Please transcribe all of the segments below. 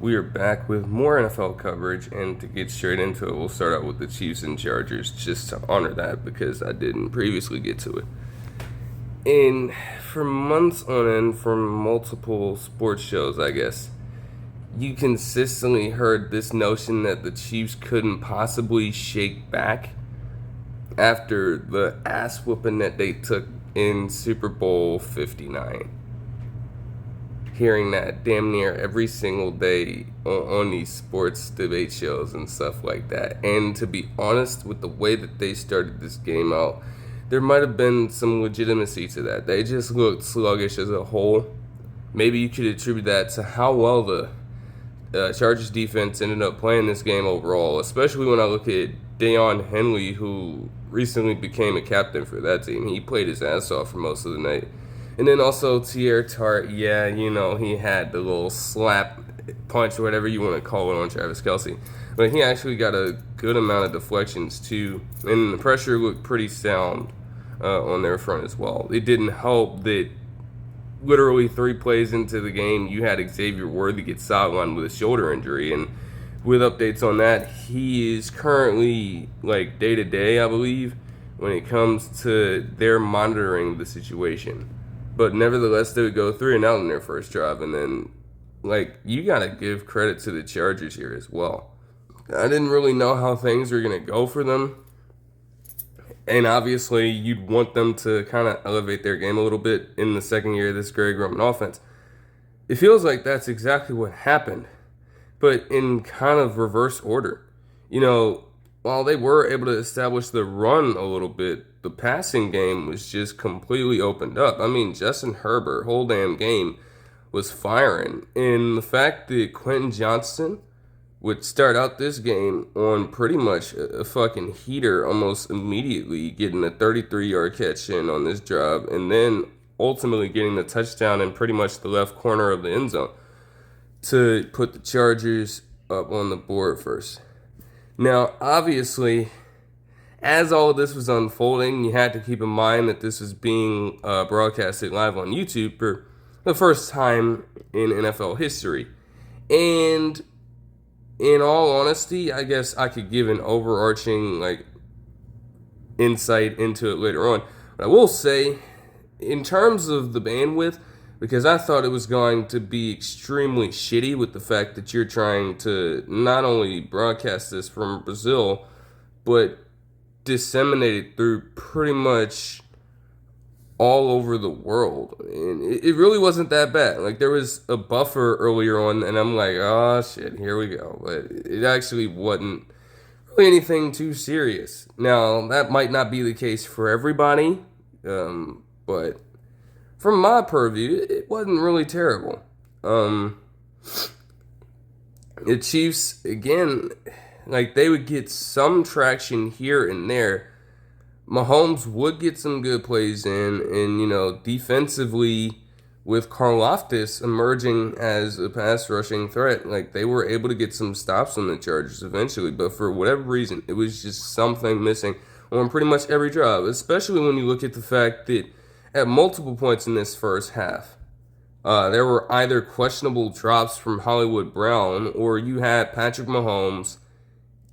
We are back with more NFL coverage, and to get straight into it, we'll start out with the Chiefs and Chargers just to honor that because I didn't previously get to it. And for months on end, from multiple sports shows, I guess, you consistently heard this notion that the Chiefs couldn't possibly shake back after the ass whooping that they took in Super Bowl 59. Hearing that damn near every single day on these sports debate shows and stuff like that. And to be honest, with the way that they started this game out, there might have been some legitimacy to that. They just looked sluggish as a whole. Maybe you could attribute that to how well the Chargers defense ended up playing this game overall, especially when I look at Derrick Henry, who recently became a captain for that team. He played his ass off for most of the night. And then also Tier Tart, he had the little slap punch or whatever you want to call it on Travis Kelce. But he actually got a good amount of deflections too. And the pressure looked pretty sound on their front as well. It didn't help that literally 3 plays into the game, you had Xavier Worthy get sidelined with a shoulder injury. And with updates on that, he is currently day-to-day, I believe, when it comes to their monitoring the situation. But nevertheless, they would go 3-and-out in their first drive. And then, you got to give credit to the Chargers here as well. I didn't really know how things were going to go for them. And obviously, you'd want them to kind of elevate their game a little bit in the second year of this Greg Roman offense. It feels like that's exactly what happened, but in kind of reverse order. While they were able to establish the run a little bit, the passing game was just completely opened up. I mean, Justin Herbert, whole damn game, was firing. And the fact that Quentin Johnston would start out this game on pretty much a fucking heater almost immediately, getting a 33-yard catch in on this drive, and then ultimately getting the touchdown in pretty much the left corner of the end zone to put the Chargers up on the board first. Now, obviously, as all of this was unfolding, you had to keep in mind that this was being broadcasted live on YouTube for the first time in NFL history. And in all honesty, I guess I could give an overarching insight into it later on. But I will say, in terms of the bandwidth, because I thought it was going to be extremely shitty with the fact that you're trying to not only broadcast this from Brazil, but disseminate it through pretty much all over the world. And it really wasn't that bad. There was a buffer earlier on, and I'm like, oh shit, here we go. But it actually wasn't really anything too serious. Now, that might not be the case for everybody, but from my purview, it wasn't really terrible. The Chiefs, again, they would get some traction here and there. Mahomes would get some good plays in, and, defensively, with Karlaftis emerging as a pass rushing threat, they were able to get some stops on the Chargers eventually, but for whatever reason, it was just something missing on pretty much every drive, especially when you look at the fact that at multiple points in this first half, there were either questionable drops from Hollywood Brown, or you had Patrick Mahomes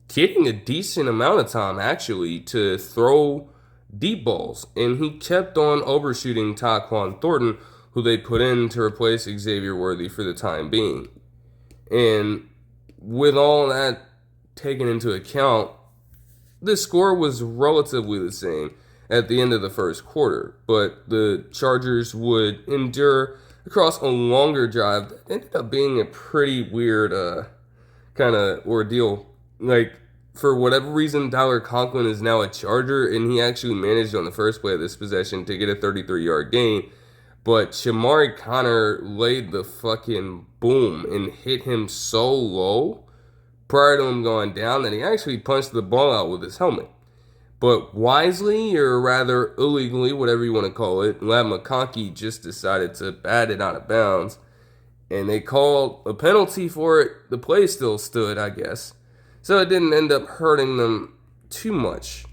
getting a decent amount of time, actually, to throw deep balls. And he kept on overshooting Tyquan Thornton, who they put in to replace Xavier Worthy for the time being. And with all that taken into account, the score was relatively the same at the end of the first quarter. But the Chargers would endure across a longer drive that ended up being a pretty weird kind of ordeal. For whatever reason, Tyler Conklin is now a Charger, and he actually managed on the first play of this possession to get a 33-yard gain. But Shamari Connor laid the fucking boom and hit him so low prior to him going down that he actually punched the ball out with his helmet. But wisely, or rather illegally, whatever you want to call it, Lamar Jackson just decided to bat it out of bounds. And they called a penalty for it. The play still stood, I guess. So it didn't end up hurting them too much.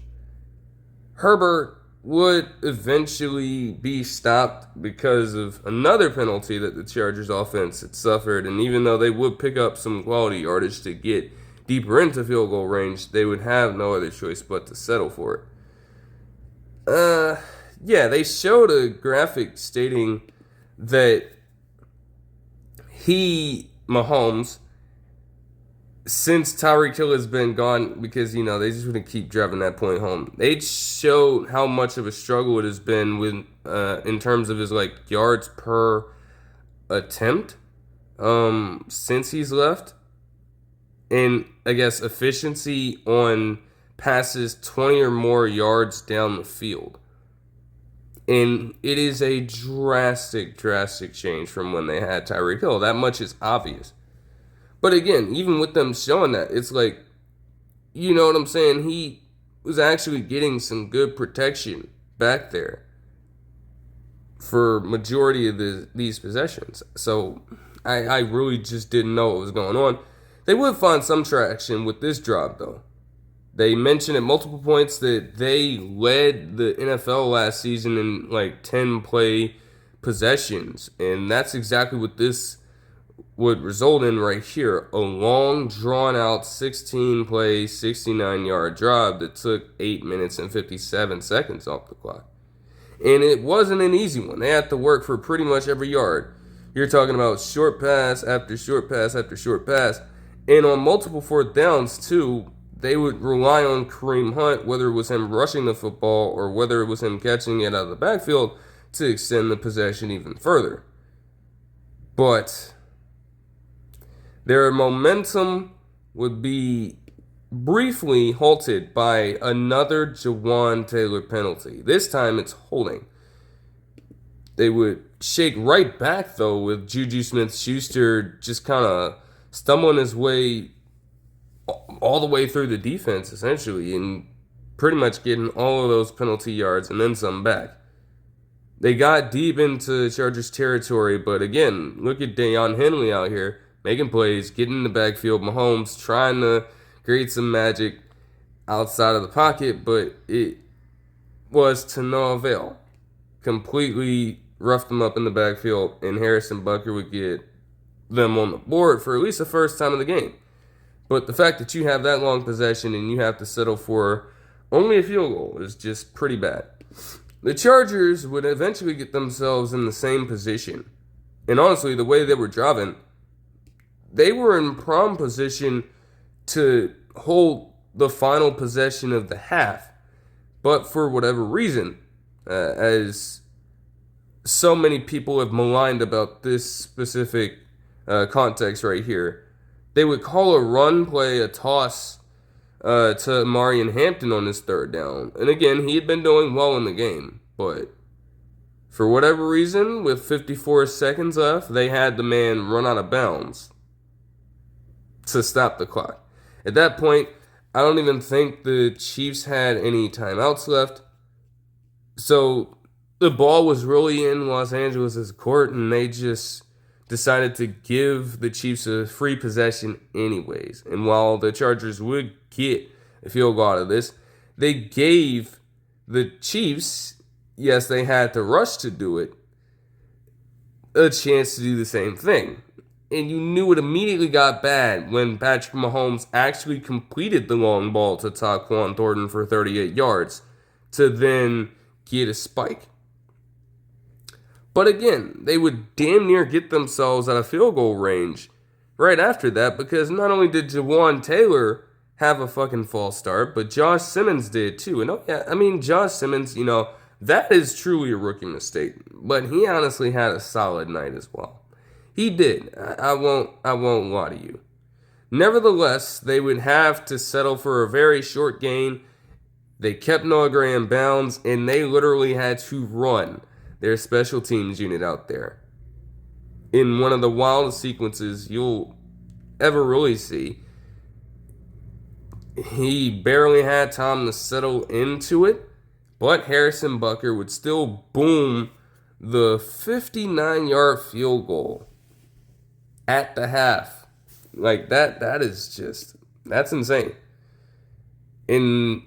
Herbert would eventually be stopped because of another penalty that the Chargers offense had suffered. And even though they would pick up some quality yardage to get deeper into field goal range, they would have no other choice but to settle for it. Yeah, they showed a graphic stating that Mahomes, since Tyreek Hill has been gone, because, they just want to keep driving that point home. They showed how much of a struggle it has been with, in terms of his, yards per attempt, since he's left. And, I guess, efficiency on passes 20 or more yards down the field. And it is a drastic change from when they had Tyreek Hill. That much is obvious. But again, even with them showing that, it's like, you know what I'm saying? He was actually getting some good protection back there for majority of these possessions. So I really just didn't know what was going on. They would find some traction with this drop, though. They mentioned at multiple points that they led the NFL last season in 10-play possessions. And that's exactly what this would result in right here. A long, drawn-out 16-play, 69-yard drive that took 8 minutes and 57 seconds off the clock. And it wasn't an easy one. They had to work for pretty much every yard. You're talking about short pass after short pass after short pass. And on multiple fourth downs, too, they would rely on Kareem Hunt, whether it was him rushing the football or whether it was him catching it out of the backfield, to extend the possession even further. But their momentum would be briefly halted by another Jawaan Taylor penalty. This time it's holding. They would shake right back, though, with Juju Smith-Schuster just kind of stumbling his way all the way through the defense, essentially, and pretty much getting all of those penalty yards and then some back. They got deep into Chargers territory, but again, look at Deion Henley out here making plays, getting in the backfield. Mahomes trying to create some magic outside of the pocket, but it was to no avail. Completely roughed them up in the backfield, and Harrison Butker would get them on the board for at least the first time of the game. But the fact that you have that long possession and you have to settle for only a field goal is just pretty bad. The Chargers would eventually get themselves in the same position. And honestly, the way they were driving, they were in prime position to hold the final possession of the half. But for whatever reason, as so many people have maligned about this specific context right here, they would call a run play, a toss to Marion Hampton on his third down. And again, he had been doing well in the game. But for whatever reason, with 54 seconds left, they had the man run out of bounds to stop the clock. At that point, I don't even think the Chiefs had any timeouts left. So the ball was really in Los Angeles' court, and they just decided to give the Chiefs a free possession anyways. And while the Chargers would get a field goal out of this, they gave the Chiefs, yes, they had to rush to do it, a chance to do the same thing. And you knew it immediately got bad when Patrick Mahomes actually completed the long ball to Tyquan Thornton for 38 yards to then get a spike. But again, they would damn near get themselves out of field goal range right after that, because not only did Jawaan Taylor have a fucking false start, but Josh Simmons did too. And Josh Simmons, that is truly a rookie mistake. But he honestly had a solid night as well. He did. I won't lie to you. Nevertheless, they would have to settle for a very short gain. They kept Noah Gray in bounds, and they literally had to run their special teams unit out there in one of the wildest sequences you'll ever really see. He barely had time to settle into it, but Harrison Butker would still boom the 59-yard field goal at the half. That is just, that's insane. And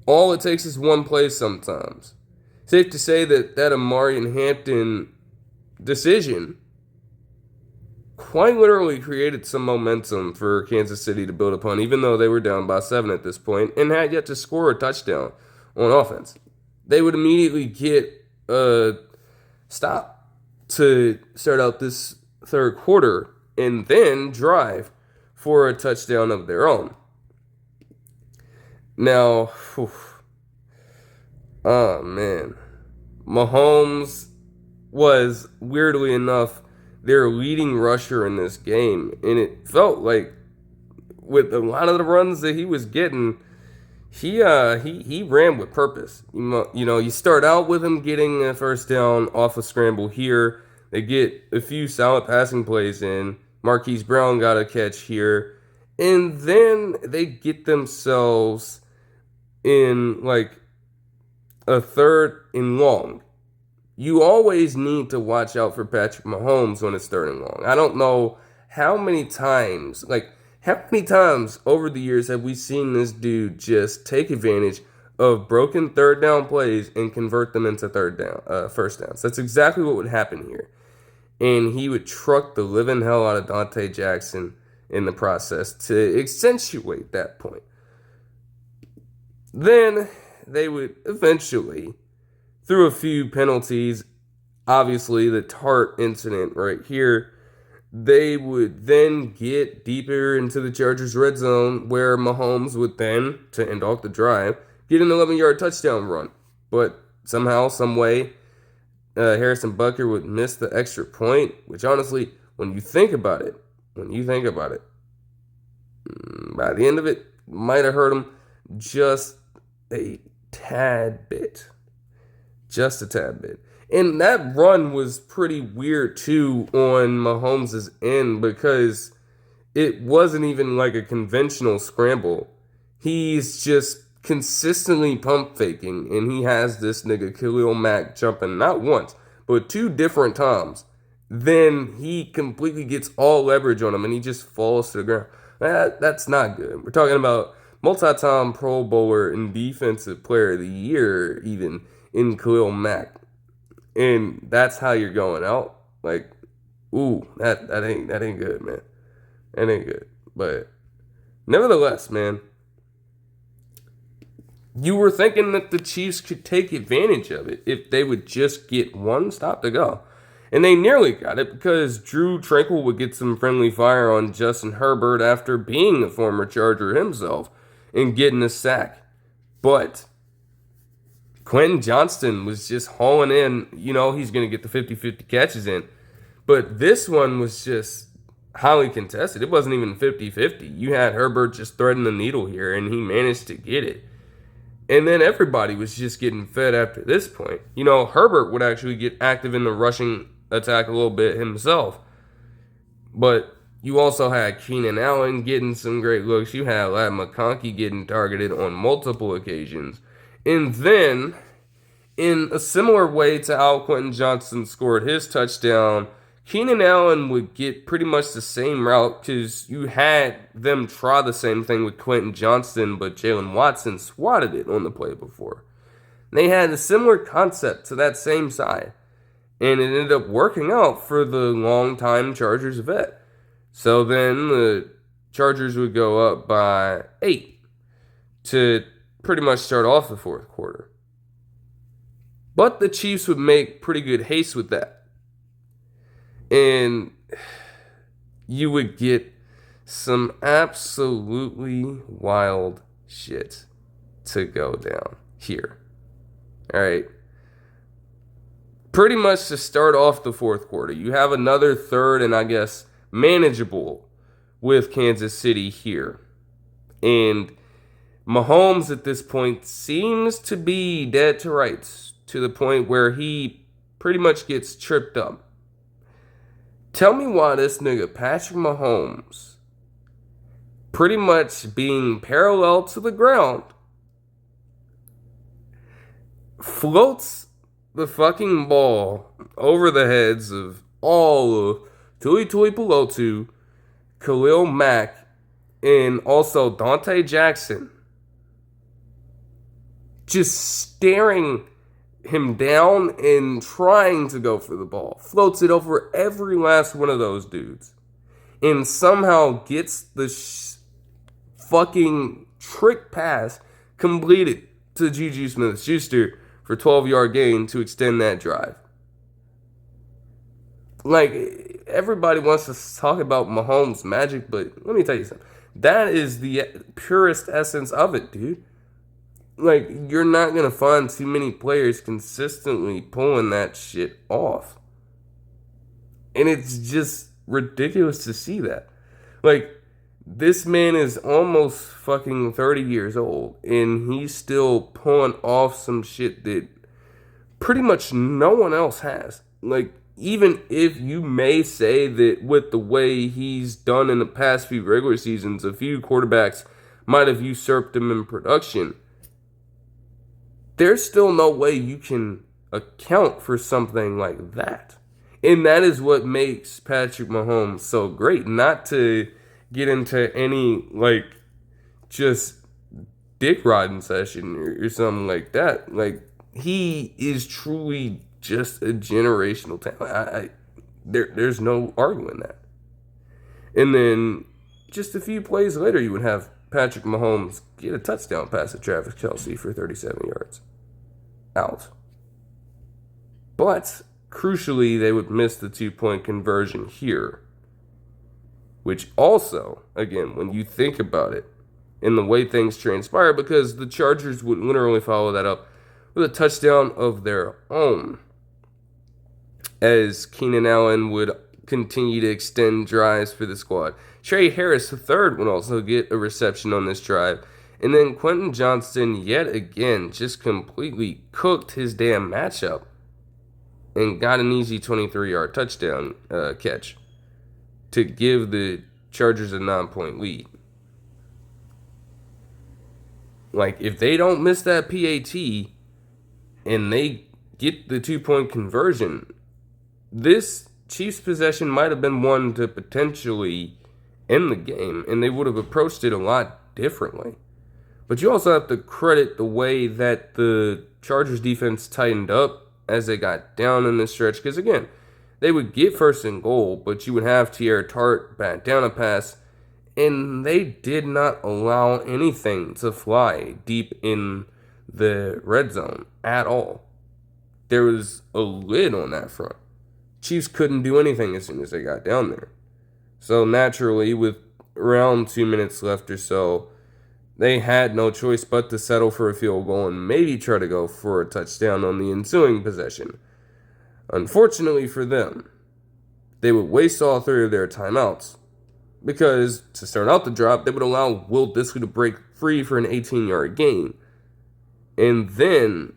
All it takes is one play sometimes. Safe to say that Amari and Hampton decision quite literally created some momentum for Kansas City to build upon, even though they were down by 7 at this point and had yet to score a touchdown on offense. They would immediately get a stop to start out this third quarter and then drive for a touchdown of their own. Now, oh man, Mahomes was, weirdly enough, their leading rusher in this game, and it felt like with a lot of the runs that he was getting, he ran with purpose. You start out with him getting a first down off a scramble here. They get a few solid passing plays in. Marquise Brown got a catch here, and then they get themselves in like a third and long. You always need to watch out for Patrick Mahomes when it's third and long. I don't know how many times over the years have we seen this dude just take advantage of broken third down plays and convert them into first downs. That's exactly what would happen here. And he would truck the living hell out of Dante Jackson in the process to accentuate that point. Then they would eventually, through a few penalties, obviously the Tart incident right here, they would then get deeper into the Chargers' red zone where Mahomes would then, to end off the drive, get an 11-yard touchdown run. But somehow, some way, Harrison Butker would miss the extra point, which honestly, when you think about it, by the end of it, might have hurt him just a tad bit. Just a tad bit. And that run was pretty weird too on Mahomes' end because it wasn't even like a conventional scramble. He's just consistently pump faking, and he has this nigga Khalil Mack jumping not once, but 2 different times. Then he completely gets all leverage on him, and he just falls to the ground. That's not good. We're talking about multi-time Pro Bowler and Defensive Player of the Year, even in Khalil Mack, and that's how you're going out. Like, ooh, that ain't good, man. That ain't good. But nevertheless, man, you were thinking that the Chiefs could take advantage of it if they would just get one stop to go. And they nearly got it because Drew Tranquil would get some friendly fire on Justin Herbert after being a former Charger himself and getting a sack. But Quentin Johnston was just hauling in. He's going to get the 50-50 catches in. But this one was just highly contested. It wasn't even 50-50. You had Herbert just threading the needle here, and he managed to get it. And then everybody was just getting fed after this point. Herbert would actually get active in the rushing attack a little bit himself. But you also had Keenan Allen getting some great looks. You had Ladd McConkey getting targeted on multiple occasions. And then, in a similar way to how Quentin Johnston scored his touchdown, Keenan Allen would get pretty much the same route because you had them try the same thing with Quentin Johnston, but Jalen Watson swatted it on the play before. They had a similar concept to that same side, and it ended up working out for the longtime Chargers vet. So then the Chargers would go up by 8 to pretty much start off the fourth quarter. But the Chiefs would make pretty good haste with that. And you would get some absolutely wild shit to go down here. All right. Pretty much to start off the fourth quarter, you have another third and I guess manageable with Kansas City here. And Mahomes at this point seems to be dead to rights to the point where he pretty much gets tripped up. Tell me why this nigga Patrick Mahomes, pretty much being parallel to the ground, floats the fucking ball over the heads of all of Tuli Tuipulotu, Khalil Mack, and also Dante Jackson. just staring him down and trying to go for the ball. Floats it over every last one of those dudes. And somehow gets the fucking trick pass completed to Juju Smith-Schuster for 12-yard gain to extend that drive. Like, everybody wants to talk about Mahomes' magic, but let me tell you something. That is the purest essence of it, dude. Like, you're not going to find too many players consistently pulling that shit off. And it's just ridiculous to see that. Like, this man is almost fucking 30 years old, and he's still pulling off some shit that pretty much no one else has. Like, even if you may say that with the way he's done in the past few regular seasons, a few quarterbacks might have usurped him in production, there's still no way you can account for something like that. And that is what makes Patrick Mahomes so great. Not to get into any, like, just dick riding session or something like that. Like, he is truly just a generational talent. There's no arguing that. And then just a few plays later, you would have Patrick Mahomes get a touchdown pass to Travis Kelce for 37 yards. Out. But, crucially, they would miss the 2-point conversion here. Which also, again, when you think about it, in the way things transpire, because the Chargers would literally follow that up with a touchdown of their own, as Keenan Allen would continue to extend drives for the squad. Trey Harris III would also get a reception on this drive. And then Quentin Johnston, yet again, just completely cooked his damn matchup and got an easy 23-yard touchdown catch to give the Chargers a 9-point lead. Like, if they don't miss that PAT and they get the 2-point conversion, this Chiefs possession might have been one to potentially end the game, and they would have approached it a lot differently. But you also have to credit the way that the Chargers defense tightened up as they got down in the stretch, because again, they would get 1st and goal, but you would have Tierra Tart bat down a pass, and they did not allow anything to fly deep in the red zone at all. There was a lid on that front. Chiefs couldn't do anything as soon as they got down there. So naturally, with around 2 minutes left or so, they had no choice but to settle for a field goal and maybe try to go for a touchdown on the ensuing possession. Unfortunately for them, they would waste all 3 of their timeouts, because to start out the drive, they would allow Will Dissly to break free for an 18-yard gain. And then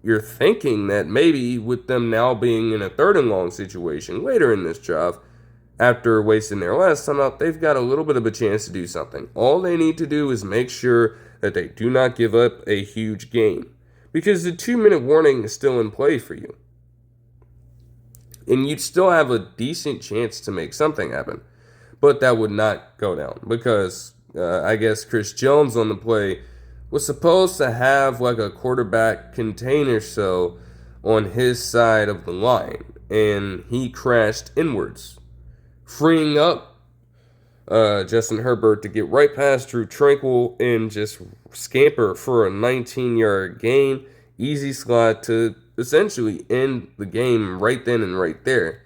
you're thinking that maybe with them now being in a 3rd and long situation later in this drive, after wasting their last timeout, they've got a little bit of a chance to do something. All they need to do is make sure that they do not give up a huge gain, because the 2-minute warning is still in play for you. And you'd still have a decent chance to make something happen. But that would not go down, because I guess Chris Jones on the play was supposed to have like a quarterback container so on his side of the line, and he crashed inwards, freeing up Justin Herbert to get right past Drew Tranquill and just scamper for a 19-yard gain. Easy slide to essentially end the game right then and right there.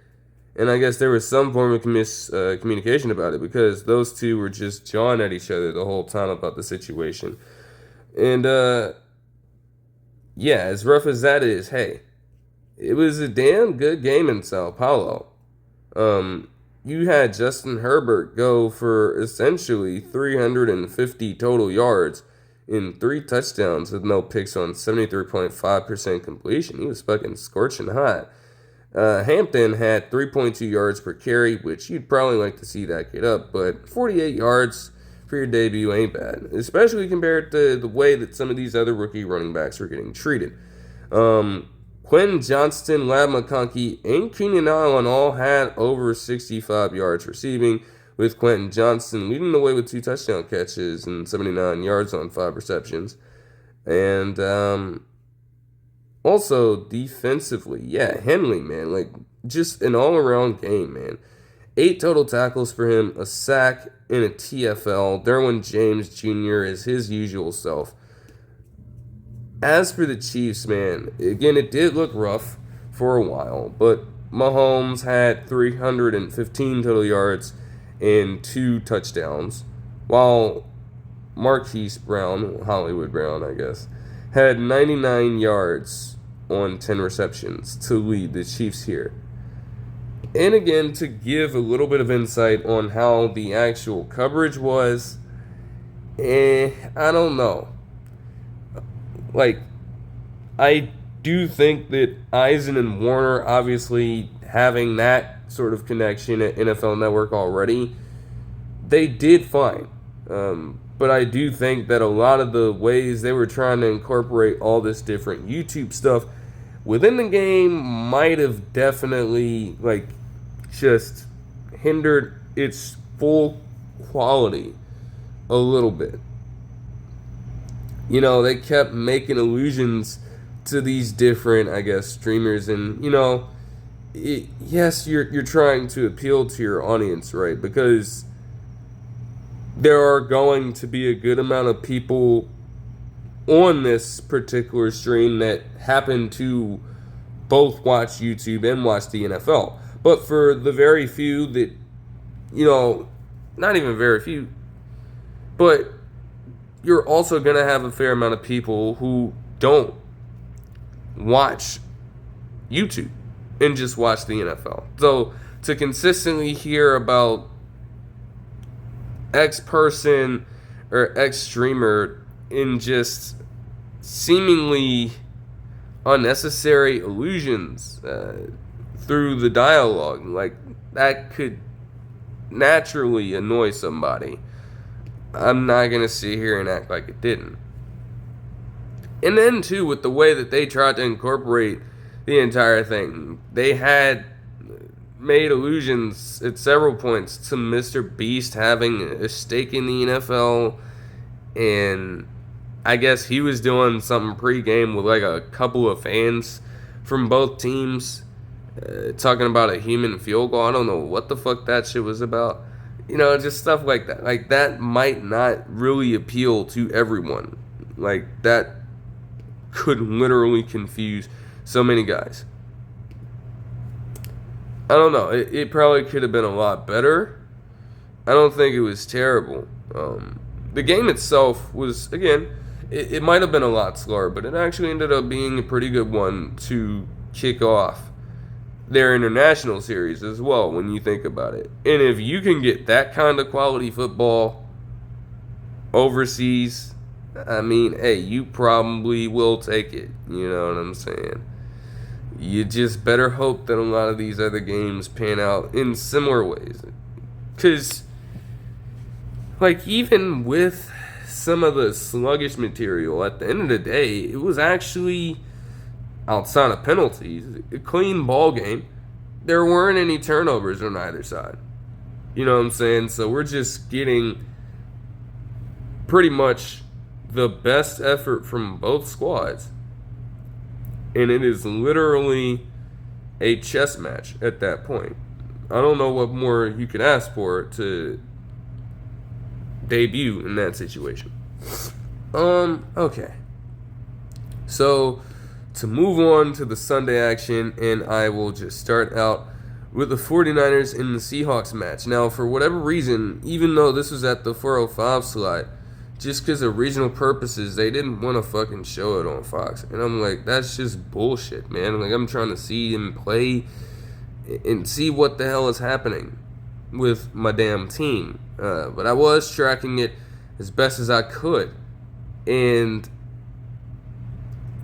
And I guess there was some form of communication about it, because those two were just jawing at each other the whole time about the situation. And, yeah, as rough as that is, hey, it was a damn good game in Sao Paulo. You had Justin Herbert go for essentially 350 total yards in 3 touchdowns with no picks on 73.5% completion. He was fucking scorching hot. Hampton had 3.2 yards per carry, which you'd probably like to see that get up, but 48 yards for your debut ain't bad, especially compared to the way that some of these other rookie running backs were getting treated. Quentin Johnston, Lab McConkey, and Keenan Allen all had over 65 yards receiving, with Quentin Johnston leading the way with 2 touchdown catches and 79 yards on 5 receptions. And also defensively, yeah, Henley, man, like just an all-around game, man. 8 total tackles for him, a sack, and a TFL. Derwin James Jr. is his usual self. As for the Chiefs, man, again, it did look rough for a while, but Mahomes had 315 total yards and 2 touchdowns, while Marquise Brown, Hollywood Brown, I guess, had 99 yards on 10 receptions to lead the Chiefs here. And again, to give a little bit of insight on how the actual coverage was, I don't know. Like, I do think that Eisen and Warner, obviously having that sort of connection at NFL Network already, they did fine. But I do think that a lot of the ways they were trying to incorporate all this different YouTube stuff within the game might have definitely, like, just hindered its full quality a little bit. You know, they kept making allusions to these different, I guess, streamers, and, you know, yes, you're trying to appeal to your audience, right? Because there are going to be a good amount of people on this particular stream that happen to both watch YouTube and watch the NFL. But for the very few that, you know, not even very few, but you're also going to have a fair amount of people who don't watch YouTube and just watch the NFL. So to consistently hear about X person or X streamer in just seemingly unnecessary allusions through the dialogue, like, that could naturally annoy somebody. I'm not going to sit here and act like it didn't. And then, too, with the way that they tried to incorporate the entire thing, they had made allusions at several points to Mr. Beast having a stake in the NFL, and I guess he was doing something pre-game with, like, a couple of fans from both teams, talking about a human field goal. I don't know what the fuck that shit was about. You know, just stuff like that. Like, that might not really appeal to everyone. Like, that could literally confuse so many guys. I don't know. It probably could have been a lot better. I don't think it was terrible. The game itself was, again, it might have been a lot slower, but it actually ended up being a pretty good one to kick off their international series as well, when you think about it. And if you can get that kind of quality football overseas, I mean, hey, you probably will take it. You know what I'm saying? You just better hope that a lot of these other games pan out in similar ways. Because, like, even with some of the sluggish material, at the end of the day, it was actually, outside of penalties, a clean ball game. There weren't any turnovers on either side. You know what I'm saying? So we're just getting pretty much the best effort from both squads. And it is literally a chess match at that point. I don't know what more you could ask for to debut in that situation. Okay. So, to move on to the Sunday action, and I will just start out with the 49ers in the Seahawks match. Now, for whatever reason, even though this was at the 405 slot, just because of regional purposes, they didn't want to fucking show it on Fox. And I'm like, that's just bullshit, man. Like, I'm trying to see him play and see what the hell is happening with my damn team. But I was tracking it as best as I could. And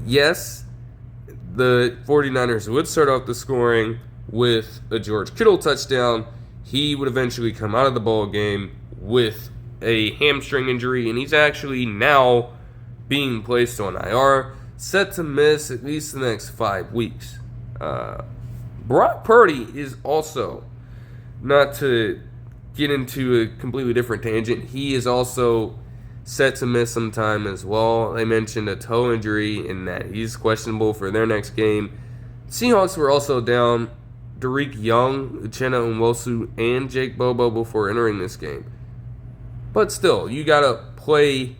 yes, the 49ers would start off the scoring with a George Kittle touchdown. He would eventually come out of the ball game with a hamstring injury, and he's actually now being placed on IR, set to miss at least the next 5 weeks. Brock Purdy is also, not to get into a completely different tangent, he is also set to miss some time as well. They mentioned a toe injury in that he's questionable for their next game. Seahawks were also down Derrick Young, Uchenna Nwosu, and Jake Bobo before entering this game. But still, you got to play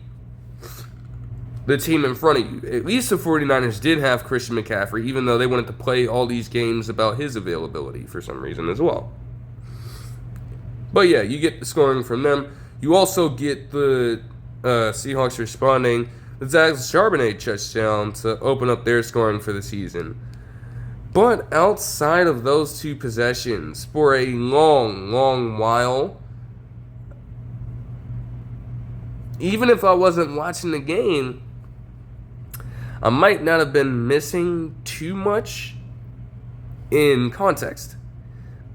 the team in front of you. At least the 49ers did have Christian McCaffrey, even though they wanted to play all these games about his availability for some reason as well. But yeah, you get the scoring from them. You also get the Seahawks responding with Zach Charbonnet touchdown to open up their scoring for the season. But outside of those two possessions, for a long, long while, even if I wasn't watching the game, I might not have been missing too much in context.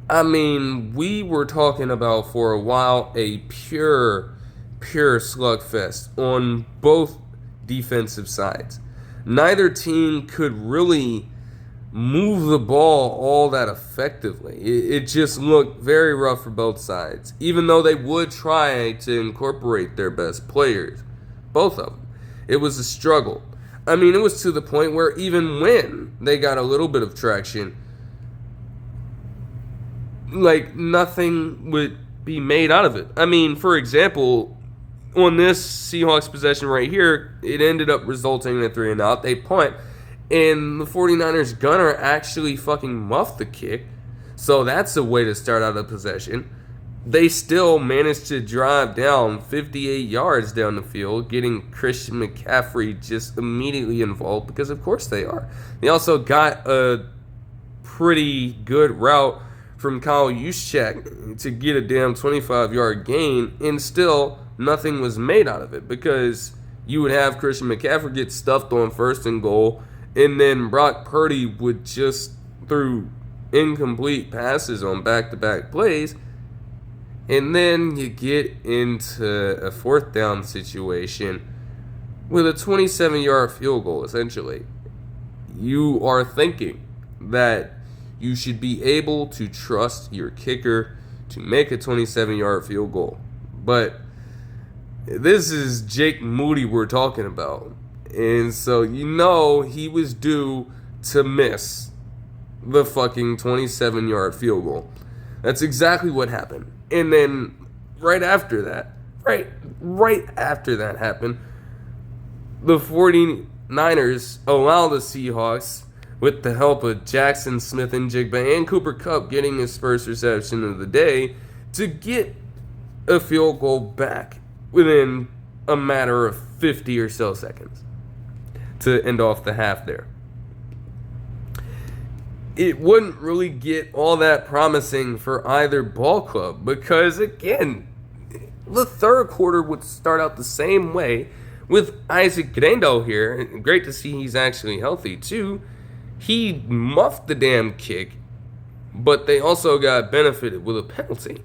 I mean, we were talking about for a while a pure slugfest on both defensive sides. Neither team could really move the ball all that effectively. It just looked very rough for both sides, even though they would try to incorporate their best players. Both of them. It was a struggle. I mean, it was to the point where even when they got a little bit of traction, like, nothing would be made out of it. I mean, for example, on this Seahawks possession right here, it ended up resulting in a 3-and-out. They punt, and the 49ers gunner actually fucking muffed the kick. So that's a way to start out a possession. They still managed to drive down 58 yards down the field, getting Christian McCaffrey just immediately involved, because of course they are. They also got a pretty good route from Kyle Juszczyk to get a damn 25-yard gain, and still nothing was made out of it, because you would have Christian McCaffrey get stuffed on 1st and goal, and then Brock Purdy would just throw incomplete passes on back-to-back plays, and then you get into a 4th down situation with a 27-yard field goal, essentially. You are thinking that you should be able to trust your kicker to make a 27-yard field goal. But this is Jake Moody we're talking about. And so you know he was due to miss the fucking 27-yard field goal. That's exactly what happened. And then right after that happened, the 49ers allow the Seahawks, with the help of Jackson, Smith, and Jigba, and Cooper Kupp getting his first reception of the day, to get a field goal back within a matter of 50 or so seconds to end off the half there. It wouldn't really get all that promising for either ball club, because, again, the third quarter would start out the same way with Isaac Grando here. Great to see he's actually healthy, too. He muffed the damn kick, but they also got benefited with a penalty.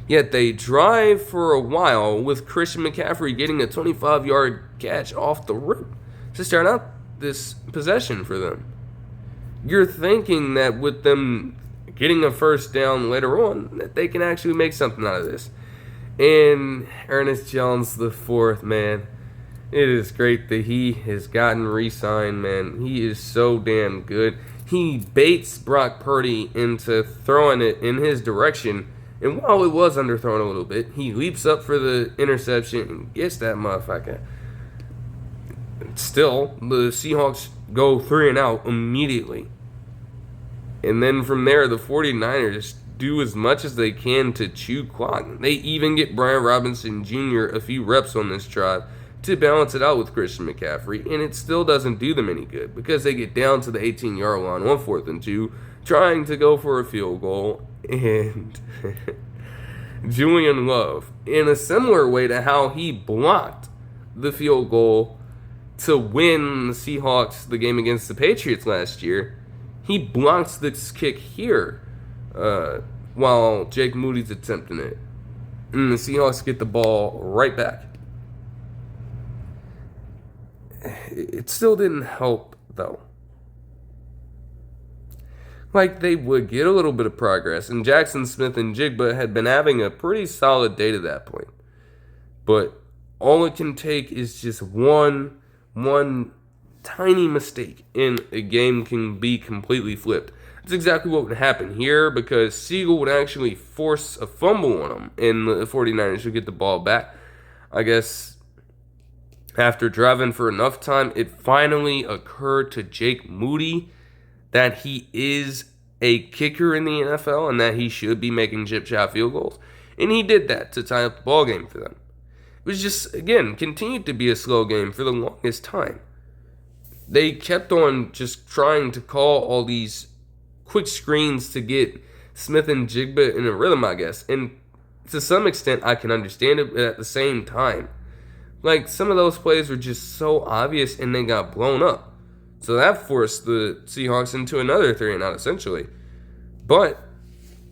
Yet they drive for a while with Christian McCaffrey getting a 25-yard catch off the rip to start out this possession for them. You're thinking that with them getting a first down later on, that they can actually make something out of this. And Ernest Jones the fourth, man, it is great that he has gotten re-signed, man. He is so damn good. He baits Brock Purdy into throwing it in his direction. And while it was underthrown a little bit, he leaps up for the interception and gets that motherfucker. Still, the Seahawks go 3-and-out immediately. And then from there, the 49ers do as much as they can to chew clock. They even get Brian Robinson Jr. a few reps on this drive to balance it out with Christian McCaffrey, and it still doesn't do them any good, because they get down to the 18-yard line on 4th and 2, trying to go for a field goal, and Julian Love, in a similar way to how he blocked the field goal to win the Seahawks the game against the Patriots last year, he blocks this kick here while Jake Moody's attempting it, and the Seahawks get the ball right back. It still didn't help, though. Like, they would get a little bit of progress, and Jackson, Smith, and Jigba had been having a pretty solid day to that point. But All it can take is just one tiny mistake, and a game can be completely flipped. That's exactly what would happen here, because Siegel would actually force a fumble on him, and the 49ers would get the ball back. I guess after driving for enough time, it finally occurred to Jake Moody that he is a kicker in the NFL and that he should be making chip shot field goals. And he did that to tie up the ball game for them. It was just, again, continued to be a slow game for the longest time. They kept on just trying to call all these quick screens to get Smith and Jigba in a rhythm, I guess. And to some extent, I can understand it, but at the same time, like, some of those plays were just so obvious and they got blown up. So that forced the Seahawks into another 3-and-out, essentially. But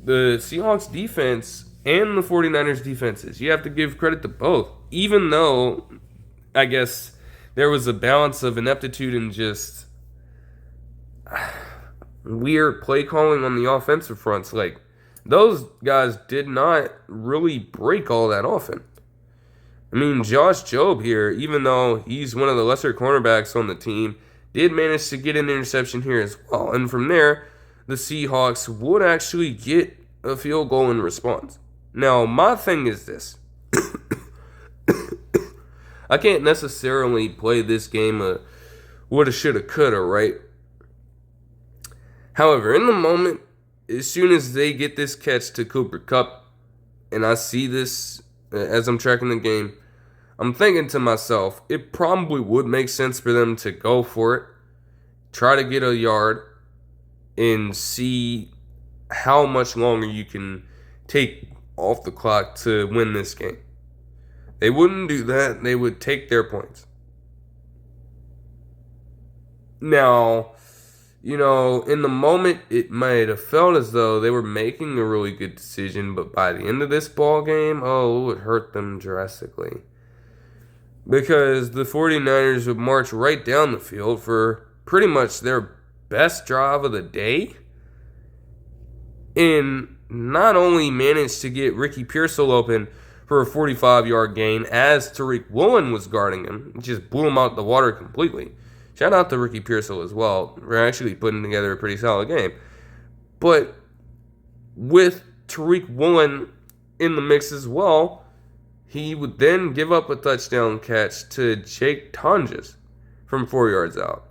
the Seahawks defense and the 49ers defenses, you have to give credit to both. Even though, I guess, there was a balance of ineptitude and just weird play calling on the offensive fronts. Like, those guys did not really break all that often. I mean, Josh Jobe here, even though he's one of the lesser cornerbacks on the team, did manage to get an interception here as well. And from there, the Seahawks would actually get a field goal in response. Now, my thing is this. I can't necessarily play this game a woulda, shoulda, coulda, right? However, in the moment, as soon as they get this catch to Cooper Kupp, and I see this as I'm tracking the game, I'm thinking to myself, it probably would make sense for them to go for it, try to get a yard, and see how much longer you can take off the clock to win this game. They wouldn't do that. They would take their points. Now, in the moment, it might have felt as though they were making a really good decision, but by the end of this ball game, it would hurt them drastically. Because the 49ers would march right down the field for pretty much their best drive of the day, and not only managed to get Ricky Pearsall open for a 45-yard gain as Tariq Woolen was guarding him. It just blew him out the water completely. Shout out to Ricky Pearsall as well. We're actually putting together a pretty solid game. But with Tariq Woolen in the mix as well, he would then give up a touchdown catch to Jake Tonges from 4 yards out.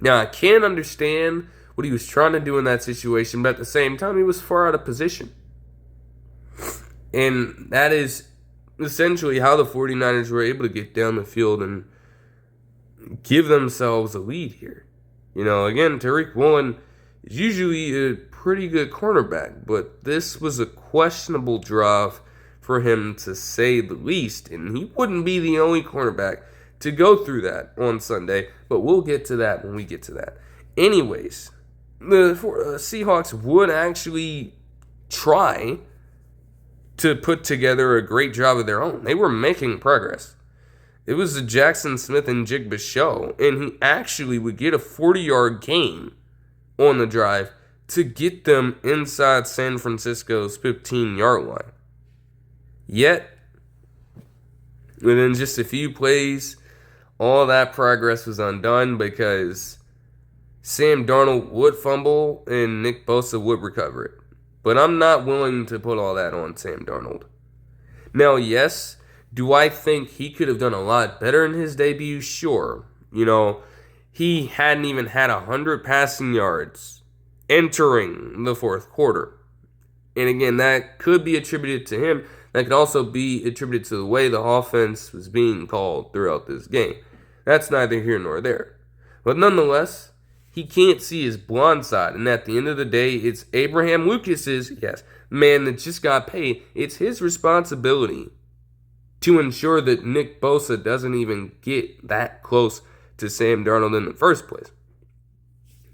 Now, I can understand what he was trying to do in that situation, but at the same time, he was far out of position. And that is essentially how the 49ers were able to get down the field and give themselves a lead here. Again, Tariq Woolen is usually a pretty good cornerback, but this was a questionable drive for him, to say the least, and he wouldn't be the only cornerback to go through that on Sunday, but we'll get to that when we get to that. Anyways, the Seahawks would actually try to put together a great drive of their own. They were making progress. It was the Jackson Smith and Jigba show, and he actually would get a 40-yard gain on the drive to get them inside San Francisco's 15-yard line. Yet, within just a few plays, all that progress was undone because Sam Darnold would fumble and Nick Bosa would recover it. But I'm not willing to put all that on Sam Darnold. Now, yes, do I think he could have done a lot better in his debut? Sure. He hadn't even had 100 passing yards entering the fourth quarter. And again, that could be attributed to him. That could also be attributed to the way the offense was being called throughout this game. That's neither here nor there. But nonetheless, he can't see his blind side. And at the end of the day, it's Abraham Lucas's, man that just got paid. It's his responsibility to ensure that Nick Bosa doesn't even get that close to Sam Darnold in the first place.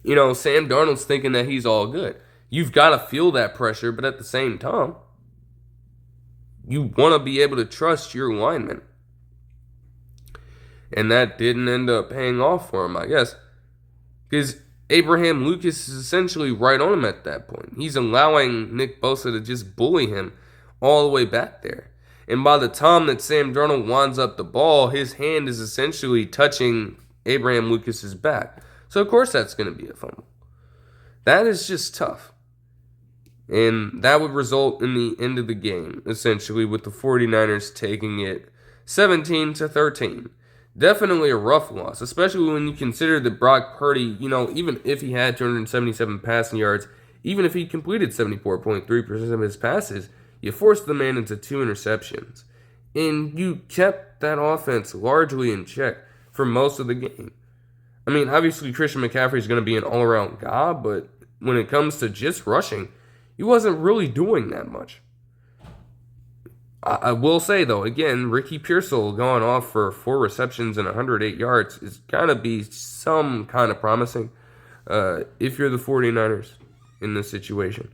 Sam Darnold's thinking that he's all good. You've got to feel that pressure, but at the same time, you want to be able to trust your linemen. And that didn't end up paying off for him, I guess. Because Abraham Lucas is essentially right on him at that point. He's allowing Nick Bosa to just bully him all the way back there. And by the time that Sam Darnold winds up the ball, his hand is essentially touching Abraham Lucas's back. So, of course, that's going to be a fumble. That is just tough. And that would result in the end of the game, essentially, with the 49ers taking it 17-13. Definitely a rough loss, especially when you consider that Brock Purdy, even if he had 277 passing yards, even if he completed 74.3% of his passes, you forced the man into 2 interceptions. And you kept that offense largely in check for most of the game. I mean, obviously Christian McCaffrey is going to be an all-around guy, but when it comes to just rushing, he wasn't really doing that much. I will say, though, again, Ricky Pearsall going off for 4 receptions and 108 yards is going to be some kind of promising if you're the 49ers in this situation.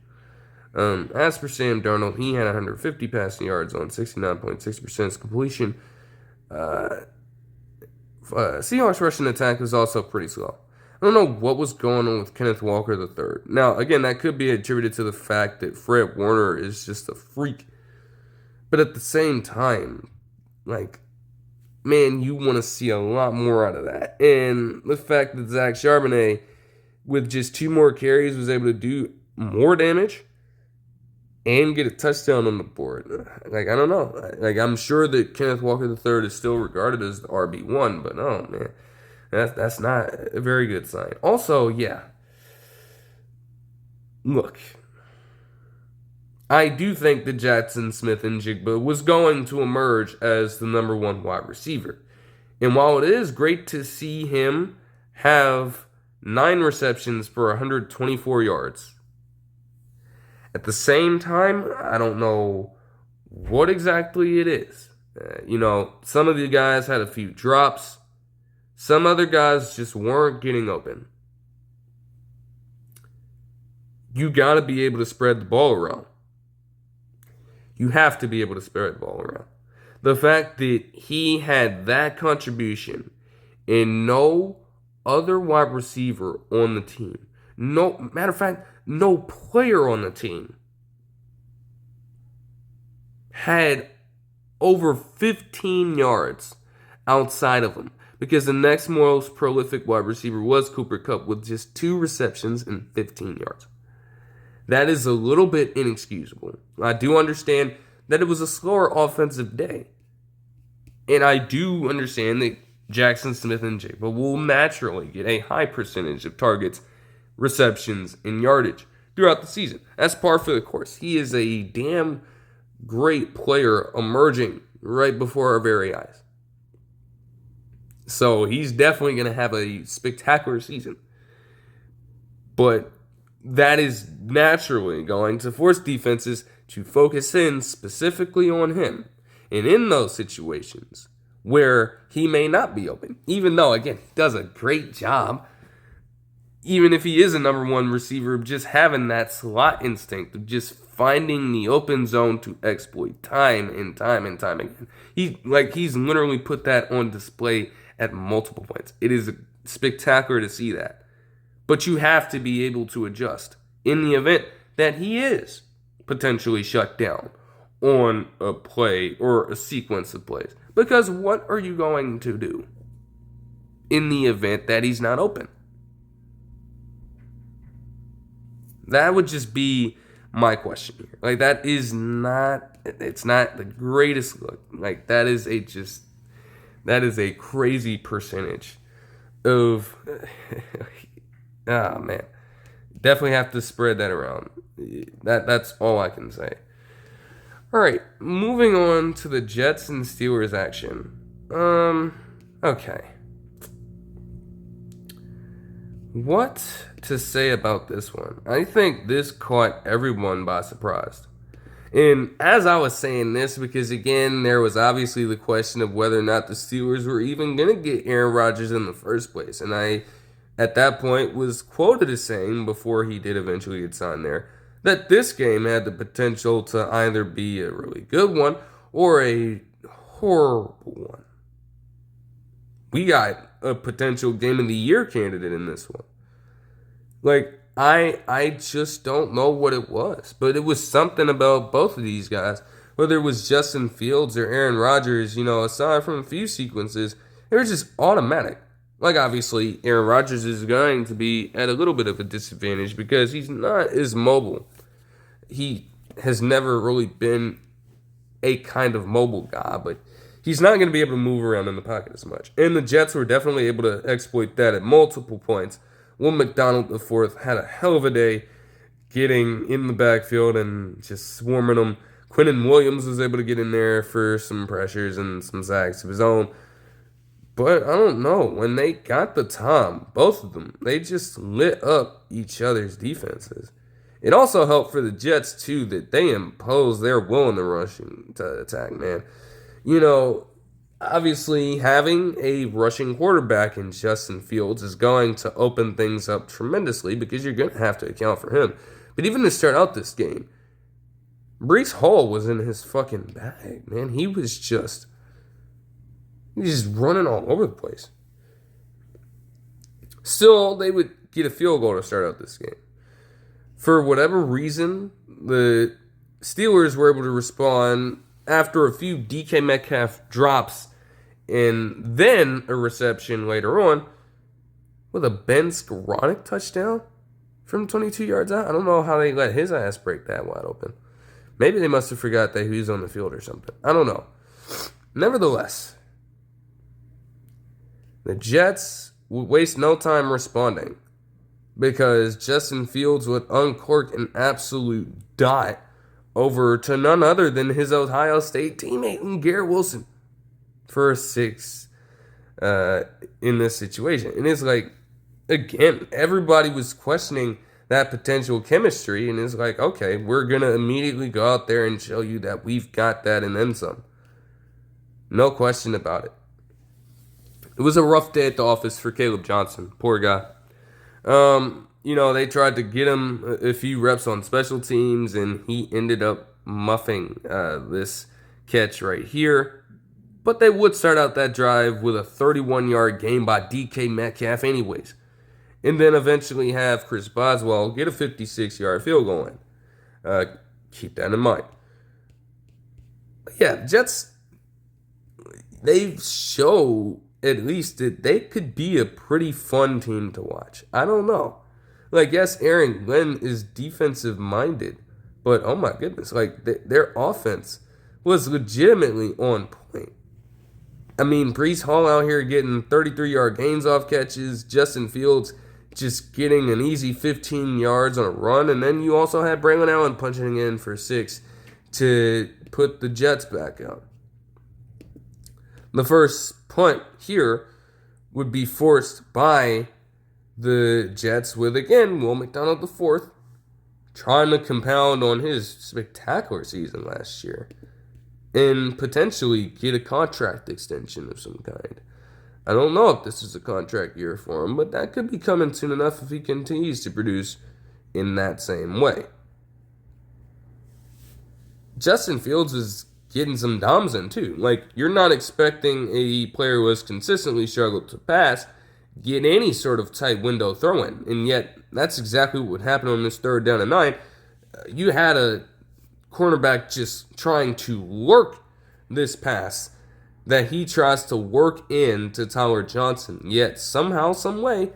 As for Sam Darnold, he had 150 passing yards on 69.6% completion. Seahawks rushing attack was also pretty slow. I don't know what was going on with Kenneth Walker III. Now, again, that could be attributed to the fact that Fred Warner is just a freak. But at the same time, man, you want to see a lot more out of that. And the fact that Zach Charbonnet, with just 2 more carries, was able to do more damage and get a touchdown on the board. I don't know. I'm sure that Kenneth Walker III is still regarded as the RB1, but oh, man. That's not a very good sign. Also, yeah. Look. I do think that Jackson Smith and Jigba was going to emerge as the number 1 wide receiver. And while it is great to see him have 9 receptions for 124 yards, at the same time, I don't know what exactly it is. Some of the guys had a few drops. Some other guys just weren't getting open. You got to be able to spread the ball around. You have to be able to spread the ball around. The fact that he had that contribution and no other wide receiver on the team, matter of fact, no player on the team had over 15 yards outside of him, because the next most prolific wide receiver was Cooper Kupp with just 2 receptions and 15 yards. That is a little bit inexcusable. I do understand that it was a slower offensive day. And I do understand that Jackson Smith and Jigba will naturally get a high percentage of targets, receptions, and yardage throughout the season. That's par for the course. He is a damn great player emerging right before our very eyes. So he's definitely going to have a spectacular season. But that is naturally going to force defenses to focus in specifically on him. And in those situations where he may not be open, even though, again, he does a great job, even if he is a number 1 receiver, of just having that slot instinct, of just finding the open zone to exploit time and time and time again. He's literally put that on display at multiple points. It is spectacular to see that. But you have to be able to adjust in the event that he is potentially shut down on a play or a sequence of plays. Because what are you going to do in the event that he's not open? That would just be my question here. That is not, it's not the greatest look. That is a crazy percentage of, man. Definitely have to spread that around. That's all I can say. All right, moving on to the Jets and Steelers action. Okay. What to say about this one? I think this caught everyone by surprise. And as I was saying this, because again, there was obviously the question of whether or not the Steelers were even going to get Aaron Rodgers in the first place. And I, at that point, was quoted as saying, before he did eventually get signed there, that this game had the potential to either be a really good one or a horrible one. We got a potential game of the year candidate in this one. I just don't know what it was. But it was something about both of these guys whether it was Justin Fields or Aaron Rodgers, aside from a few sequences, they were just automatic. Like, obviously, Aaron Rodgers is going to be at a little bit of a disadvantage because he's not as mobile. He has never really been a kind of mobile guy, but he's not going to be able to move around in the pocket as much. And the Jets were definitely able to exploit that at multiple points. Will McDonald IV had a hell of a day getting in the backfield and just swarming them. Quinnen Williams was able to get in there for some pressures and some sacks of his own. But I don't know. When they got the time, both of them, they just lit up each other's defenses. It also helped for the Jets, too, that they imposed their will in the rushing attack, man. Obviously, having a rushing quarterback in Justin Fields is going to open things up tremendously because you're going to have to account for him. But even to start out this game, Breece Hall was in his fucking bag, man. He was just running all over the place. Still, they would get a field goal to start out this game. For whatever reason, the Steelers were able to respond after a few DK Metcalf drops and then a reception later on with a Ben Skoranek touchdown from 22 yards out. I don't know how they let his ass break that wide open. Maybe they must have forgot that he was on the field or something. I don't know. Nevertheless, the Jets would waste no time responding because Justin Fields would uncork an absolute dot over to none other than his Ohio State teammate, Garrett Wilson, for a 6 in this situation. And it's like, again, everybody was questioning that potential chemistry, and it's like, okay, we're going to immediately go out there and show you that we've got that and then some. No question about it. It was a rough day at the office for Caleb Johnson. Poor guy. They tried to get him a few reps on special teams, and he ended up muffing this catch right here. But they would start out that drive with a 31-yard gain by DK Metcalf anyways. And then eventually have Chris Boswell get a 56-yard field goal in. Keep that in mind. But yeah, Jets, they show at least that they could be a pretty fun team to watch. I don't know. Like, yes, Aaron Glenn is defensive-minded, but oh my goodness, like, their offense was legitimately on point. I mean, Breece Hall out here getting 33-yard gains off catches, Justin Fields just getting an easy 15 yards on a run, and then you also had Braylon Allen punching in for 6 to put the Jets back out. The first punt here would be forced by the Jets with, again, Will McDonald IV trying to compound on his spectacular season last year and potentially get a contract extension of some kind. I don't know if this is a contract year for him, but that could be coming soon enough if he continues to produce in that same way. Justin Fields is getting some DOMs in too. Like, you're not expecting a player who has consistently struggled to pass get any sort of tight window throw-in, and yet that's exactly what would happen on this 3rd down and 9. You had a cornerback just trying to work this pass that he tries to work in to Tyler Johnson, yet somehow, some way,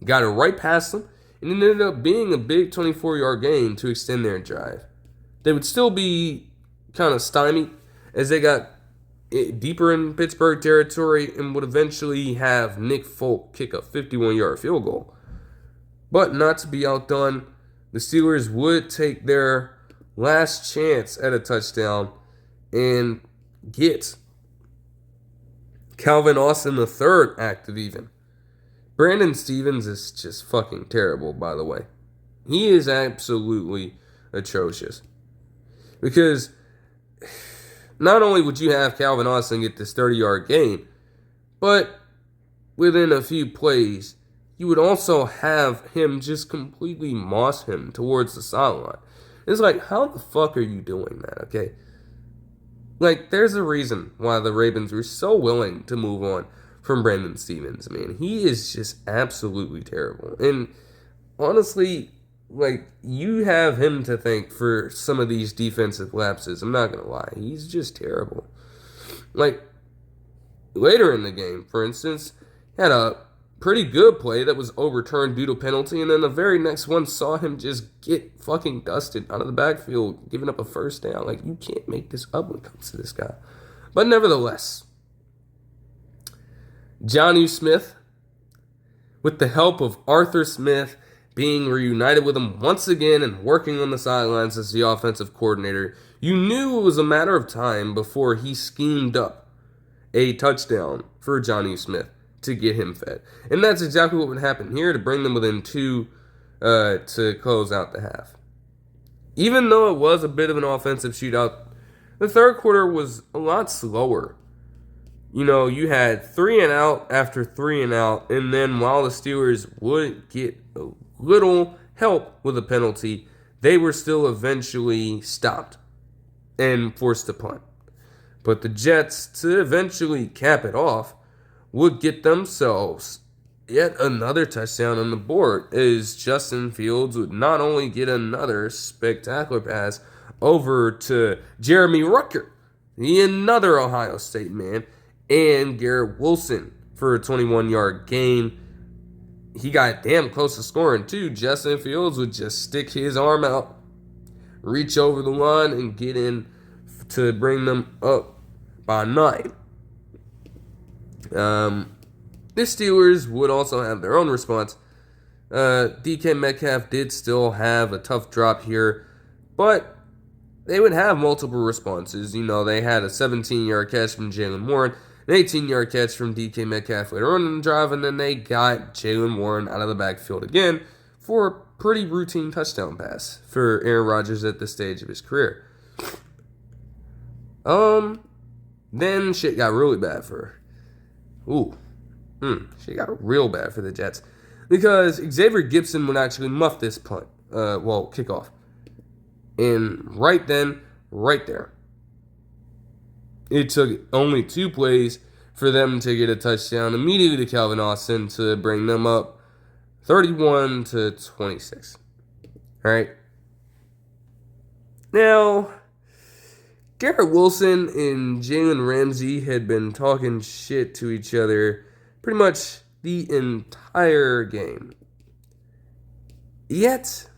got it right past him, and it ended up being a big 24-yard gain to extend their drive. They would still be kind of stymied as they got deeper in Pittsburgh territory and would eventually have Nick Folk kick a 51-yard field goal. But not to be outdone, the Steelers would take their last chance at a touchdown and get Calvin Austin III active even. Brandon Stevens is just fucking terrible, by the way. He is absolutely atrocious. Because not only would you have Calvin Austin get this 30-yard gain, but within a few plays, you would also have him just completely moss him towards the sideline. It's like, how the fuck are you doing that, okay? Like, there's a reason why the Ravens were so willing to move on from Brandon Stevens, man. He is just absolutely terrible. And honestly, like, you have him to thank for some of these defensive lapses. I'm not going to lie. He's just terrible. Like, later in the game, for instance, he had a pretty good play that was overturned due to penalty, and then the very next one saw him just get fucking dusted out of the backfield, giving up a first down. Like, you can't make this up when it comes to this guy. But nevertheless, Zyon Smith, with the help of Arthur Smith being reunited with him once again and working on the sidelines as the offensive coordinator, you knew it was a matter of time before he schemed up a touchdown for Zyon Smith to get him fed. And that's exactly what would happen here to bring them within 2 to close out the half. Even though it was a bit of an offensive shootout, the third quarter was a lot slower. You know, you had 3 and out after 3 and out, and then while the Steelers would get a little help with a penalty, they were still eventually stopped and forced to punt. But the Jets, to eventually cap it off, would get themselves yet another touchdown on the board, as Justin Fields would not only get another spectacular pass over to Jeremy Rucker, another Ohio State man, and Garrett Wilson for a 21-yard gain. He got damn close to scoring too. Justin Fields would just stick his arm out, reach over the line, and get in to bring them up by 9. The Steelers would also have their own response. DK Metcalf did still have a tough drop here, but they would have multiple responses. You know, they had a 17-yard catch from Jalen Warren, an 18-yard catch from DK Metcalf later on in the drive, and then they got Jalen Warren out of the backfield again for a pretty routine touchdown pass for Aaron Rodgers at this stage of his career. Then shit got really bad for shit got real bad for the Jets, because Xavier Gipson would actually muff this punt, kickoff. And right then, right there, it took only 2 plays for them to get a touchdown immediately to Calvin Austin to bring them up 31-26. All right. Now, Garrett Wilson and Jalen Ramsey had been talking shit to each other pretty much the entire game. Yet,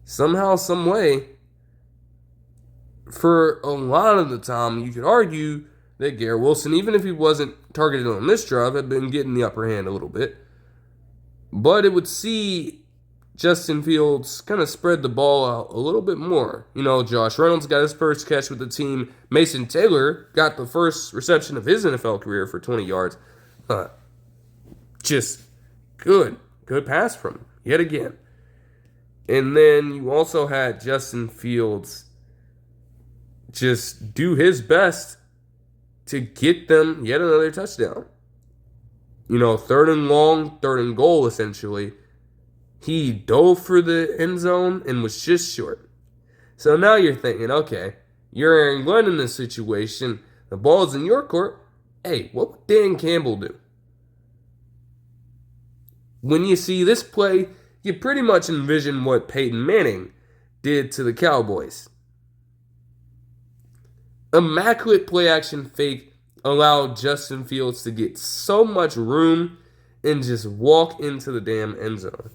somehow, some way, for a lot of the time, you could argue that Garrett Wilson, even if he wasn't targeted on this drive, had been getting the upper hand a little bit. But it would see Justin Fields kind of spread the ball out a little bit more. You know, Josh Reynolds got his first catch with the team. Mason Taylor got the first reception of his NFL career for 20 yards. Just good pass from him, yet again. And then you also had Justin Fields just do his best to get them yet another touchdown. You know, 3rd and long, 3rd and goal, essentially. He dove for the end zone and was just short. So now you're thinking, okay, you're Aaron Glenn in this situation. The ball's in your court. Hey, what would Dan Campbell do? When you see this play, you pretty much envision what Peyton Manning did to the Cowboys. Immaculate play-action fake allowed Justin Fields to get so much room and just walk into the damn end zone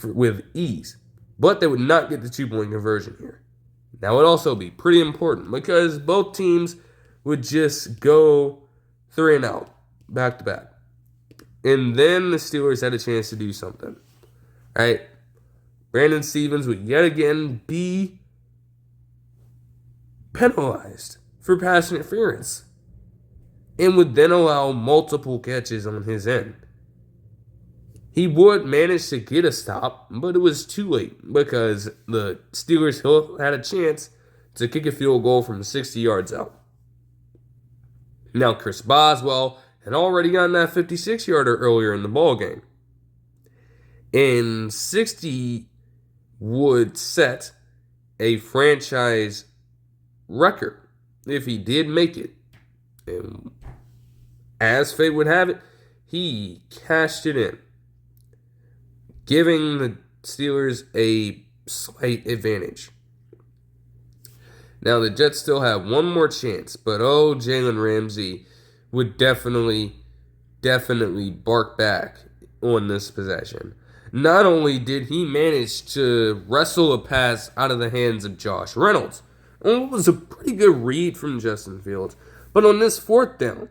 with ease. But they would not get the 2-point conversion here. That would also be pretty important because both teams would just go 3 and out, back to back. And then the Steelers had a chance to do something. Right? Brandon Stevens would yet again be penalized for pass interference and would then allow multiple catches on his end. He would manage to get a stop, but it was too late because the Steelers had a chance to kick a field goal from 60 yards out. Now, Chris Boswell had already gotten that 56-yarder earlier in the ballgame. And 60 would set a franchise record if he did make it. And as fate would have it, he cashed it in, giving the Steelers a slight advantage. Now, the Jets still have one more chance, but Jalen Ramsey would definitely bark back on this possession. Not only did he manage to wrestle a pass out of the hands of Josh Reynolds, it was a pretty good read from Justin Fields, but on this fourth down,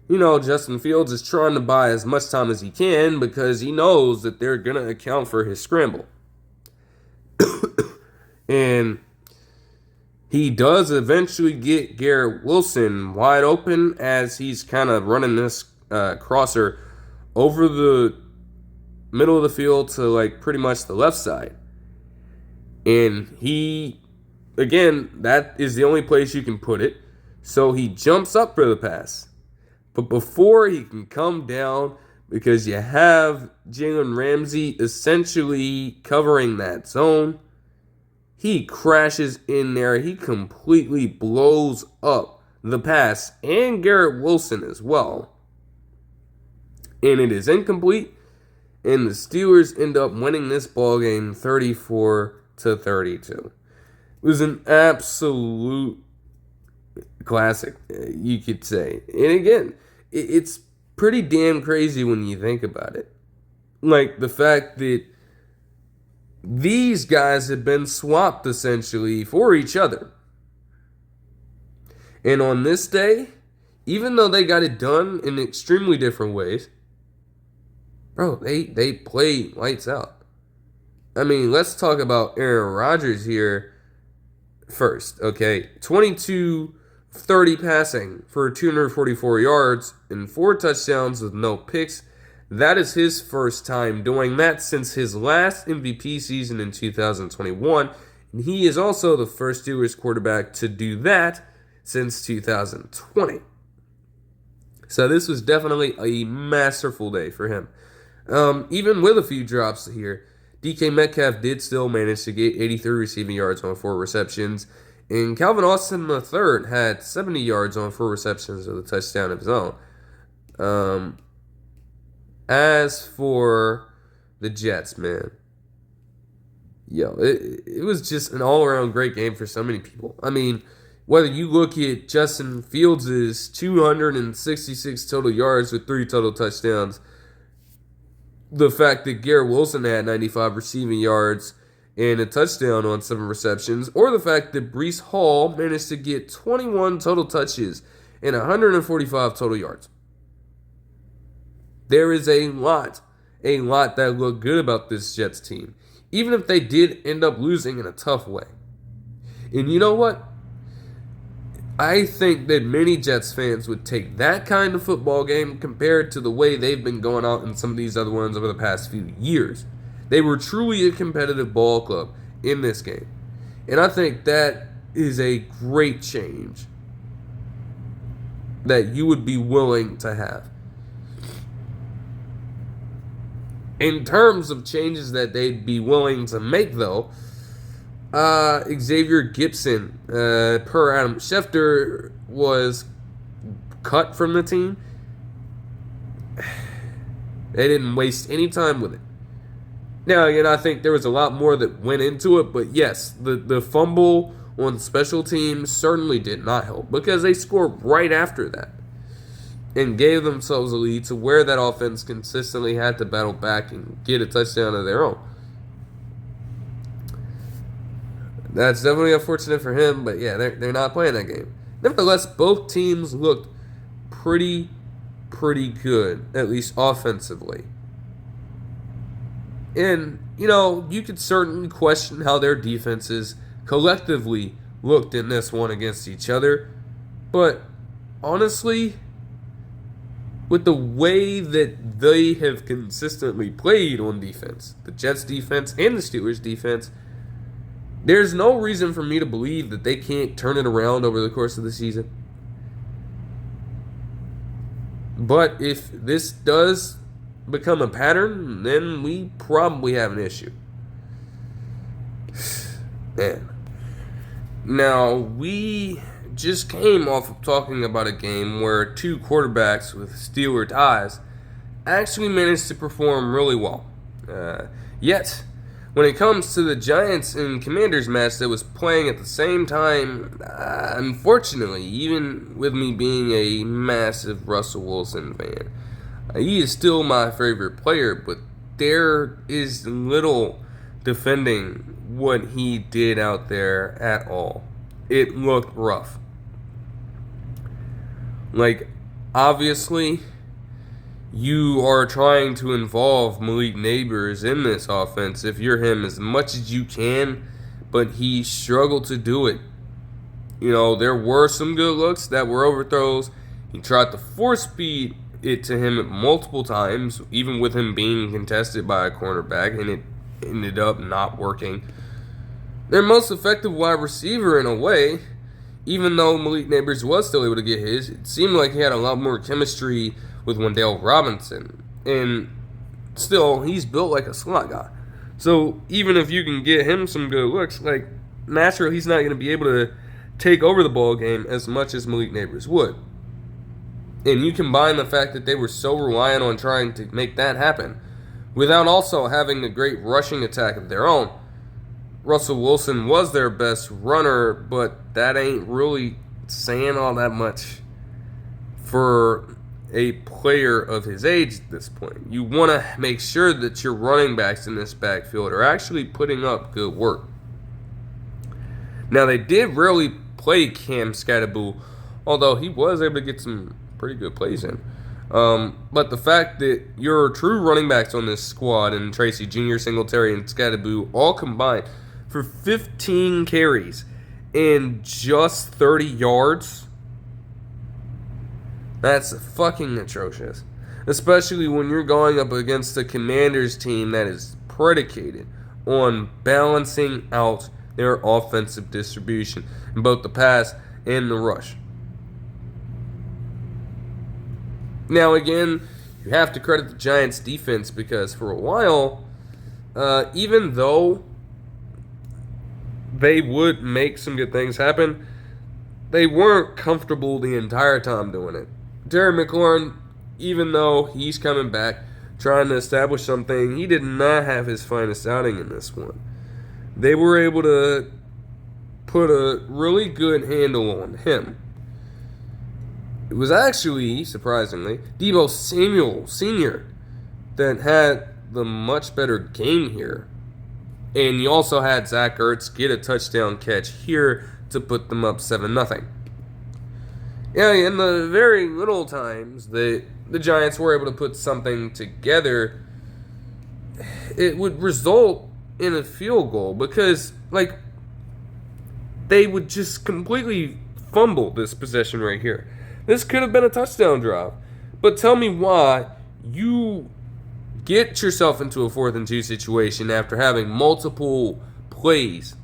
Justin Fields is trying to buy as much time as he can because he knows that they're going to account for his scramble. And he does eventually get Garrett Wilson wide open as he's kind of running this crosser over the middle of the field to pretty much the left side. And that is the only place you can put it. So he jumps up for the pass. But before he can come down, because you have Jalen Ramsey essentially covering that zone, he crashes in there. He completely blows up the pass and Garrett Wilson as well. And it is incomplete. And the Steelers end up winning this ballgame 34-32. It was an absolute classic, you could say. And again, it's pretty damn crazy when you think about it. The fact that these guys have been swapped essentially for each other. And on this day, even though they got it done in extremely different ways, bro, they play lights out. I mean, let's talk about Aaron Rodgers here first, okay? 22-30 passing for 244 yards and 4 touchdowns with no picks. That is his first time doing that since his last MVP season in 2021. And he is also the first Steelers quarterback to do that since 2020. So this was definitely a masterful day for him. Even with a few drops here, DK Metcalf did still manage to get 83 receiving yards on 4 receptions. And Calvin Austin III had 70 yards on 4 receptions with a touchdown of his own. As for the Jets, man, it was just an all-around great game for so many people. I mean, whether you look at Justin Fields' 266 total yards with 3 total touchdowns, the fact that Garrett Wilson had 95 receiving yards and a touchdown on 7 receptions, or the fact that Breece Hall managed to get 21 total touches and 145 total yards. There is a lot that look good about this Jets team, even if they did end up losing in a tough way. And you know what? I think that many Jets fans would take that kind of football game compared to the way they've been going out in some of these other ones over the past few years. They were truly a competitive ball club in this game. And I think that is a great change that you would be willing to have. In terms of changes that they'd be willing to make, though, Xavier Gipson, per Adam Schefter, was cut from the team. They didn't waste any time with it. Now, again, I think there was a lot more that went into it, but yes, the fumble on special teams certainly did not help because they scored right after that and gave themselves a lead to where that offense consistently had to battle back and get a touchdown of their own. That's definitely unfortunate for him, but yeah, they're not playing that game. Nevertheless, both teams looked pretty good, at least offensively. And, you could certainly question how their defenses collectively looked in this one against each other. But, honestly, with the way that they have consistently played on defense, the Jets defense and the Steelers defense, there's no reason for me to believe that they can't turn it around over the course of the season. But if this does become a pattern, then we probably have an issue. Man. Now, we just came off of talking about a game where 2 quarterbacks with Steeler ties actually managed to perform really well. Yet, when it comes to the Giants and Commanders match that was playing at the same time, unfortunately, even with me being a massive Russell Wilson fan, he is still my favorite player, but there is little defending what he did out there at all. It looked rough. Like, obviously, you are trying to involve Malik Neighbors in this offense if you're him as much as you can, but he struggled to do it. You know, there were some good looks that were overthrows. He tried to force feed it to him multiple times, even with him being contested by a cornerback, and it ended up not working. Their most effective wide receiver in a way, even though Malik Neighbors was still able to get his, it seemed like he had a lot more chemistry with Wan'Dale Robinson. And still, he's built like a slot guy. So even if you can get him some good looks, like, naturally he's not going to be able to take over the ball game as much as Malik Neighbors would. And you combine the fact that they were so reliant on trying to make that happen without also having a great rushing attack of their own. Russell Wilson was their best runner, but that ain't really saying all that much for a player of his age at this point. You want to make sure that your running backs in this backfield are actually putting up good work. Now, they did rarely play Cam Heyward, although he was able to get some pretty good plays in. But the fact that your true running backs on this squad, and Tracy Jr., Singletary, and Heyward all combined for 15 carries and just 30 yards, that's fucking atrocious. Especially when you're going up against a Commanders team that is predicated on balancing out their offensive distribution in both the pass and the rush. Now, again, you have to credit the Giants' defense because for a while, even though they would make some good things happen, they weren't comfortable the entire time doing it. Derrick Henry, even though he's coming back, trying to establish something, he did not have his finest outing in this one. They were able to put a really good handle on him. It was actually, surprisingly, Deebo Samuel Sr. that had the much better game here. And you also had Zach Ertz get a touchdown catch here to put them up 7-0. Yeah, in the very little times that the Giants were able to put something together, it would result in a field goal because, like, they would just completely fumble this possession right here. This could have been a touchdown drive. But tell me why you get yourself into a 4th and 2 situation after having multiple plays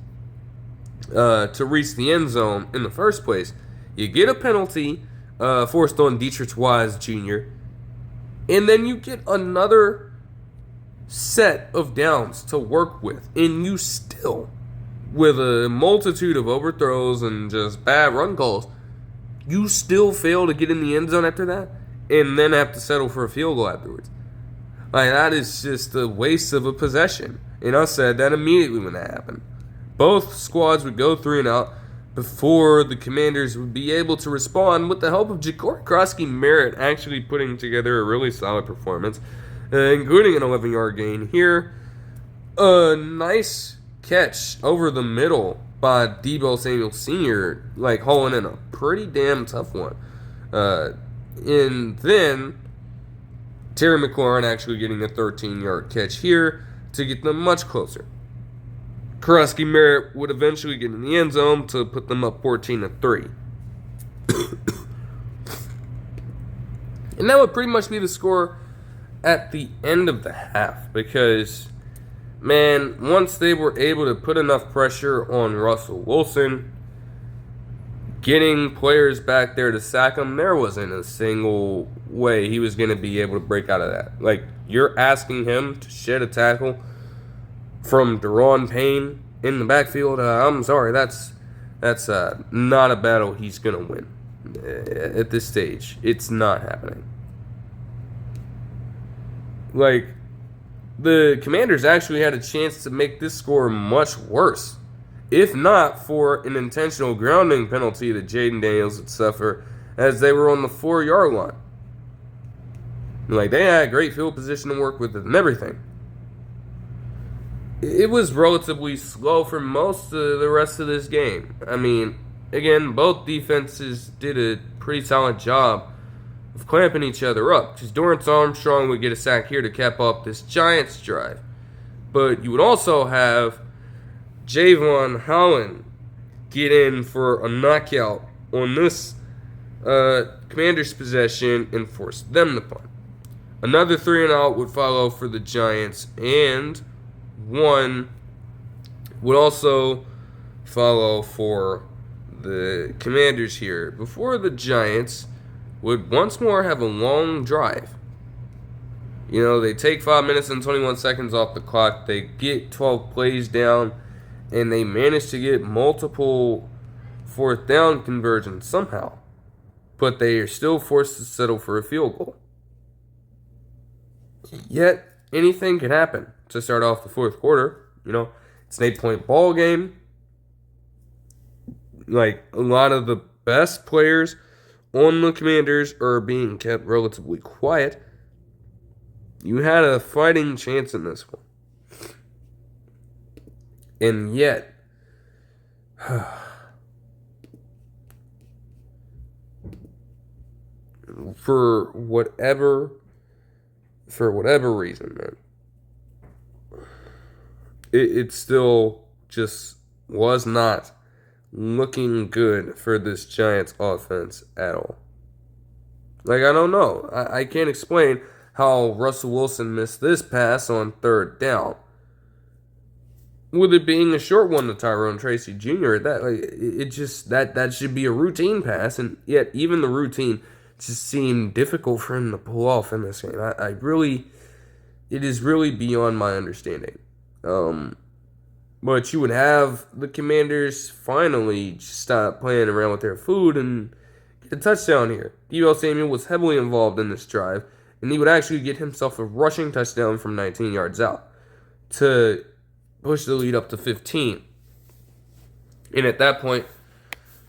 to reach the end zone in the first place. You get a penalty forced on Dietrich Wise Jr., and then you get another set of downs to work with, and you still, with a multitude of overthrows and just bad run calls, you still fail to get in the end zone after that, and then have to settle for a field goal afterwards. Like, that is just a waste of a possession. And I said that immediately when that happened. Both squads would go 3 and out before the Commanders would be able to respond with the help of Ja'Cory Crosby-Merritt actually putting together a really solid performance, including an 11-yard gain here. A nice catch over the middle by Deebo Samuel Sr., like hauling in a pretty damn tough one. And then Terry McLaurin actually getting a 13-yard catch here to get them much closer. Crosby-Merritt would eventually get in the end zone to put them up 14-3. And that would pretty much be the score at the end of the half because, man, once they were able to put enough pressure on Russell Wilson, getting players back there to sack him, there wasn't a single way he was going to be able to break out of that. Like, you're asking him to shed a tackle from Daron Payne in the backfield. I'm sorry, that's not a battle he's going to win at this stage. It's not happening. Like, The Commanders actually had a chance to make this score much worse, if not for an intentional grounding penalty that Jaden Daniels would suffer as they were on the 4-yard line. Like, they had great field position to work with and everything. It was relatively slow for most of the rest of this game. I mean, again, both defenses did a pretty solid job of clamping each other up, because Dorrance Armstrong would get a sack here to cap off this Giants drive. But you would also have Javon Holland get in for a knockout on this Commanders possession and force them to punt. Another 3-and-out would follow for the Giants, and one would also follow for the Commanders here before the Giants would once more have a long drive. You know, they take 5 minutes and 21 seconds off the clock. They get 12 plays down, and they manage to get multiple fourth down conversions somehow. But they are still forced to settle for a field goal. Yet, anything can happen to start off the fourth quarter. You know, it's an 8-point ball game. Like, a lot of the best players on the Commanders are being kept relatively quiet. You had a fighting chance in this one. And yet, for whatever reason, man, it still just was not looking good for this Giants offense at all. Like, I don't know. I can't explain how Russell Wilson missed this pass on 3rd down. With it being a short one to Tyrone Tracy Jr., that should be a routine pass, and yet even the routine just seemed difficult for him to pull off in this game. It is really beyond my understanding. But you would have the Commanders finally stop playing around with their food and get a touchdown here. Deebo Samuel was heavily involved in this drive, and he would actually get himself a rushing touchdown from 19 yards out to push the lead up to 15. And at that point,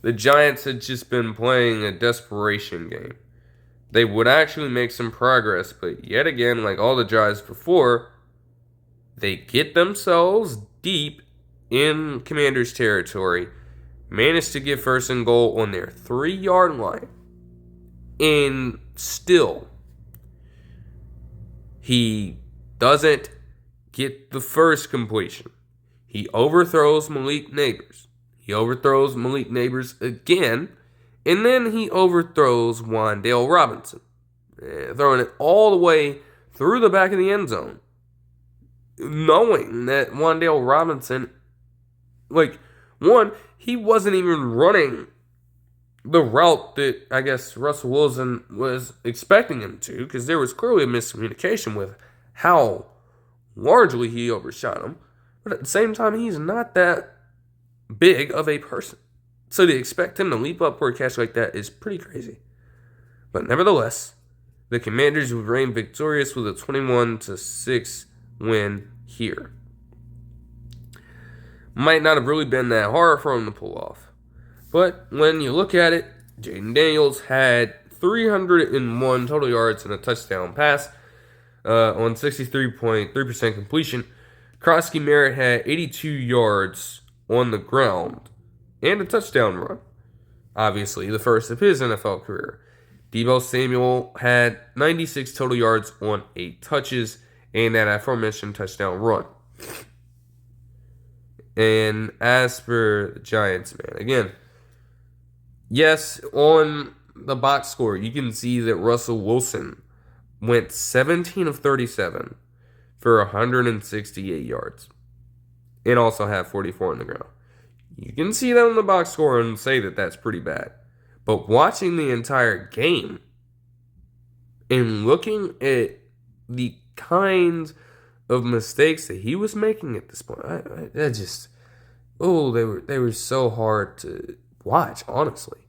the Giants had just been playing a desperation game. They would actually make some progress, but yet again, like all the drives before, they get themselves deep in Commanders territory, managed to get 1st and goal on their 3-yard line, and still, he doesn't get the first completion. He overthrows Malik Neighbors. He overthrows Malik Neighbors again, and then he overthrows Wan'Dale Robinson, throwing it all the way through the back of the end zone, knowing that Wan'Dale Robinson, he wasn't even running the route that I guess Russell Wilson was expecting him to, because there was clearly a miscommunication with how largely he overshot him. But at the same time, he's not that big of a person. So to expect him to leap up for a catch like that is pretty crazy. But nevertheless, the Commanders would reign victorious with a 21-6 win here. Might not have really been that hard for him to pull off. But when you look at it, Jaden Daniels had 301 total yards and a touchdown pass on 63.3% completion. Krosky Merritt had 82 yards on the ground and a touchdown run. Obviously, the first of his NFL career. Deebo Samuel had 96 total yards on 8 touches and that aforementioned touchdown run. And as for the Giants, man, again, yes, on the box score, you can see that Russell Wilson went 17 of 37 for 168 yards and also had 44 on the ground. You can see that on the box score and say that that's pretty bad. But watching the entire game and looking at the kinds of mistakes that he was making at this point, they were so hard to watch, honestly.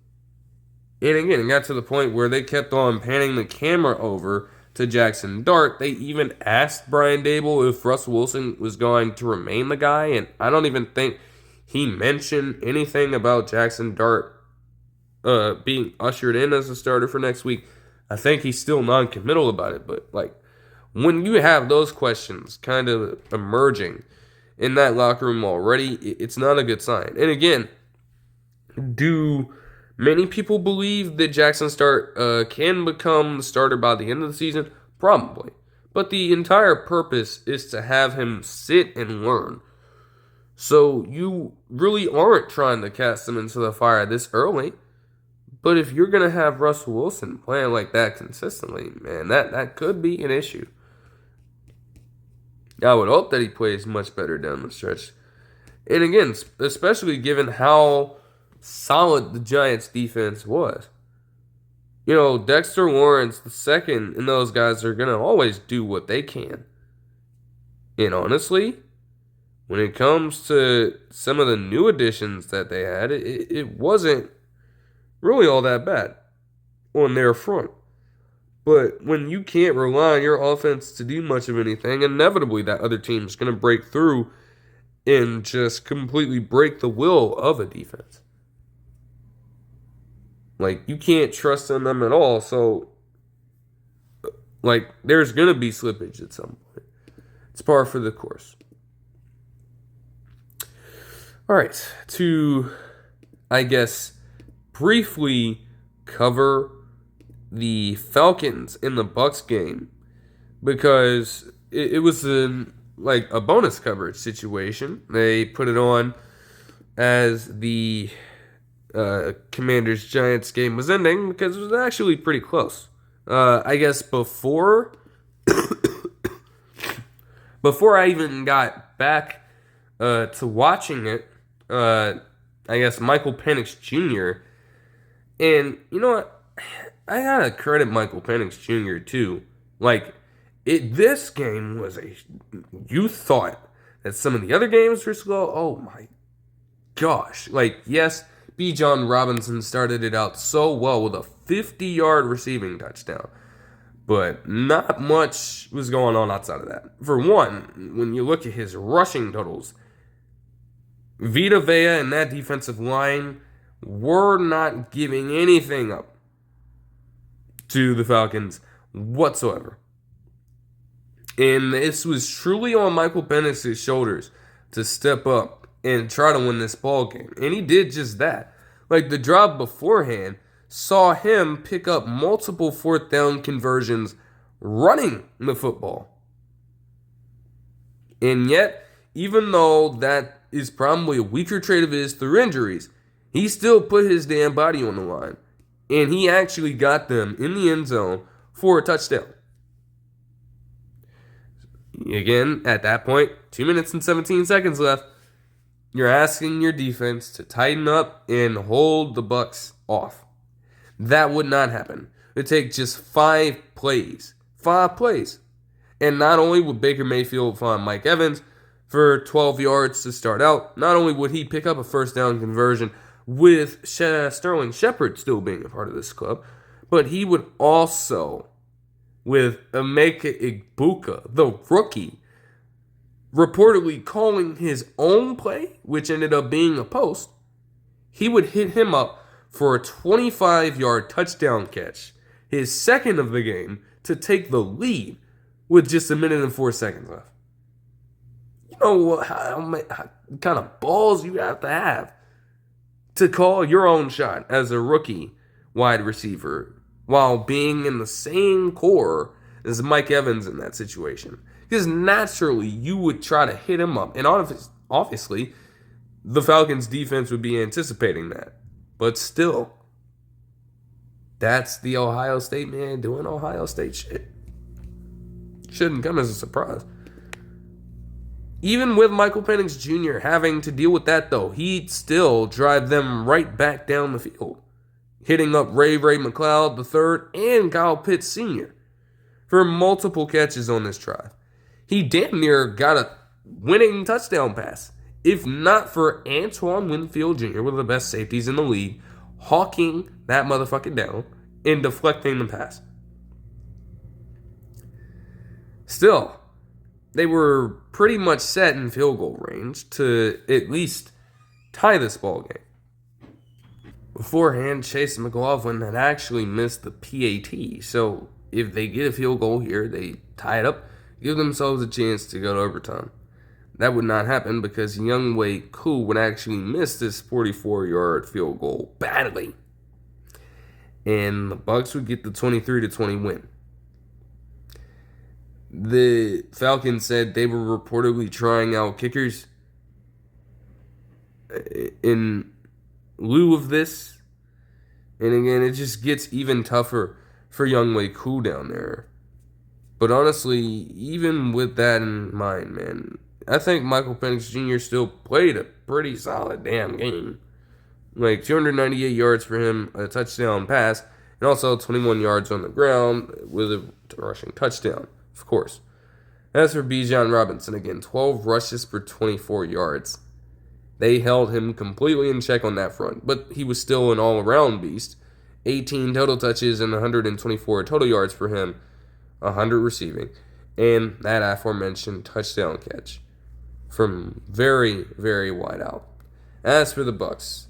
And again, it got to the point where they kept on panning the camera over to Jackson Dart. They even asked Brian Dable if Russell Wilson was going to remain the guy, and I don't even think he mentioned anything about Jackson Dart being ushered in as a starter for next week. I think he's still non-committal about it, but like when you have those questions kind of emerging in that locker room already, it's not a good sign. And again, do many people believe that Jackson Dart can become the starter by the end of the season? Probably. But the entire purpose is to have him sit and learn. So you really aren't trying to cast him into the fire this early. But if you're going to have Russell Wilson playing like that consistently, man, that could be an issue. I would hope that he plays much better down the stretch. And again, especially given how solid the Giants' defense was. You know, Dexter Lawrence, the second, and those guys are going to always do what they can. And honestly, when it comes to some of the new additions that they had, it wasn't really all that bad on their front. But when you can't rely on your offense to do much of anything, inevitably that other team's going to break through and just completely break the will of a defense. Like, you can't trust in them at all, so, like, there's going to be slippage at some point. It's par for the course. All right, to, I guess, briefly cover the Falcons in the Bucs game, because it was a bonus coverage situation. They put it on as the Commanders-Giants game was ending because it was actually pretty close. I guess before I even got back to watching it, I guess Michael Penix Jr. And you know what? I gotta credit Michael Penix Jr. too. Like, this game was you thought that some of the other games were slow. Oh my gosh. Like, yes, B. John Robinson started it out so well with a 50-yard receiving touchdown. But not much was going on outside of that. For one, when you look at his rushing totals, Vita Vea and that defensive line were not giving anything up to the Falcons whatsoever. And this was truly on Michael Penix's shoulders to step up and try to win this ball game. And he did just that. Like, the drive beforehand saw him pick up multiple fourth down conversions running the football. And yet, even though that is probably a weaker trait of his through injuries, he still put his damn body on the line. And he actually got them in the end zone for a touchdown. Again, at that point, 2 minutes and 17 seconds left. You're asking your defense to tighten up and hold the Bucs off. That would not happen. It would take just 5 plays. 5 plays. And not only would Baker Mayfield find Mike Evans for 12 yards to start out, not only would he pick up a first down conversion with Sterling Shepard still being a part of this club, but he would also, with Emeka Egbuka, the rookie, reportedly calling his own play, which ended up being a post, he would hit him up for a 25-yard touchdown catch, his second of the game, to take the lead with just 1 minute and 4 seconds left. You know how kind of balls you have to call your own shot as a rookie wide receiver while being in the same core as Mike Evans in that situation. Because naturally, you would try to hit him up. And obviously, the Falcons' defense would be anticipating that. But still, that's the Ohio State man doing Ohio State shit. Shouldn't come as a surprise. Even with Michael Penix Jr. having to deal with that, though, he'd still drive them right back down the field, hitting up Ray McLeod III and Kyle Pitts Sr. for multiple catches on this drive. He damn near got a winning touchdown pass, if not for Antoine Winfield Jr., one of the best safeties in the league, hawking that motherfucker down and deflecting the pass. Still, they were pretty much set in field goal range to at least tie this ball game. Beforehand, Chase McLaughlin had actually missed the PAT, so if they get a field goal here, they tie it up, give themselves a chance to go to overtime. That would not happen because Younghoe Koo would actually miss this 44-yard field goal badly. And the Bucs would get the 23-20 win. The Falcons said they were reportedly trying out kickers in lieu of this. And again, it just gets even tougher for Younghoe Koo down there. But honestly, even with that in mind, man, I think Michael Penix Jr. still played a pretty solid damn game. Like 298 yards for him, a touchdown pass, and also 21 yards on the ground with a rushing touchdown, of course. As for Bijan Robinson, again, 12 rushes for 24 yards. They held him completely in check on that front, but he was still an all-around beast. 18 total touches and 124 total yards for him, 100 receiving, and that aforementioned touchdown catch from very, very wide out. As for the Bucs,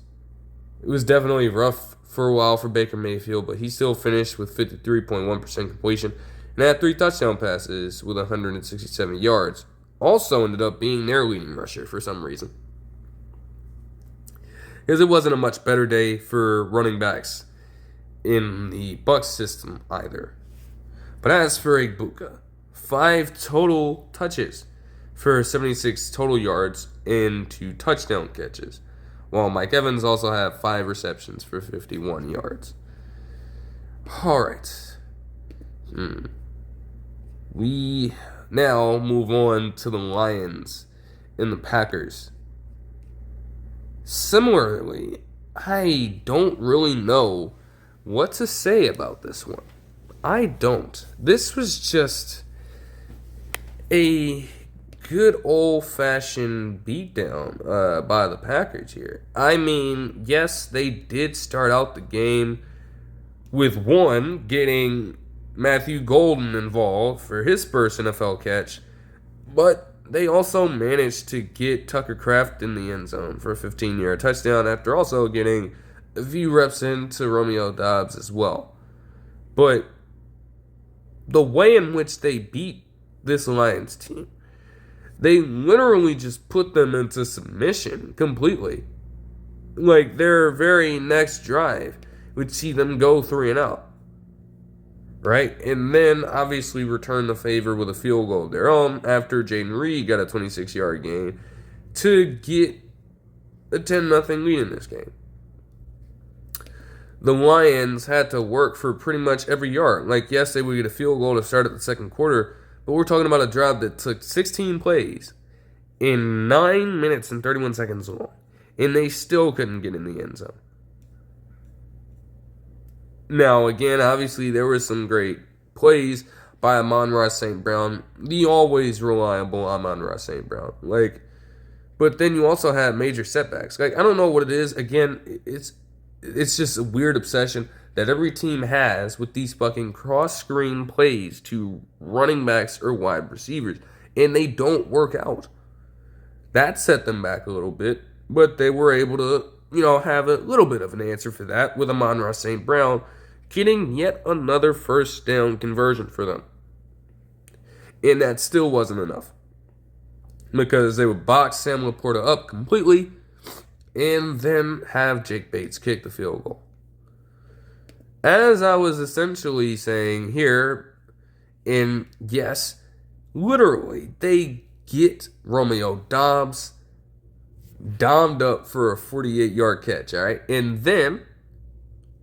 it was definitely rough for a while for Baker Mayfield, but he still finished with 53.1% completion and had 3 touchdown passes with 167 yards. Also ended up being their leading rusher for some reason. Because it wasn't a much better day for running backs in the Bucs system either. But as for Egbuka, 5 total touches for 76 total yards and 2 touchdown catches, while Mike Evans also had 5 receptions for 51 yards. Alright. We now move on to the Lions and the Packers. Similarly, I don't really know what to say about this one. I don't. This was just a good old-fashioned beatdown by the Packers here. I mean, yes, they did start out the game with one getting Matthew Golden involved for his first NFL catch, but they also managed to get Tucker Kraft in the end zone for a 15-yard touchdown after also getting a few reps into Romeo Doubs as well. But the way in which they beat this Lions team, they literally just put them into submission completely. Like, their very next drive would see them go 3-and-out. Right? And then, obviously, return the favor with a field goal of their own after Jaden Reed got a 26-yard gain to get a 10-0 lead in this game. The Lions had to work for pretty much every yard. Like, yes, they would get a field goal to start at the second quarter, but we're talking about a drive that took 16 plays in 9 minutes and 31 seconds long, and they still couldn't get in the end zone. Now, again, obviously, there were some great plays by Amon-Ra St. Brown, the always reliable Amon-Ra St. Brown. But then you also had major setbacks. I don't know what it is. Again, it's just a weird obsession that every team has with these fucking cross-screen plays to running backs or wide receivers, and they don't work out. That set them back a little bit, but they were able to, have a little bit of an answer for that with Amon-Ra St. Brown getting yet another first down conversion for them. And that still wasn't enough, because they would box Sam Laporta up completely and then have Jake Bates kick the field goal. As I was essentially saying here, and yes, literally, they get Romeo Doubs domed up for a 48-yard catch, all right? And then,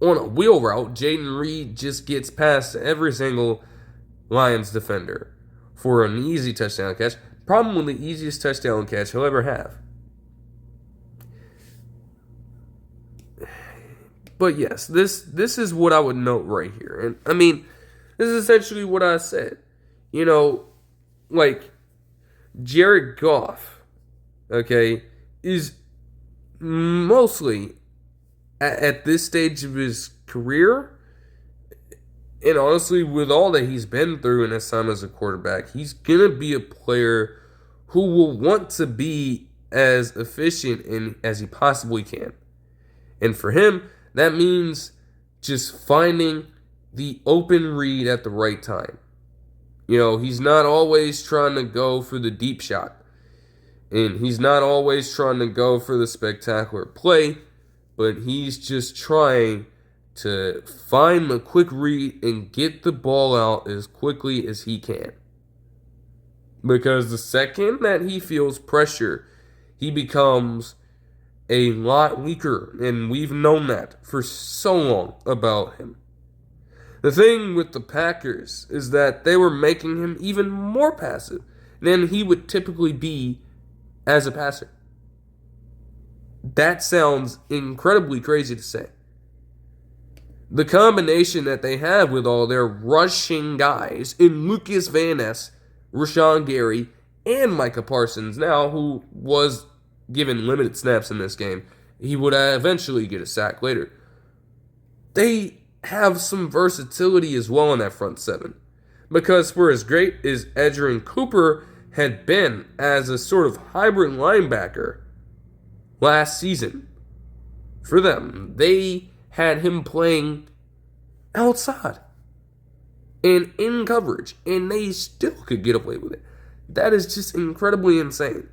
on a wheel route, Jaden Reed just gets past every single Lions defender for an easy touchdown catch. Probably the easiest touchdown catch he'll ever have. But yes, this is what I would note right here. And I mean, this is essentially what I said. Jared Goff, okay, is mostly at this stage of his career And honestly, with all that he's been through in his time as a quarterback, he's going to be a player who will want to be as efficient as he possibly can. And for him, that means just finding the open read at the right time. He's not always trying to go for the deep shot. And he's not always trying to go for the spectacular play, but he's just trying to find the quick read and get the ball out as quickly as he can. Because the second that he feels pressure, he becomes a lot weaker, and we've known that for so long about him. The thing with the Packers is that they were making him even more passive than he would typically be as a passer. That sounds incredibly crazy to say. The combination that they have with all their rushing guys in Lucas Van Ness, Rashawn Gary, and Micah Parsons now, who was given limited snaps in this game, he would eventually get a sack later. They have some versatility as well in that front seven. Because for as great as Edgerrin Cooper had been as a sort of hybrid linebacker last season, for them, they had him playing outside and in coverage, and they still could get away with it. That is just incredibly insane.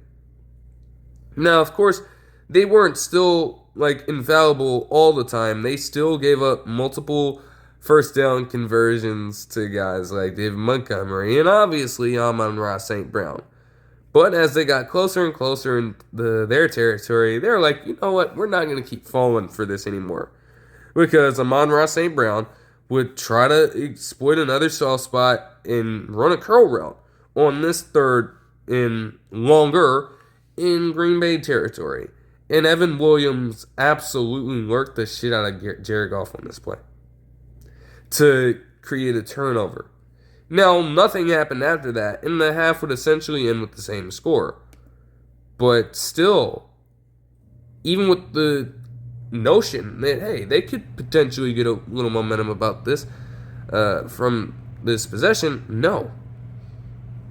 Now, of course, they weren't still infallible all the time. They still gave up multiple first down conversions to guys like David Montgomery and obviously Amon-Ra St. Brown. But as they got closer and closer in their territory, they're like, you know what, we're not going to keep falling for this anymore. Because Amon-Ra St. Brown would try to exploit another soft spot and run a curl route on this third and longer in Green Bay territory. And Evan Williams absolutely worked the shit out of Jared Goff on this play to create a turnover. Now, nothing happened after that, and the half would essentially end with the same score. But still, even with the notion that, hey, they could potentially get a little momentum about this from this possession, no.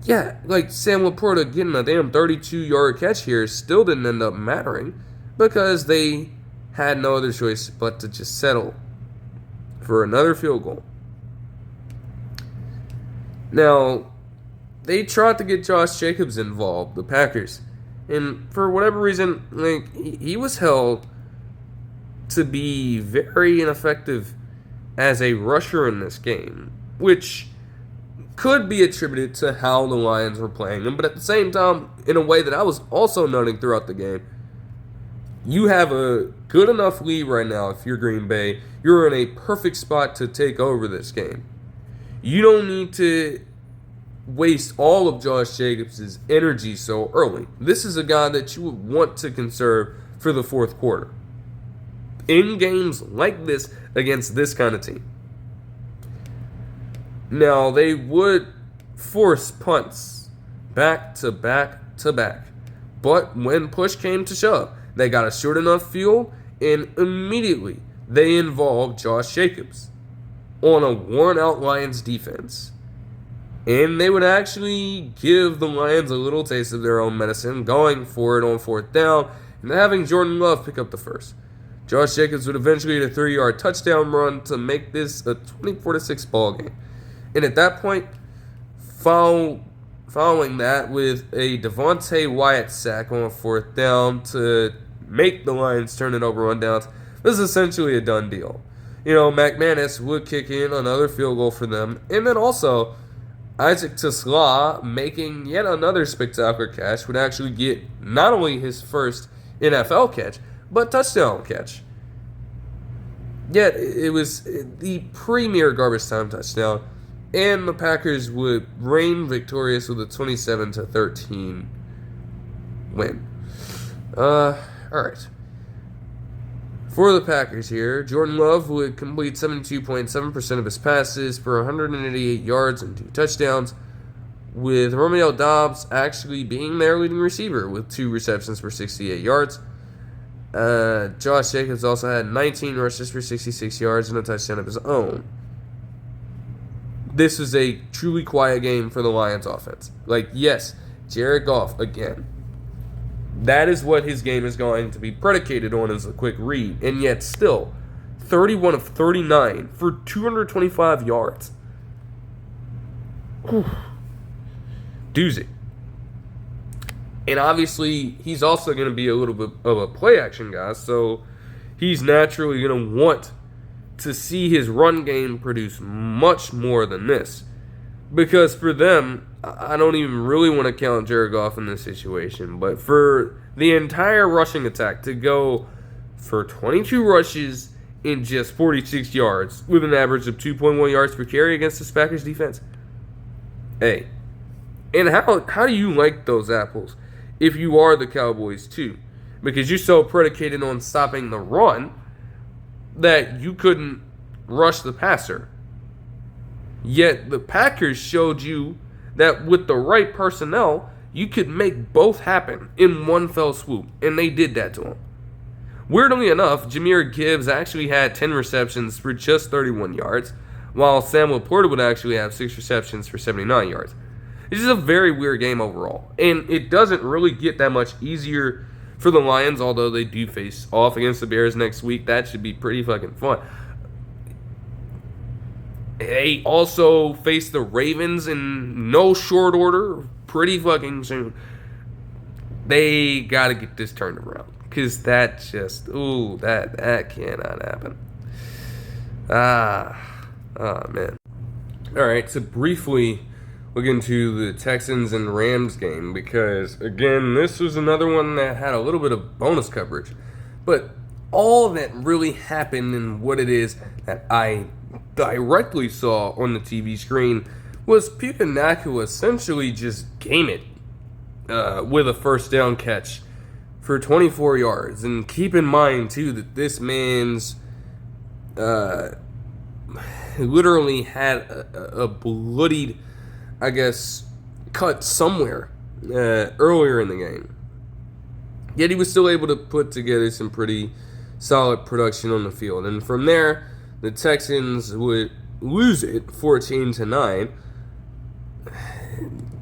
Yeah, Sam Laporta getting a damn 32-yard catch here still didn't end up mattering because they had no other choice but to just settle for another field goal. Now, they tried to get Josh Jacobs involved, the Packers, and for whatever reason, he was held to be very ineffective as a rusher in this game, which could be attributed to how the Lions were playing him, but at the same time, in a way that I was also noting throughout the game, you have a good enough lead right now if you're Green Bay. You're in a perfect spot to take over this game. You don't need to waste all of Josh Jacobs' energy so early. This is a guy that you would want to conserve for the fourth quarter in games like this against this kind of team. Now, they would force punts back to back to back. But when push came to shove, they got a short enough field, and immediately they involved Josh Jacobs on a worn-out Lions defense. And they would actually give the Lions a little taste of their own medicine, going for it on fourth down, and having Jordan Love pick up the first. Josh Jacobs would eventually get a 3-yard touchdown run to make this a 24-6 ball game. And at that point, following that with a Devontae Wyatt sack on fourth down to make the Lions turn it over on downs, this is essentially a done deal. McManus would kick in another field goal for them. And then also, Isaac Tisla making yet another spectacular catch would actually get not only his first NFL catch, but touchdown catch. Yet, it was the premier garbage time touchdown. And the Packers would reign victorious with a 27-13 win. Alright. For the Packers here, Jordan Love would complete 72.7% of his passes for 188 yards and 2 touchdowns, with Romeo Doubs actually being their leading receiver with 2 receptions for 68 yards. Josh Jacobs also had 19 rushes for 66 yards and a touchdown of his own. this is a truly quiet game for the Lions offense. Like, yes, Jared Goff, again, that is what his game is going to be predicated on, is a quick read. And yet still, 31 of 39 for 225 yards. Whew. Doozy. And obviously, he's also going to be a little bit of a play-action guy, so he's naturally going to want to see his run game produce much more than this. Because for them, I don't even really want to count Jared Goff in this situation, but for the entire rushing attack to go for 22 rushes in just 46 yards with an average of 2.1 yards per carry against this Packers defense. Hey, and how do you like those apples if you are the Cowboys too? Because you're so predicated on stopping the run that you couldn't rush the passer. Yet the Packers showed you that with the right personnel, you could make both happen in one fell swoop, and they did that to him. Weirdly enough, Jahmyr Gibbs actually had 10 receptions for just 31 yards, while Samuel Porter would actually have 6 receptions for 79 yards. This is a very weird game overall, and it doesn't really get that much easier for the Lions, although they do face off against the Bears next week. That should be pretty fucking fun. They also face the Ravens in no short order pretty fucking soon. They got to get this turned around, because that just, that cannot happen. Man. All right, so briefly look into the Texans and Rams game, because, again, this was another one that had a little bit of bonus coverage. But all that really happened and what it is that I directly saw on the TV screen was Puka essentially just game it with a first down catch for 24 yards. And keep in mind, too, that this man's literally had a bloodied, I guess, cut somewhere earlier in the game. Yet he was still able to put together some pretty solid production on the field. And from there, the Texans would lose it 14-9.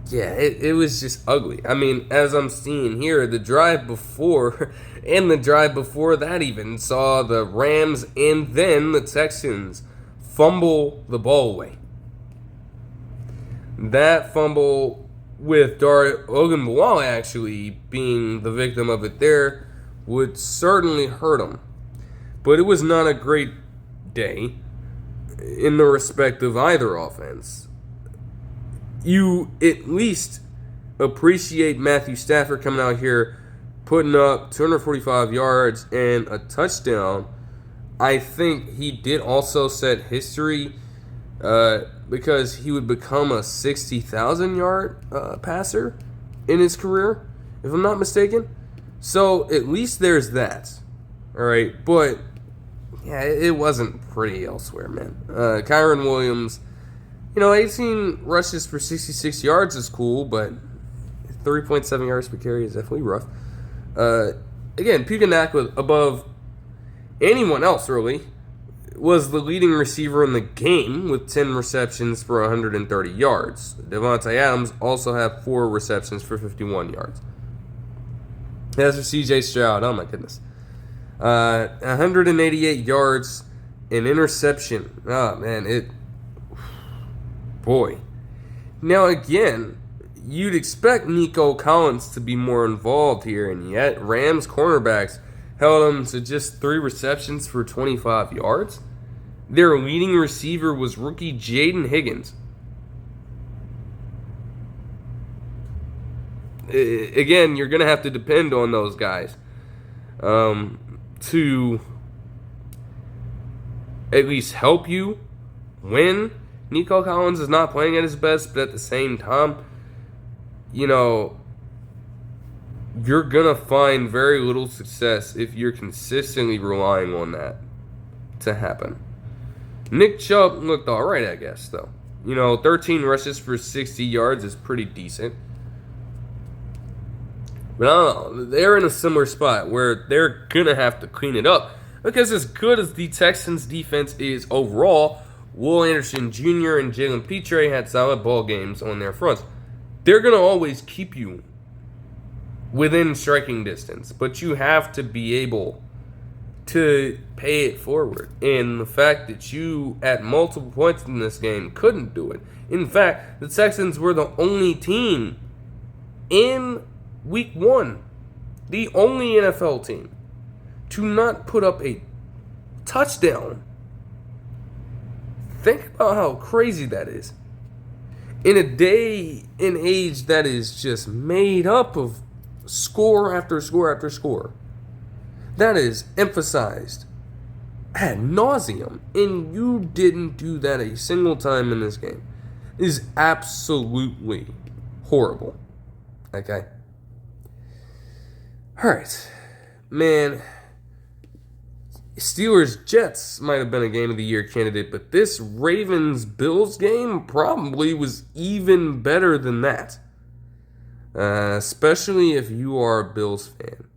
Yeah, it was just ugly. I mean, as I'm seeing here, the drive before and the drive before that even saw the Rams and then the Texans fumble the ball away. That fumble with Dare Ogunbowale actually being the victim of it there would certainly hurt him. But it was not a great day in the respect of either offense. You at least appreciate Matthew Stafford coming out here, putting up 245 yards and a touchdown. I think he did also set history because he would become a 60,000-yard passer in his career, if I'm not mistaken. So at least there's that. All right, but yeah, it wasn't pretty elsewhere, man. Kyron Williams, 18 rushes for 66 yards is cool, but 3.7 yards per carry is definitely rough. Again, Puka above anyone else, really, was the leading receiver in the game with 10 receptions for 130 yards. Devontae Adams also had 4 receptions for 51 yards. As for C.J. Stroud, oh my goodness. 188 yards, an interception. Oh, man, boy. Now, again, you'd expect Nico Collins to be more involved here, and yet Rams cornerbacks held him to just 3 receptions for 25 yards. Their leading receiver was rookie Jaden Higgins. Again, you're going to have to depend on those guys to at least help you win. Nico Collins is not playing at his best, but at the same time, you're going to find very little success if you're consistently relying on that to happen. Nick Chubb looked all right, I guess, though. 13 rushes for 60 yards is pretty decent. But I don't know. They're in a similar spot where they're going to have to clean it up. Because as good as the Texans' defense is overall, Will Anderson Jr. and Jalen Petre had solid ball games on their fronts. They're going to always keep you within striking distance, but you have to be able to pay it forward. And the fact that you, at multiple points in this game, couldn't do it. In fact, the Texans were the only team in Week 1, the only NFL team, to not put up a touchdown. Think about how crazy that is. In a day and age that is just made up of score after score after score, that is emphasized ad nauseum, and you didn't do that a single time in this game, is absolutely horrible. Okay? Alright. Man, Steelers-Jets might have been a game of the year candidate, but this Ravens-Bills game probably was even better than that. Especially if you are a Bills fan.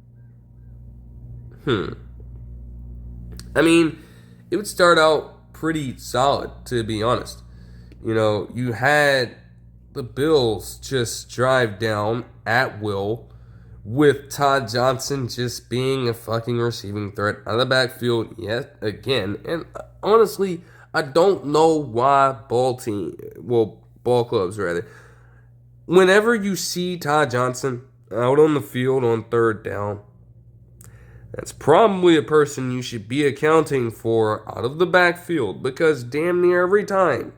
I mean, it would start out pretty solid, to be honest. You know, you had the Bills just drive down at will, with Todd Johnson just being a fucking receiving threat out of the backfield yet again. And honestly, I don't know why ball clubs rather, whenever you see Todd Johnson out on the field on third down, that's probably a person you should be accounting for out of the backfield, because damn near every time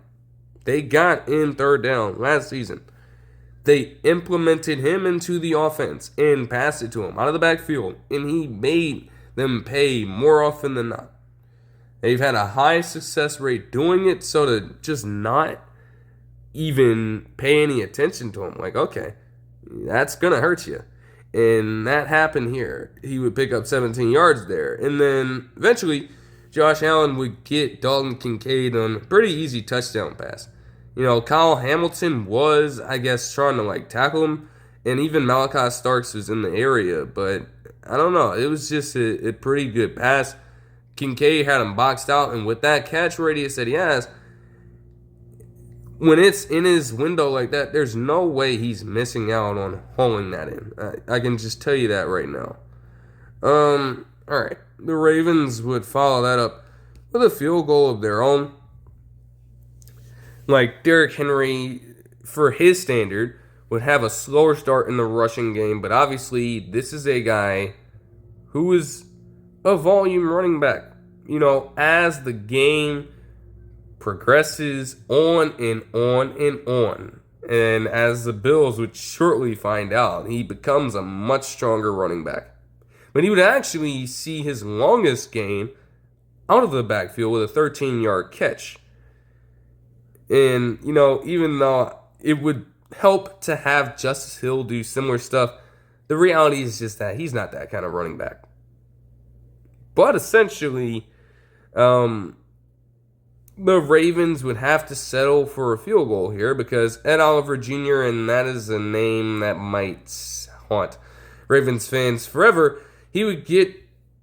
they got in third down last season, they implemented him into the offense and passed it to him out of the backfield, and he made them pay more often than not. They've had a high success rate doing it, so to just not even pay any attention to him, like, okay, that's going to hurt you. And that happened here. He would pick up 17 yards there. And then eventually, Josh Allen would get Dalton Kincaid on a pretty easy touchdown pass. You know, Kyle Hamilton was, I guess, trying to, tackle him. And even Malachi Starks was in the area. But, I don't know. It was just a pretty good pass. Kincaid had him boxed out. And with that catch radius that he has, when it's in his window like that, there's no way he's missing out on hauling that in. I can just tell you that right now. Alright. The Ravens would follow that up with a field goal of their own. Like, Derrick Henry, for his standard, would have a slower start in the rushing game. But obviously, this is a guy who is a volume running back. You know, as the game progresses on and on and on. And as the Bills would shortly find out, he becomes a much stronger running back. But he would actually see his longest gain out of the backfield with a 13-yard catch. And, you know, even though it would help to have Justice Hill do similar stuff, the reality is just that he's not that kind of running back. But essentially, the Ravens would have to settle for a field goal here because Ed Oliver Jr., and that is a name that might haunt Ravens fans forever, he would get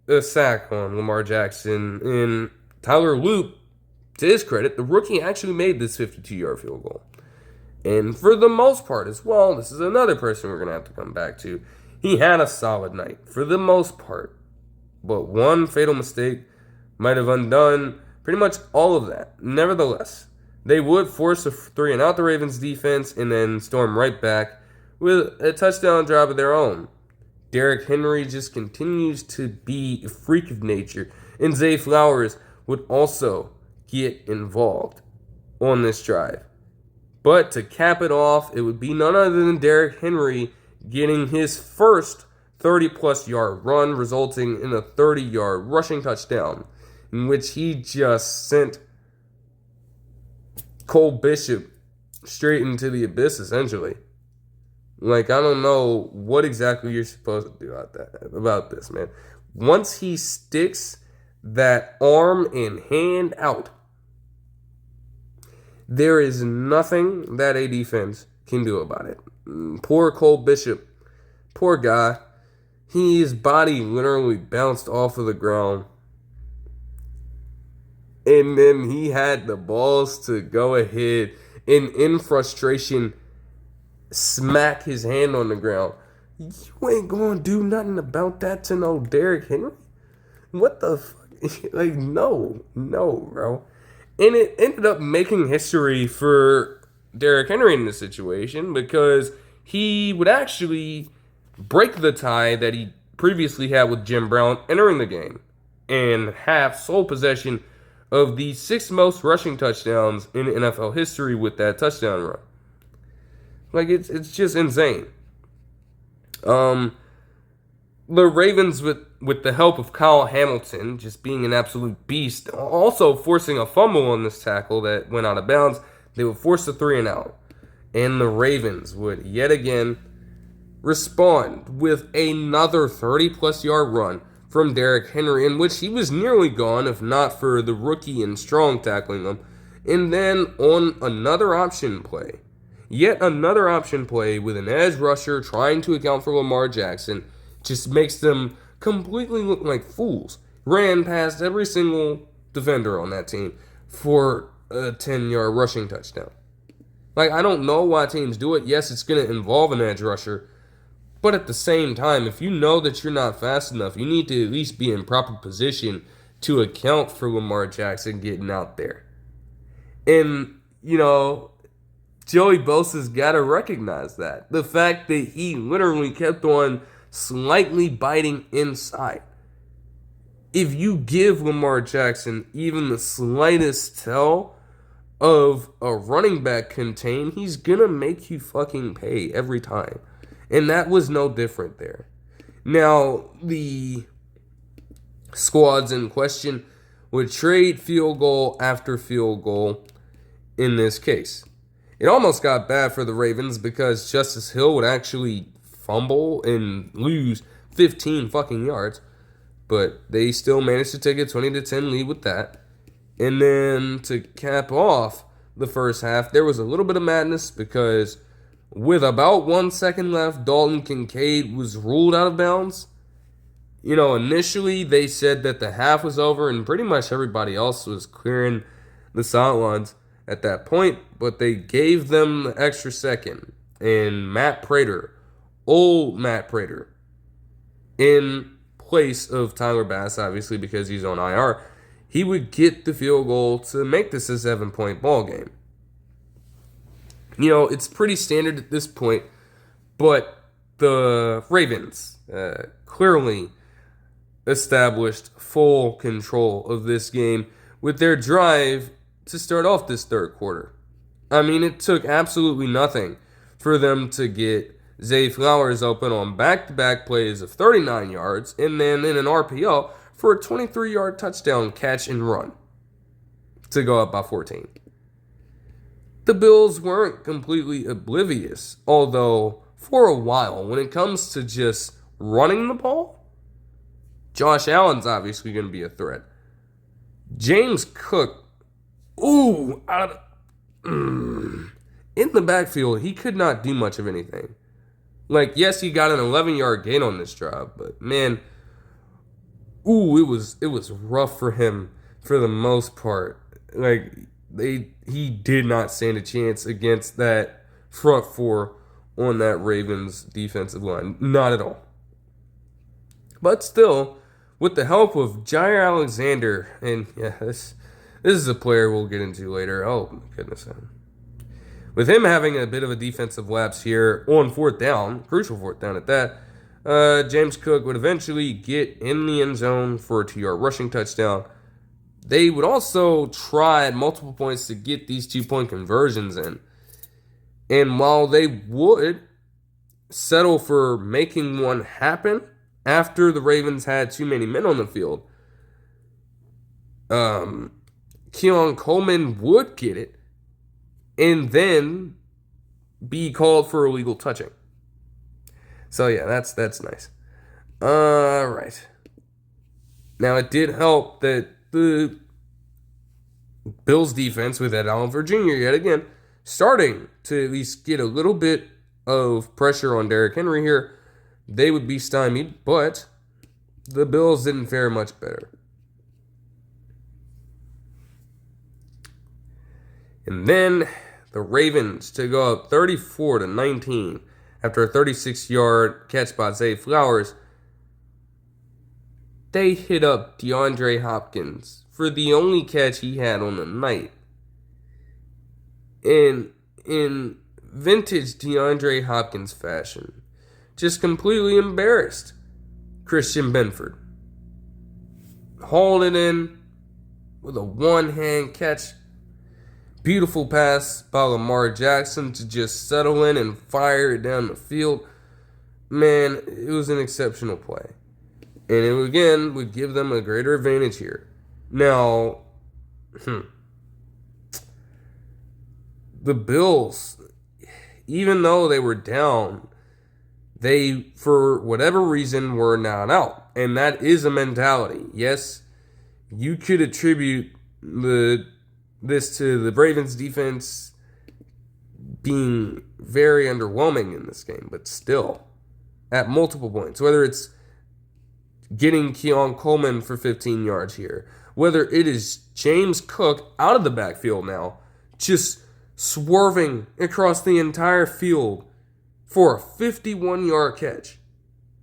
a sack on Lamar Jackson. And Tyler Loop, to his credit, the rookie actually made this 52-yard field goal. And for the most part as well, this is another person we're going to have to come back to, he had a solid night for the most part. But one fatal mistake might have undone pretty much all of that. Nevertheless, they would force a 3-and-out the Ravens defense and then storm right back with a touchdown drive of their own. Derrick Henry just continues to be a freak of nature, and Zay Flowers would also get involved on this drive. But to cap it off, it would be none other than Derrick Henry getting his first 30-plus yard run, resulting in a 30-yard rushing touchdown, in which he just sent Cole Bishop straight into the abyss, essentially. Like, I don't know what exactly you're supposed to do about this, man. Once he sticks that arm and hand out, there is nothing that a defense can do about it. Poor Cole Bishop. Poor guy. His body literally bounced off of the ground. And then he had the balls to go ahead and, in frustration, smack his hand on the ground. You ain't gonna do nothing about that to no Derrick Henry? What the fuck? Like, no, bro. And it ended up making history for Derrick Henry in this situation because he would actually break the tie that he previously had with Jim Brown entering the game and have sole possession of the 6th most rushing touchdowns in NFL history with that touchdown run. Like, it's just insane. The Ravens, with the help of Kyle Hamilton, just being an absolute beast, also forcing a fumble on this tackle that went out of bounds, they would force a 3-and-out. And the Ravens would yet again respond with another 30-plus yard run from Derrick Henry, in which he was nearly gone if not for the rookie and Strong tackling him. And then on another option play, yet another option play with an edge rusher trying to account for Lamar Jackson, just makes them completely look like fools. Ran past every single defender on that team for a 10-yard rushing touchdown. Like, I don't know why teams do it. Yes, it's going to involve an edge rusher. But at the same time, if you know that you're not fast enough, you need to at least be in proper position to account for Lamar Jackson getting out there. And, Joey Bosa's got to recognize that. The fact that he literally kept on slightly biting inside. If you give Lamar Jackson even the slightest tell of a running back contain, he's going to make you fucking pay every time. And that was no different there. Now, the squads in question would trade field goal after field goal in this case. It almost got bad for the Ravens because Justice Hill would actually fumble and lose 15 fucking yards. But they still managed to take a 20-10 lead with that. And then to cap off the first half, there was a little bit of madness because with about 1 second left, Dalton Kincaid was ruled out of bounds. Initially they said that the half was over and pretty much everybody else was clearing the sidelines at that point, but they gave them the extra second. And Matt Prater, old Matt Prater, in place of Tyler Bass, obviously because he's on IR, he would get the field goal to make this a 7-point ball game. It's pretty standard at this point, but the Ravens clearly established full control of this game with their drive to start off this third quarter. I mean, it took absolutely nothing for them to get Zay Flowers open on back-to-back plays of 39 yards and then in an RPO for a 23-yard touchdown catch and run to go up by 14. The Bills weren't completely oblivious, although for a while, when it comes to just running the ball, Josh Allen's obviously going to be a threat. James Cook, in the backfield, he could not do much of anything. Like, yes, he got an 11-yard gain on this drive, but man, it was rough for him for the most part. Like, he did not stand a chance against that front four on that Ravens defensive line. Not at all. But still, with the help of Jair Alexander, and this is a player we'll get into later. Oh, my goodness. With him having a bit of a defensive lapse here on fourth down, crucial fourth down at that, James Cook would eventually get in the end zone for a 2-yard rushing touchdown. They would also try at multiple points to get these 2-point conversions in. And while they would settle for making one happen after the Ravens had too many men on the field, Keon Coleman would get it and then be called for illegal touching. So yeah, that's nice. All right. Now it did help that the Bills defense with Ed Oliver Jr. yet again starting to at least get a little bit of pressure on Derrick Henry here. They would be stymied, but the Bills didn't fare much better. And then the Ravens to go up 34-19 after a 36-yard catch by Zay Flowers. They hit up DeAndre Hopkins for the only catch he had on the night. And in vintage DeAndre Hopkins fashion, just completely embarrassed Christian Benford. Hauled it in with a one-hand catch. Beautiful pass by Lamar Jackson to just settle in and fire it down the field. Man, it was an exceptional play. And it, again, would give them a greater advantage here. Now, the Bills, even though they were down, they, for whatever reason, were not out. And that is a mentality. Yes, you could attribute this to the Ravens defense being very underwhelming in this game, but still, at multiple points, whether it's getting Keon Coleman for 15 yards here, whether it is James Cook out of the backfield now, just swerving across the entire field for a 51-yard catch,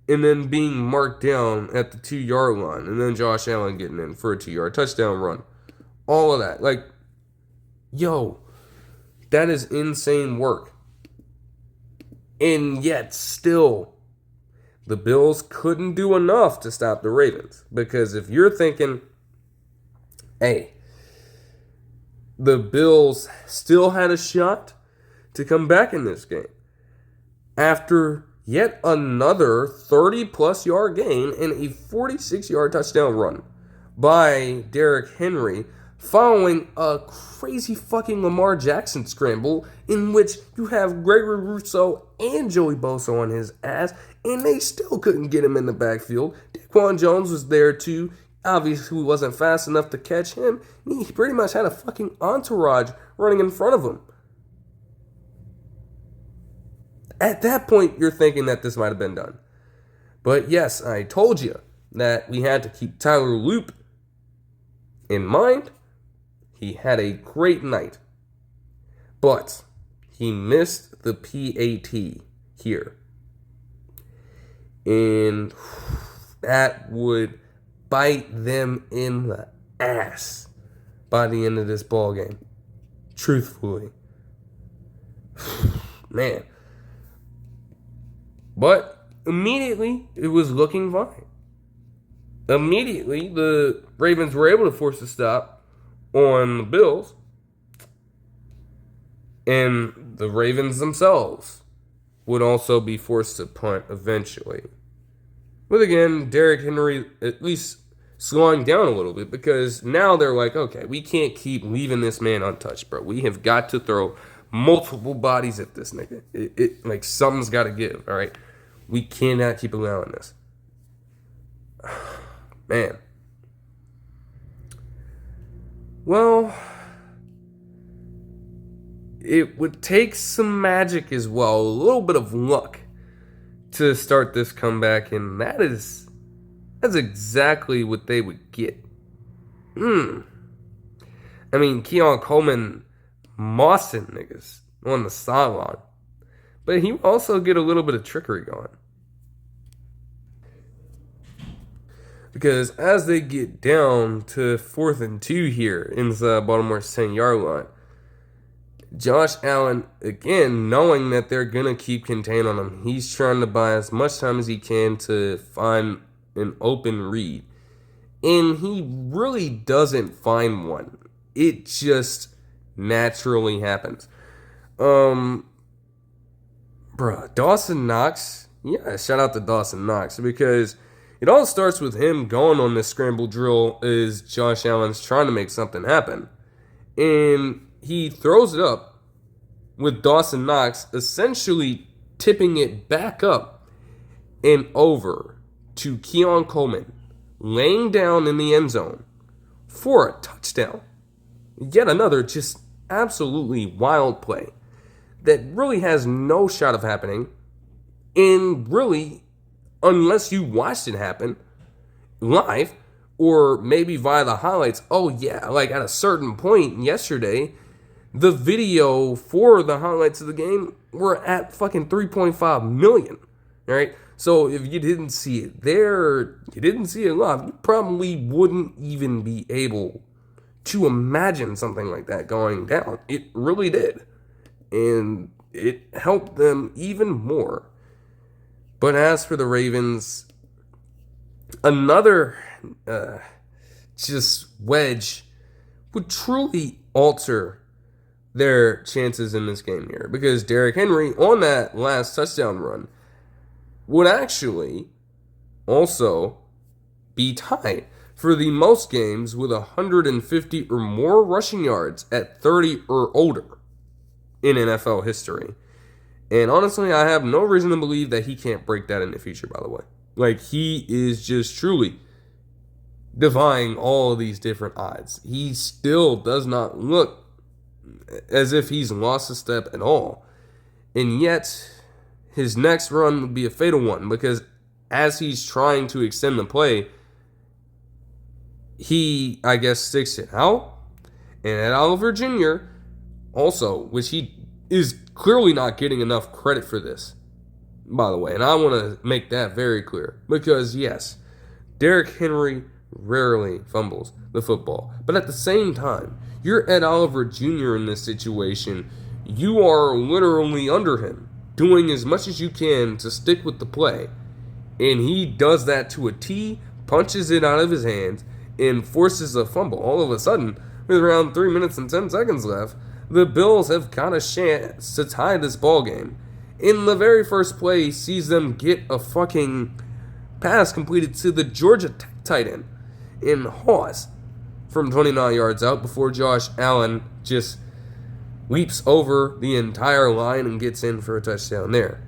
and then being marked down at the 2-yard line, and then Josh Allen getting in for a 2-yard touchdown run. All of that. Like, yo, that is insane work. And yet, still, the Bills couldn't do enough to stop the Ravens. Because if you're thinking, hey, the Bills still had a shot to come back in this game after yet another 30-plus yard gain and a 46-yard touchdown run by Derrick Henry, following a crazy fucking Lamar Jackson scramble in which you have Gregory Rousseau and Joey Bosa on his ass, and they still couldn't get him in the backfield. Daquan Jones was there too. Obviously, he wasn't fast enough to catch him. He pretty much had a fucking entourage running in front of him. At that point, you're thinking that this might have been done. But yes, I told you that we had to keep Tyler Loop in mind. He had a great night, but he missed the PAT here. And that would bite them in the ass by the end of this ball game. Truthfully. Man. But immediately, it was looking fine. Immediately, the Ravens were able to force a stop on the Bills, and the Ravens themselves would also be forced to punt eventually. But again, Derrick Henry at least slowing down a little bit, because now they're like, okay, we can't keep leaving this man untouched, bro. We have got to throw multiple bodies at this nigga. It like, something's got to give, all right? We cannot keep allowing this. Man. Well, it would take some magic as well, a little bit of luck to start this comeback, and that's exactly what they would get. I mean, Keon Coleman mossing niggas on the sideline, but he would also get a little bit of trickery going. Because as they get down to 4th and 2 here inside Baltimore's 10-yard line, Josh Allen, again, knowing that they're going to keep contained on him, he's trying to buy as much time as he can to find an open read. And he really doesn't find one. It just naturally happens. Dawson Knox, yeah, shout out to Dawson Knox, because it all starts with him going on this scramble drill as Josh Allen's trying to make something happen. And he throws it up with Dawson Knox essentially tipping it back up and over to Keon Coleman, laying down in the end zone for a touchdown. Yet another just absolutely wild play that really has no shot of happening, and really, unless you watched it happen live or maybe via the highlights, oh yeah, like at a certain point yesterday, the video for the highlights of the game were at fucking 3.5 million. All right? So if you didn't see it there, you didn't see it live, you probably wouldn't even be able to imagine something like that going down. It really did. And it helped them even more. But as for the Ravens, another just wedge would truly alter their chances in this game here. Because Derrick Henry, on that last touchdown run, would actually also be tied for the most games with 150 or more rushing yards at 30 or older in NFL history. And honestly, I have no reason to believe that he can't break that in the future, by the way. Like, he is just truly defying all of these different odds. He still does not look as if he's lost a step at all. And yet, his next run would be a fatal one, because as he's trying to extend the play, he, I guess, sticks it out. And at Oliver Jr., also, which he is clearly not getting enough credit for this, by the way. And I want to make that very clear. Because, yes, Derrick Henry rarely fumbles the football. But at the same time, you're Ed Oliver Jr. in this situation. You are literally under him, doing as much as you can to stick with the play. And he does that to a T, punches it out of his hands, and forces a fumble. All of a sudden, with around 3 minutes and 10 seconds left, the Bills have got a chance to tie this ball game. In the very first play, sees them get a fucking pass completed to the Georgia Tech tight end in Haas from 29 yards out before Josh Allen just leaps over the entire line and gets in for a touchdown there.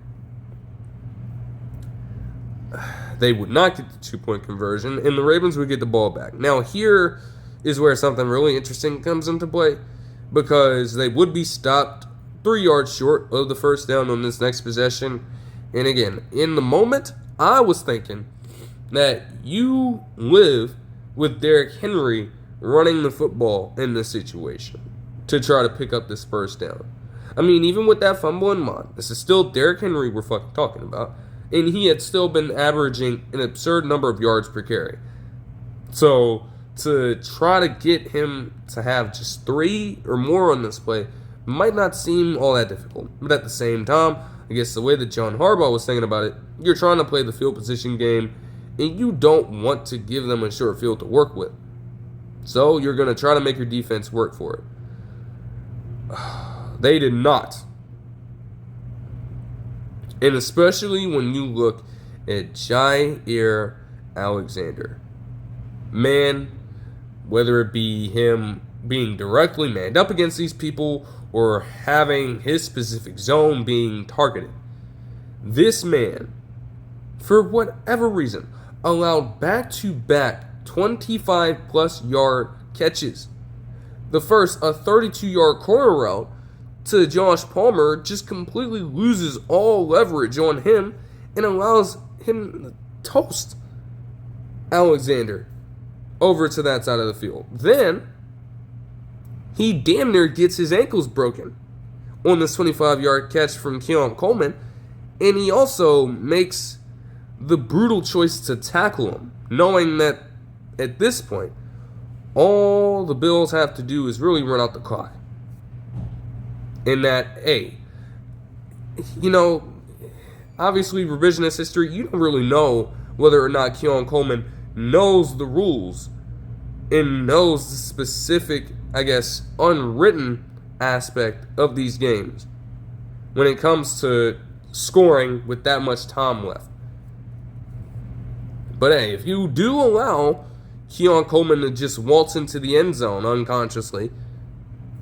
They would not get the 2-point conversion, and the Ravens would get the ball back. Now, here is where something really interesting comes into play, because they would be stopped 3 yards short of the first down on this next possession. And again, in the moment, I was thinking that you live with Derrick Henry running the football in this situation to try to pick up this first down. I mean, even with that fumble in mind, this is still Derrick Henry we're fucking talking about, and he had still been averaging an absurd number of yards per carry. So to try to get him to have just 3 or more on this play might not seem all that difficult. But at the same time, I guess the way that John Harbaugh was thinking about it, you're trying to play the field position game, and you don't want to give them a short field to work with. So you're going to try to make your defense work for it. They did not. And especially when you look at Jair Alexander. Man, whether it be him being directly manned up against these people or having his specific zone being targeted, this man, for whatever reason, allowed back-to-back 25-plus yard catches. The first, a 32-yard corner route to Josh Palmer, just completely loses all leverage on him and allows him to toast Alexander over to that side of the field. Then, he damn near gets his ankles broken on this 25-yard catch from Keon Coleman, and he also makes the brutal choice to tackle him, knowing that at this point, all the Bills have to do is really run out the clock. And that, hey, you know, obviously revisionist history, you don't really know whether or not Keon Coleman knows the rules and knows the specific, I guess, unwritten aspect of these games when it comes to scoring with that much time left. But hey, if you do allow Keon Coleman to just waltz into the end zone unconsciously,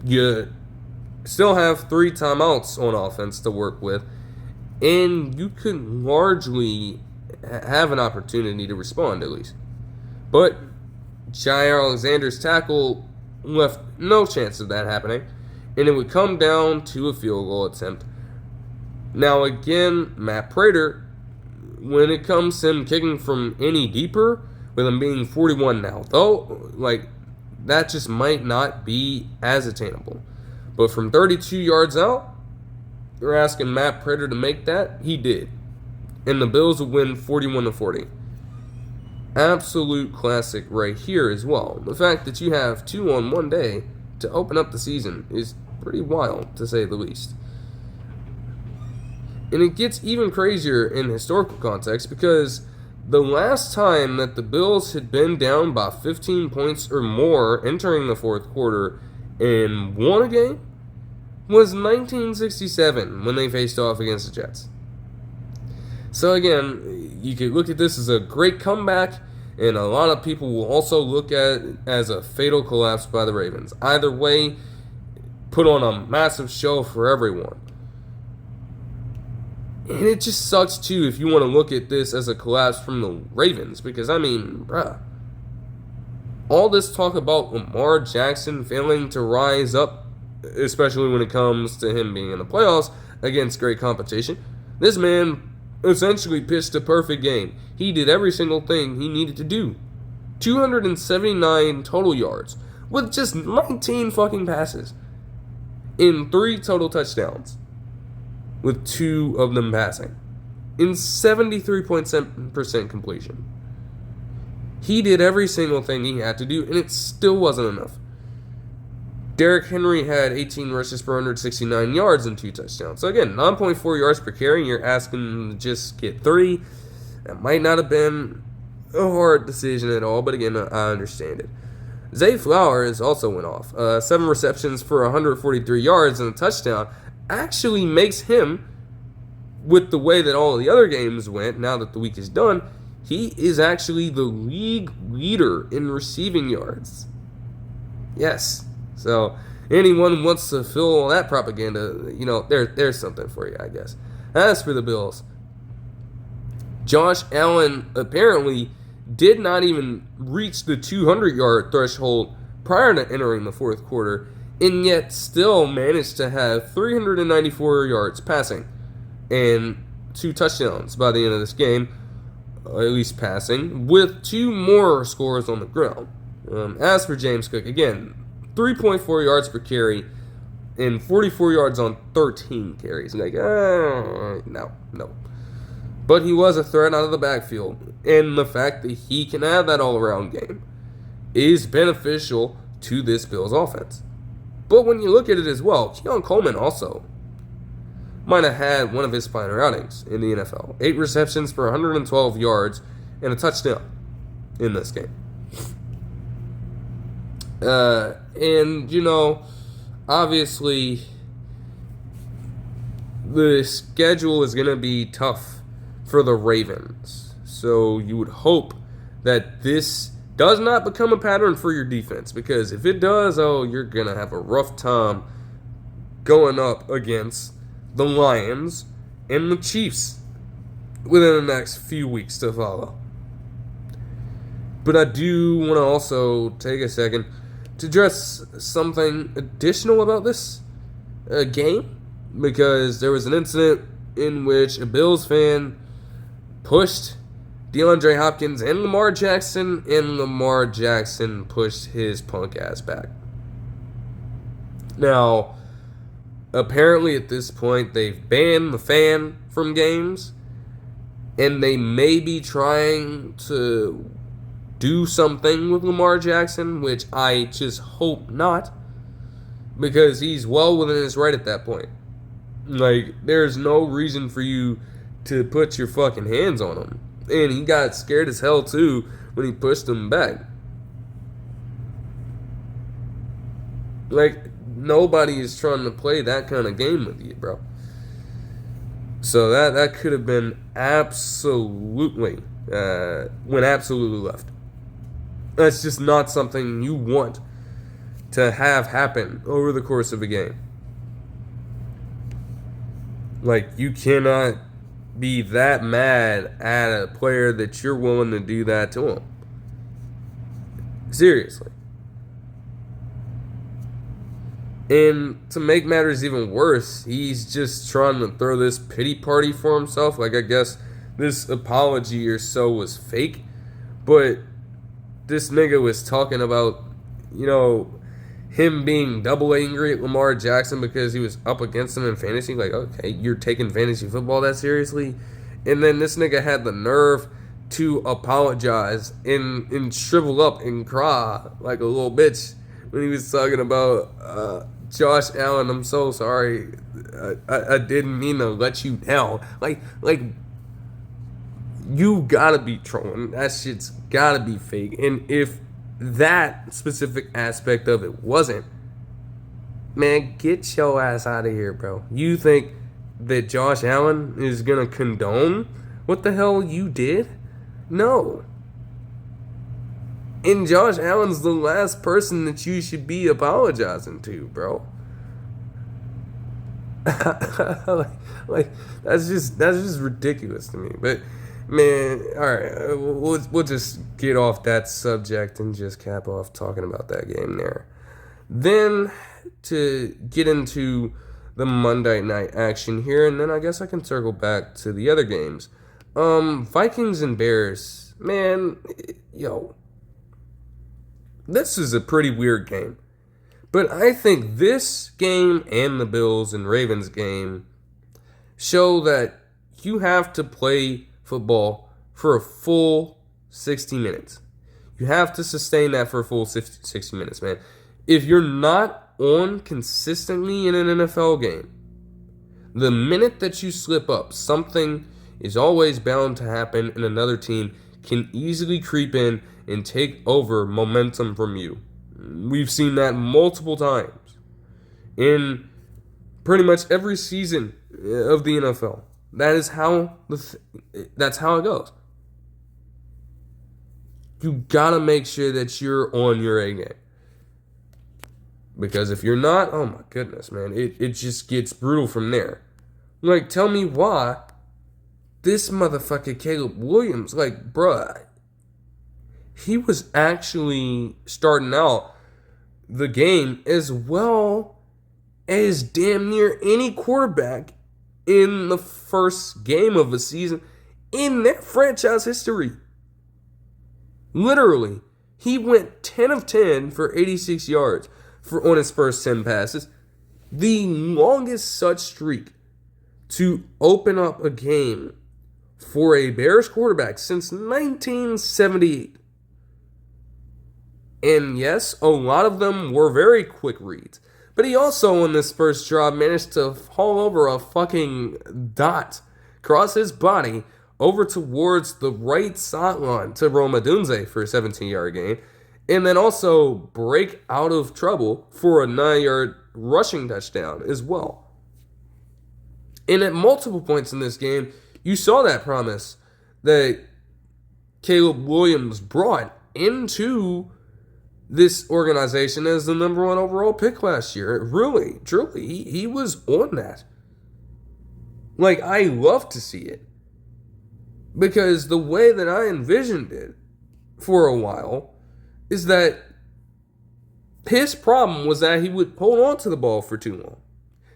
you still have 3 timeouts on offense to work with, and you could largely have an opportunity to respond at least. But Jair Alexander's tackle left no chance of that happening, and it would come down to a field goal attempt. Now again, Matt Prater, when it comes to him kicking from any deeper, with him being 41 now, though, like, that just might not be as attainable. But from 32 yards out, you're asking Matt Prater to make that? He did. And the Bills would win 41-40. Absolute classic right here as well. The fact that you have 2 on one day to open up the season is pretty wild, to say the least. And it gets even crazier in historical context because the last time that the Bills had been down by 15 points or more entering the fourth quarter and won a game was 1967 when they faced off against the Jets. So again, you could look at this as a great comeback, and a lot of people will also look at it as a fatal collapse by the Ravens. Either way, put on a massive show for everyone. And it just sucks, too, if you want to look at this as a collapse from the Ravens. Because, I mean, bruh. All this talk about Lamar Jackson failing to rise up, especially when it comes to him being in the playoffs against great competition. This man essentially pitched a perfect game. He did every single thing he needed to do. 279 total yards with just 19 fucking passes in 3 total touchdowns, with 2 of them passing, in 73.7% completion. He did every single thing he had to do, and it still wasn't enough. Derrick Henry had 18 rushes for 169 yards and 2 touchdowns. So again, 9.4 yards per carry, you're asking him to just get 3. That might not have been a hard decision at all, but again, I understand it. Zay Flowers also went off. 7 receptions for 143 yards and a touchdown. Actually makes him, with the way that all the other games went, now that the week is done, he is actually the league leader in receiving yards. Yes. So, anyone wants to fill all that propaganda, there's something for you, I guess. As for the Bills, Josh Allen apparently did not even reach the 200-yard threshold prior to entering the fourth quarter, and yet still managed to have 394 yards passing and 2 touchdowns by the end of this game, at least passing, with 2 more scores on the ground. As for James Cook, again, 3.4 yards per carry and 44 yards on 13 carries. No. But he was a threat out of the backfield, and the fact that he can have that all-around game is beneficial to this Bills offense. But when you look at it as well, Keon Coleman also might have had one of his finer outings in the NFL. 8 receptions for 112 yards and a touchdown in this game. Obviously, the schedule is going to be tough for the Ravens. So you would hope that this does not become a pattern for your defense, because if it does, you're going to have a rough time going up against the Lions and the Chiefs within the next few weeks to follow. But I do want to also take a second to address something additional about this game, because there was an incident in which a Bills fan pushed DeAndre Hopkins and Lamar Jackson, and Lamar Jackson pushed his punk ass back. Now, apparently at this point, they've banned the fan from games, and they may be trying to do something with Lamar Jackson, which I just hope not, because he's well within his right at that point. There's no reason for you to put your fucking hands on him. And he got scared as hell, too, when he pushed him back. Nobody is trying to play that kind of game with you, bro. So that could have been absolutely, went absolutely left. That's just not something you want to have happen over the course of a game. You cannot be that mad at a player that you're willing to do that to him. Seriously. And to make matters even worse, he's just trying to throw this pity party for himself. I guess this apology or so was fake. But this nigga was talking about, him being double angry at Lamar Jackson because he was up against him in fantasy. Like, okay, you're taking fantasy football that seriously? And then this nigga had the nerve to apologize and shrivel up and cry like a little bitch when he was talking about Josh Allen. I'm so sorry. I didn't mean to let you down. Like you gotta be trolling. That shit's gotta be fake. And if that specific aspect of it wasn't, man, get your ass out of here, bro. You think that Josh Allen is gonna condone what the hell you did? No. And Josh Allen's the last person that you should be apologizing to, bro. like that's just ridiculous to me. But man, all right, we'll just get off that subject and just cap off talking about that game there. Then to get into the Monday night action here, and then I guess I can circle back to the other games. Vikings and Bears, man, yo, this is a pretty weird game. But I think this game and the Bills and Ravens game show that you have to play football for a full 60 minutes. You have to sustain that for a full 60 minutes, man. If you're not on consistently in an NFL game, the minute that you slip up, something is always bound to happen, and another team can easily creep in and take over momentum from you. We've seen that multiple times in pretty much every season of the NFL. That's how it goes. You gotta make sure that you're on your A game. Because if you're not, oh my goodness, man, it just gets brutal from there. Like, tell me why this motherfucker Caleb Williams, like, bruh, he was actually starting out the game as well as damn near any quarterback in the first game of a season in their franchise history. Literally, he went 10 of 10 for 86 yards on his first 10 passes. The longest such streak to open up a game for a Bears quarterback since 1978. And yes, a lot of them were very quick reads. But he also, in this first drive, managed to haul over a fucking dot across his body over towards the right sideline to Rome Odunze for a 17-yard gain. And then also break out of trouble for a 9-yard rushing touchdown as well. And at multiple points in this game, you saw that promise that Caleb Williams brought into this organization as the number 1 overall pick last year. Really, truly, he was on that. Like, I love to see it. Because the way that I envisioned it for a while is that his problem was that he would hold on to the ball for too long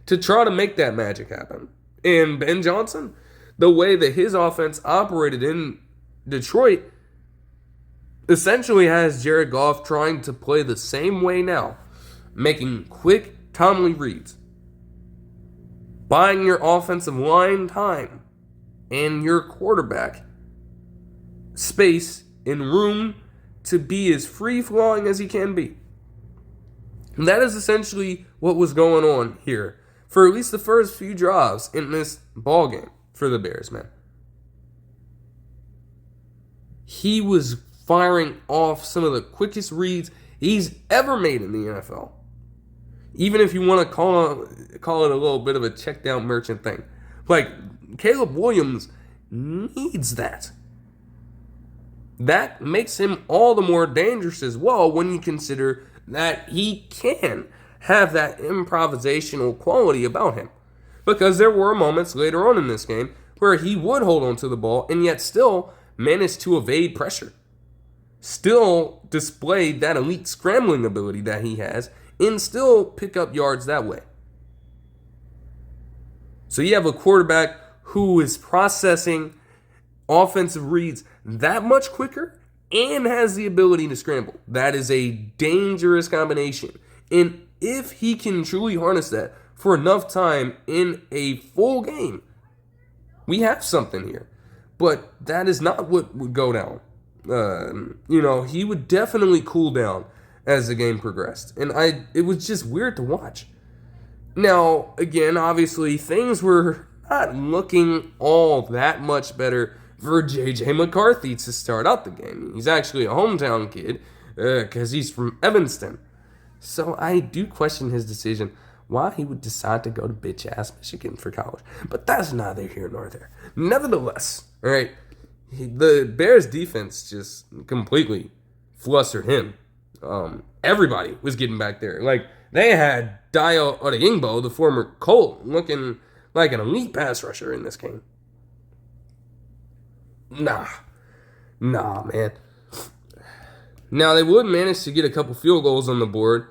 to try to make that magic happen. And Ben Johnson, the way that his offense operated in Detroit, essentially has Jared Goff trying to play the same way now, making quick, timely reads, buying your offensive line time and your quarterback space and room to be as free-flowing as he can be. And that is essentially what was going on here for at least the first few drives in this ball game for the Bears, man. He was firing off some of the quickest reads he's ever made in the NFL. Even if you want to call it a little bit of a check-down merchant thing. Like, Caleb Williams needs that. That makes him all the more dangerous as well when you consider that he can have that improvisational quality about him. Because there were moments later on in this game where he would hold on to the ball and yet still managed to evade pressure. Still displayed that elite scrambling ability that he has and still pick up yards that way. So you have a quarterback who is processing offensive reads that much quicker and has the ability to scramble. That is a dangerous combination. And if he can truly harness that for enough time in a full game, we have something here. But that is not what would go down. He would definitely cool down as the game progressed. And it was just weird to watch. Now, again, obviously, things were not looking all that much better for J.J. McCarthy to start out the game. He's actually a hometown kid because he's from Evanston. So I do question his decision why he would decide to go to bitch-ass Michigan for college. But that's neither here nor there. Nevertheless, all right, the Bears defense just completely flustered him. Everybody was getting back there. Like, they had Dio Odeyingbo, the former Colt, looking like an elite pass rusher in this game. Nah, man. Now, they would manage to get a couple field goals on the board,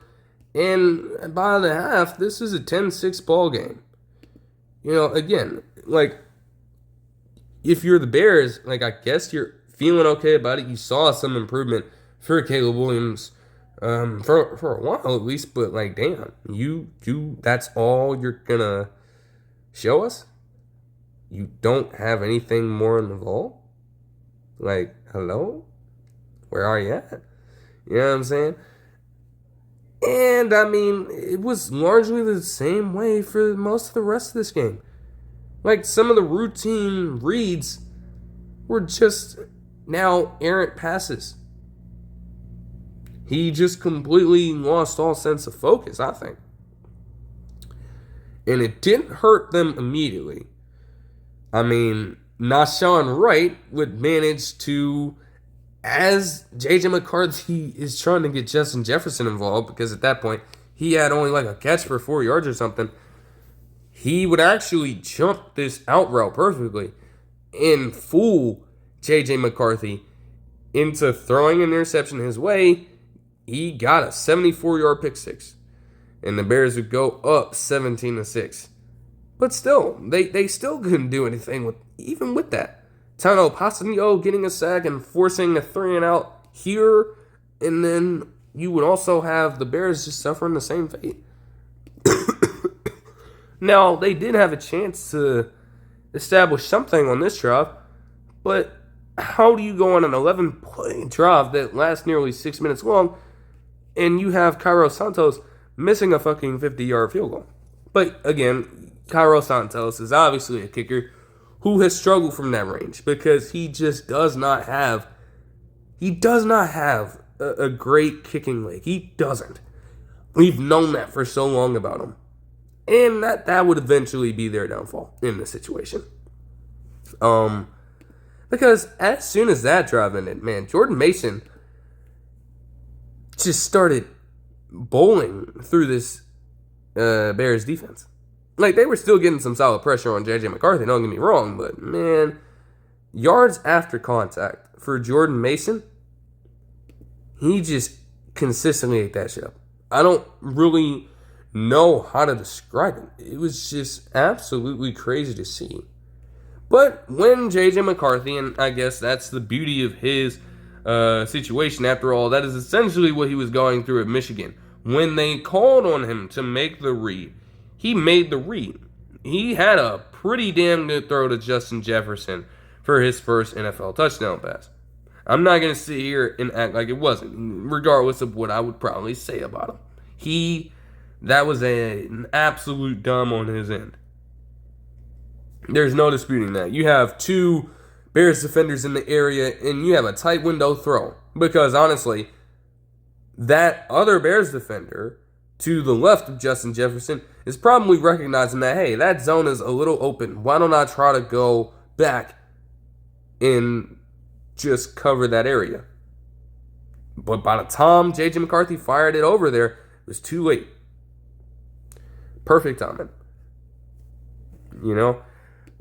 and by the half, this is a 10-6 ball game. Again, like, if you're the Bears, like, I guess you're feeling okay about it. You saw some improvement for Caleb Williams for a while at least, but, like, damn, that's all you're gonna show us? You don't have anything more in the vault? Like, hello? Where are you at? You know what I'm saying? And, I mean, it was largely the same way for most of the rest of this game. Like, some of the routine reads were just now errant passes. He just completely lost all sense of focus, I think. And it didn't hurt them immediately. I mean, Nashawn Wright would manage to, as J.J. McCarthy is trying to get Justin Jefferson involved, because at that point, he had only like a catch for 4 yards or something, he would actually jump this out route perfectly and fool J.J. McCarthy into throwing an interception his way. He got a 74-yard pick six, and the Bears would go up 17-6. But still, they still couldn't do anything even with that. Tano Pasanio getting a sack and forcing a 3-and-out here, and then you would also have the Bears just suffering the same fate. Now, they did have a chance to establish something on this drive, but how do you go on an 11-play drive that lasts nearly 6 minutes long, and you have Cairo Santos missing a fucking 50-yard field goal? But again, Cairo Santos is obviously a kicker who has struggled from that range because he just does not have a great kicking leg. He doesn't. We've known that for so long about him. And that would eventually be their downfall in this situation. Because as soon as that drive ended, man, Jordan Mason just started bowling through this Bears defense. Like, they were still getting some solid pressure on J.J. McCarthy, don't get me wrong, but, man, yards after contact for Jordan Mason, he just consistently ate that shit up. I don't really know how to describe it. It was just absolutely crazy to see. But when J.J. McCarthy, and I guess that's the beauty of his situation, after all, that is essentially what he was going through at Michigan. When they called on him to make the read, he made the read. He had a pretty damn good throw to Justin Jefferson for his first NFL touchdown pass. I'm not going to sit here and act like it wasn't, regardless of what I would probably say about him. That was an absolute dumb on his end. There's no disputing that. You have two Bears defenders in the area, and you have a tight window throw. Because, honestly, that other Bears defender to the left of Justin Jefferson is probably recognizing that, hey, that zone is a little open. Why don't I try to go back and just cover that area? But by the time J.J. McCarthy fired it over there, it was too late. Perfect timing.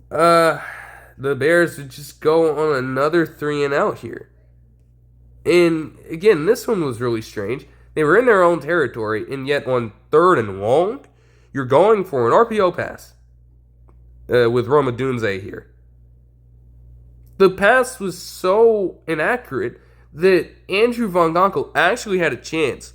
The Bears would just go on another 3-and-out here. And again, this one was really strange. They were in their own territory, and yet on 3rd and long, you're going for an RPO pass with Roma Dunze here. The pass was so inaccurate that Andrew Van Gonkel actually had a chance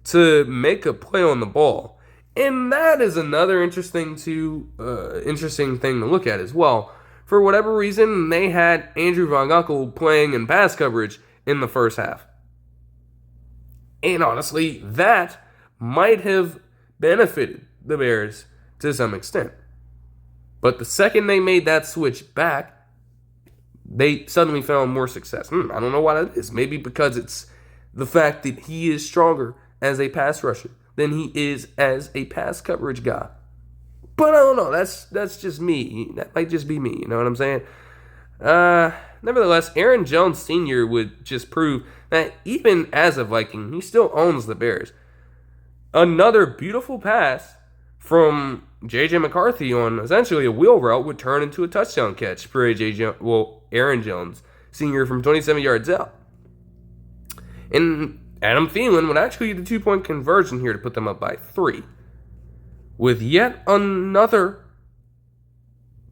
to make a play on the ball. And that is another interesting thing to look at as well. For whatever reason, they had Andrew Van Ginkel playing in pass coverage in the first half. And honestly, that might have benefited the Bears to some extent. But the second they made that switch back, they suddenly found more success. I don't know why that is. Maybe because it's the fact that he is stronger as a pass rusher than he is as a pass coverage guy. But I don't know. That's just me. That might just be me. You know what I'm saying? Nevertheless, Aaron Jones Sr. would just prove that even as a Viking, he still owns the Bears. Another beautiful pass from J.J. McCarthy on essentially a wheel route would turn into a touchdown catch for Aaron Jones Sr. from 27 yards out. And Adam Thielen would actually get a 2-point conversion here to put them up by 3. With yet another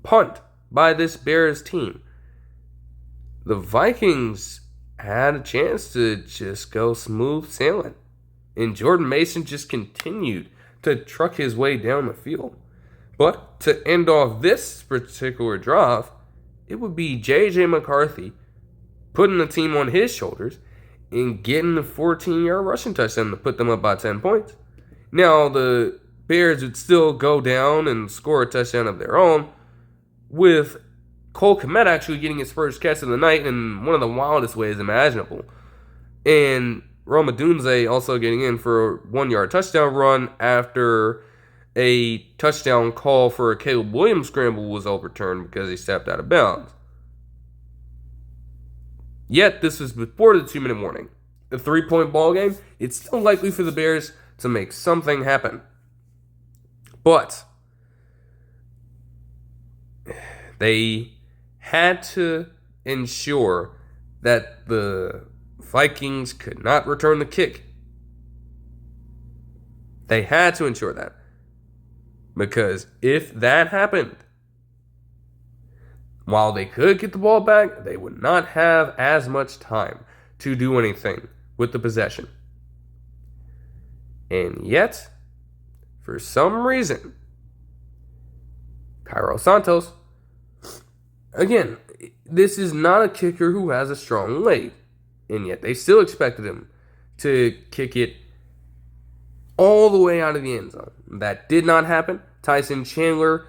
punt by this Bears team. The Vikings had a chance to just go smooth sailing. And Jordan Mason just continued to truck his way down the field. But to end off this particular drive, it would be J.J. McCarthy putting the team on his shoulders and getting the 14-yard rushing touchdown to put them up by 10 points. Now, the Bears would still go down and score a touchdown of their own, with Cole Kmet actually getting his first catch of the night in one of the wildest ways imaginable. And Rome Odunze also getting in for a 1-yard touchdown run after a touchdown call for a Caleb Williams scramble was overturned because he stepped out of bounds. Yet, this was before the 2-minute warning. A 3-point ball game, it's still likely for the Bears to make something happen. But they had to ensure that the Vikings could not return the kick. They had to ensure that. Because if that happened, while they could get the ball back, they would not have as much time to do anything with the possession. And yet, for some reason, Cairo Santos, again, this is not a kicker who has a strong leg. And yet they still expected him to kick it all the way out of the end zone. That did not happen. Tyson Chandler,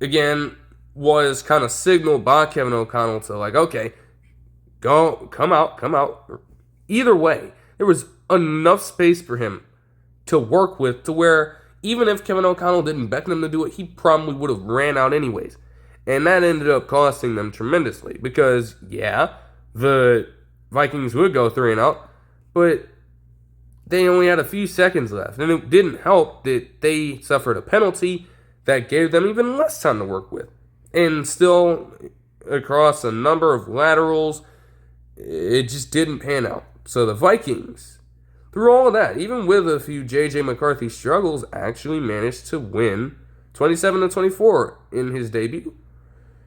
again, was kind of signaled by Kevin O'Connell to okay, come out. Either way, there was enough space for him to work with to where even if Kevin O'Connell didn't beckon him to do it, he probably would have ran out anyways. And that ended up costing them tremendously because, the Vikings would go 3 and out, but they only had a few seconds left. And it didn't help that they suffered a penalty that gave them even less time to work with. And still, across a number of laterals, it just didn't pan out. So the Vikings, through all of that, even with a few J.J. McCarthy struggles, actually managed to win 27-24 in his debut.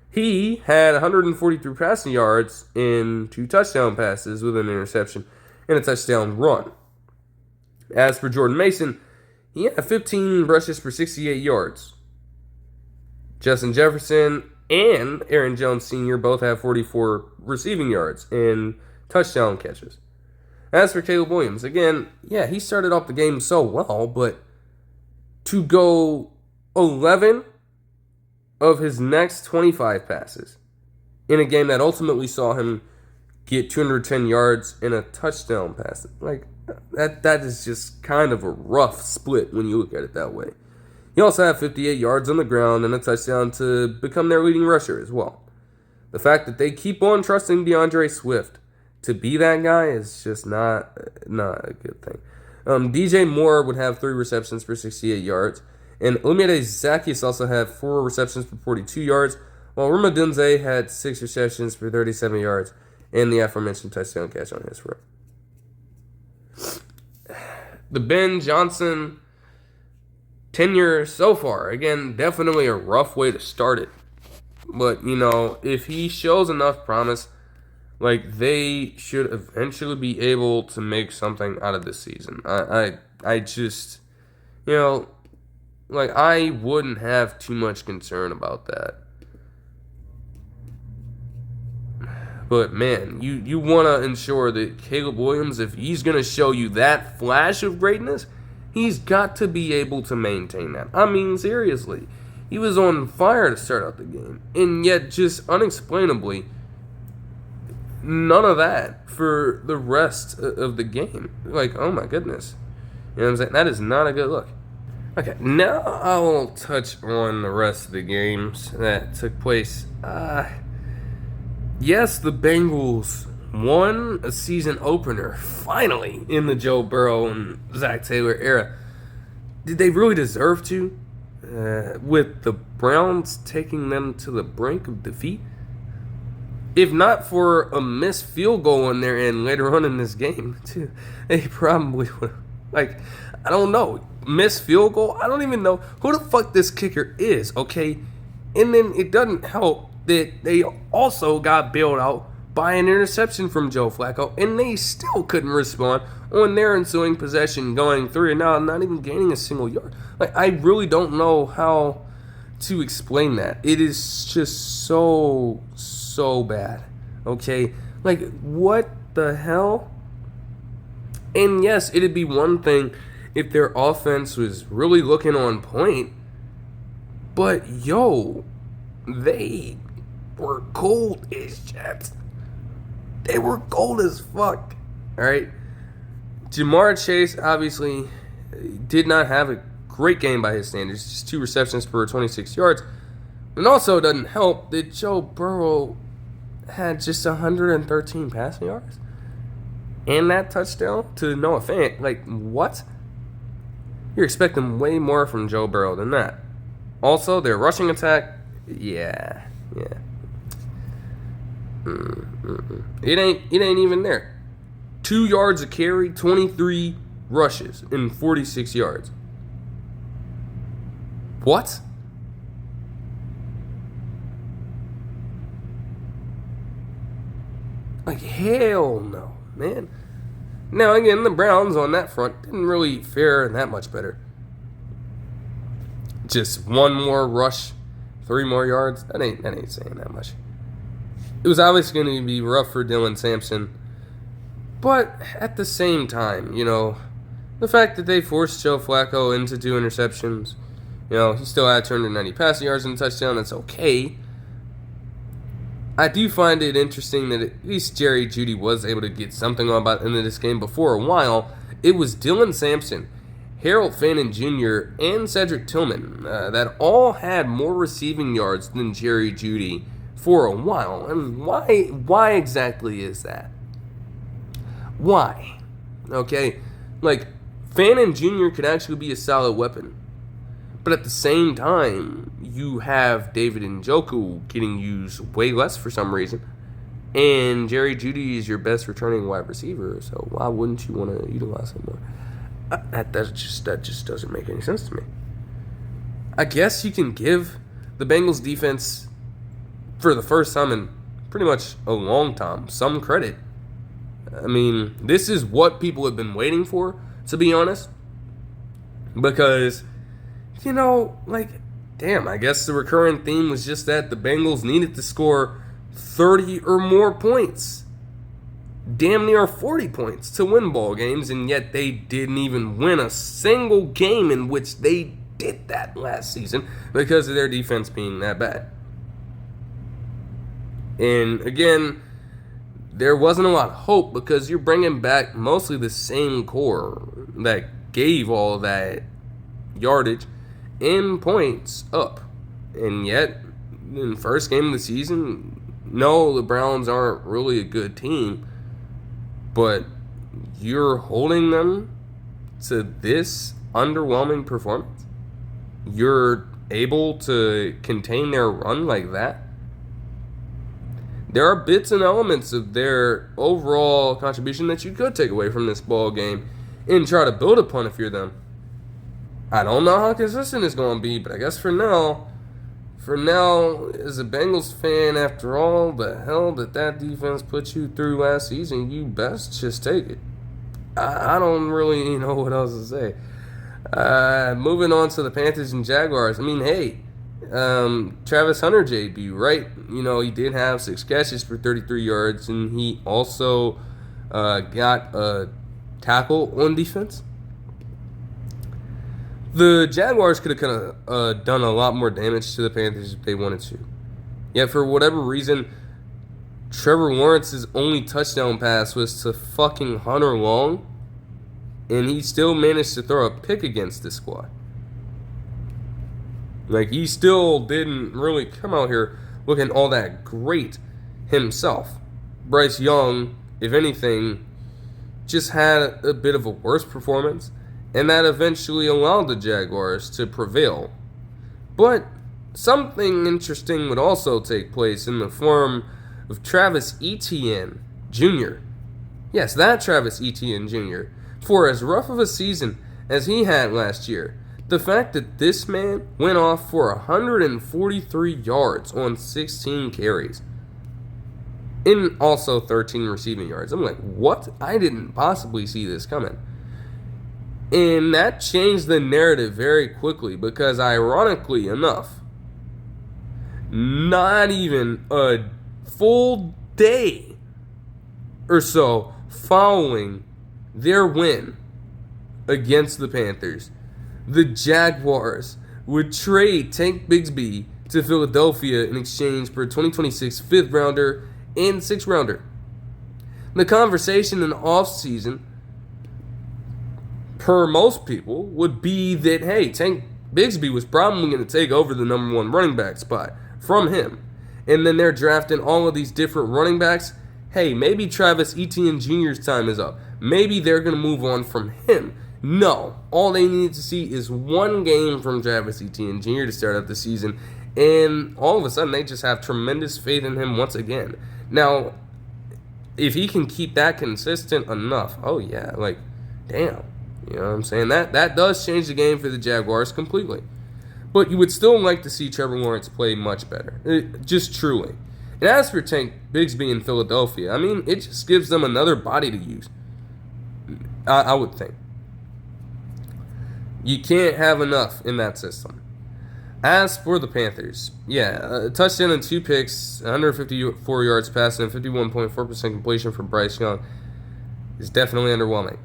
He had 143 passing yards in 2 touchdown passes with an interception and a touchdown run. As for Jordan Mason, he had 15 rushes for 68 yards. Justin Jefferson and Aaron Jones Sr. both have 44 receiving yards and touchdown catches. As for Caleb Williams, again, he started off the game so well, but to go 11 of his next 25 passes in a game that ultimately saw him get 210 yards and a touchdown pass, that is just kind of a rough split when you look at it that way. He also had 58 yards on the ground and a touchdown to become their leading rusher as well. The fact that they keep on trusting DeAndre Swift to be that guy is just not a good thing. DJ Moore would have 3 receptions for 68 yards. And Olamide Zaccheaus also had 4 receptions for 42 yards, while Rome Odunze had 6 receptions for 37 yards and the aforementioned touchdown catch on his run. The Ben Johnson tenure so far, again, definitely a rough way to start it. But, if he shows enough promise, Like, they should eventually be able to make something out of this season. I just, you know, like, I wouldn't have too much concern about that. But, man, you want to ensure that Caleb Williams, if he's going to show you that flash of greatness, he's got to be able to maintain that. I mean, seriously. He was on fire to start out the game. And yet, just unexplainably, none of that for the rest of the game. Like, oh my goodness. You know what I'm saying? That is not a good look. Okay, now I'll touch on the rest of the games that took place. Yes, the Bengals won a season opener, finally, in the Joe Burrow and Zach Taylor era. Did they really deserve to? With the Browns taking them to the brink of defeat? If not for a missed field goal in their end later on in this game, too, they probably would. Like, I don't know. Missed field goal? I don't even know who the fuck this kicker is, okay? And then it doesn't help that they also got bailed out by an interception from Joe Flacco, and they still couldn't respond on their ensuing possession, going 3-0, not even gaining a single yard. Like, I really don't know how to explain that. It is just so bad, okay? Like, what the hell? And yes, it'd be one thing if their offense was really looking on point, but yo, they were cold as shit. They were cold as fuck, alright? Jamar Chase obviously did not have a great game by his standards, just 2 receptions for 26 yards. And also doesn't help that Joe Burrow had just 113 passing yards and that touchdown to Noah Fant. Like, what? You're expecting way more from Joe Burrow than that. Also, their rushing attack, yeah. It ain't even there. 2 yards a carry, 23 rushes, and 46 yards. What? Like, hell no, man. Now, again, the Browns on that front didn't really fare that much better. Just 1 more rush, 3 more yards. That ain't saying that much. It was obviously going to be rough for Dylan Sampson. But at the same time, you know, the fact that they forced Joe Flacco into 2 interceptions, you know, he still had 290 passing yards and a touchdown. That's okay. I do find it interesting that at least Jerry Jeudy was able to get something on by the end of this game. But for a while, it was Dylan Sampson, Harold Fannin Jr., and Cedric Tillman that all had more receiving yards than Jerry Jeudy for a while. And why exactly is that? Why? Okay, like, Fannin Jr. could actually be a solid weapon. But at the same time, you have David Njoku getting used way less for some reason. And Jerry Jeudy is your best returning wide receiver, so why wouldn't you want to utilize him more? That just doesn't make any sense to me. I guess you can give the Bengals defense, for the first time in pretty much a long time, some credit. I mean, this is what people have been waiting for, to be honest. Because, you know, like, damn, I guess the recurring theme was just that the Bengals needed to score 30 or more points. Damn near 40 points to win ball games, and yet they didn't even win a single game in which they did that last season because of their defense being that bad. And again, there wasn't a lot of hope because you're bringing back mostly the same core that gave all that yardage and points up. And yet, in the first game of the season, no, the Browns aren't really a good team, but you're holding them to this underwhelming performance. You're able to contain their run like that. There are bits and elements of their overall contribution that you could take away from this ball game and try to build upon if you're them. I don't know how consistent it's going to be, but I guess for now, for now, as a Bengals fan, after all the hell that defense put you through last season, you best just take it. I don't really know what else to say. Moving on to the Panthers and Jaguars. I mean, hey, Travis Hunter JB, right? He did have 6 catches for 33 yards, and he also got a tackle on defense. The Jaguars could have done a lot more damage to the Panthers if they wanted to. Yet, for whatever reason, Trevor Lawrence's only touchdown pass was to fucking Hunter Long, and he still managed to throw a pick against this squad. He still didn't really come out here looking all that great himself. Bryce Young, if anything, just had a bit of a worse performance, and that eventually allowed the Jaguars to prevail. But something interesting would also take place in the form of Travis Etienne Jr. Yes, that Travis Etienne Jr. For as rough of a season as he had last year, the fact that this man went off for 143 yards on 16 carries and also 13 receiving yards. I'm like, what? I didn't possibly see this coming. And that changed the narrative very quickly because, ironically enough, not even a full day or so following their win against the Panthers, the Jaguars would trade Tank Bigsby to Philadelphia in exchange for a 2026 5th rounder and 6th rounder. The conversation in the offseason, per most people, would be that, hey, Tank Bigsby was probably going to take over the number 1 running back spot from him. And then they're drafting all of these different running backs. Hey, maybe Travis Etienne Jr.'s time is up. Maybe they're going to move on from him. No. All they need to see is one game from Travis Etienne Jr. to start out the season. And all of a sudden, they just have tremendous faith in him once again. Now, if he can keep that consistent enough, oh yeah, damn. You know what I'm saying? That does change the game for the Jaguars completely. But you would still like to see Trevor Lawrence play much better. Just truly. And as for Tank Bigsby in Philadelphia, I mean, it just gives them another body to use. I would think. You can't have enough in that system. As for the Panthers, a touchdown and 2 picks, 154 yards passing, and 51.4% completion for Bryce Young is definitely underwhelming.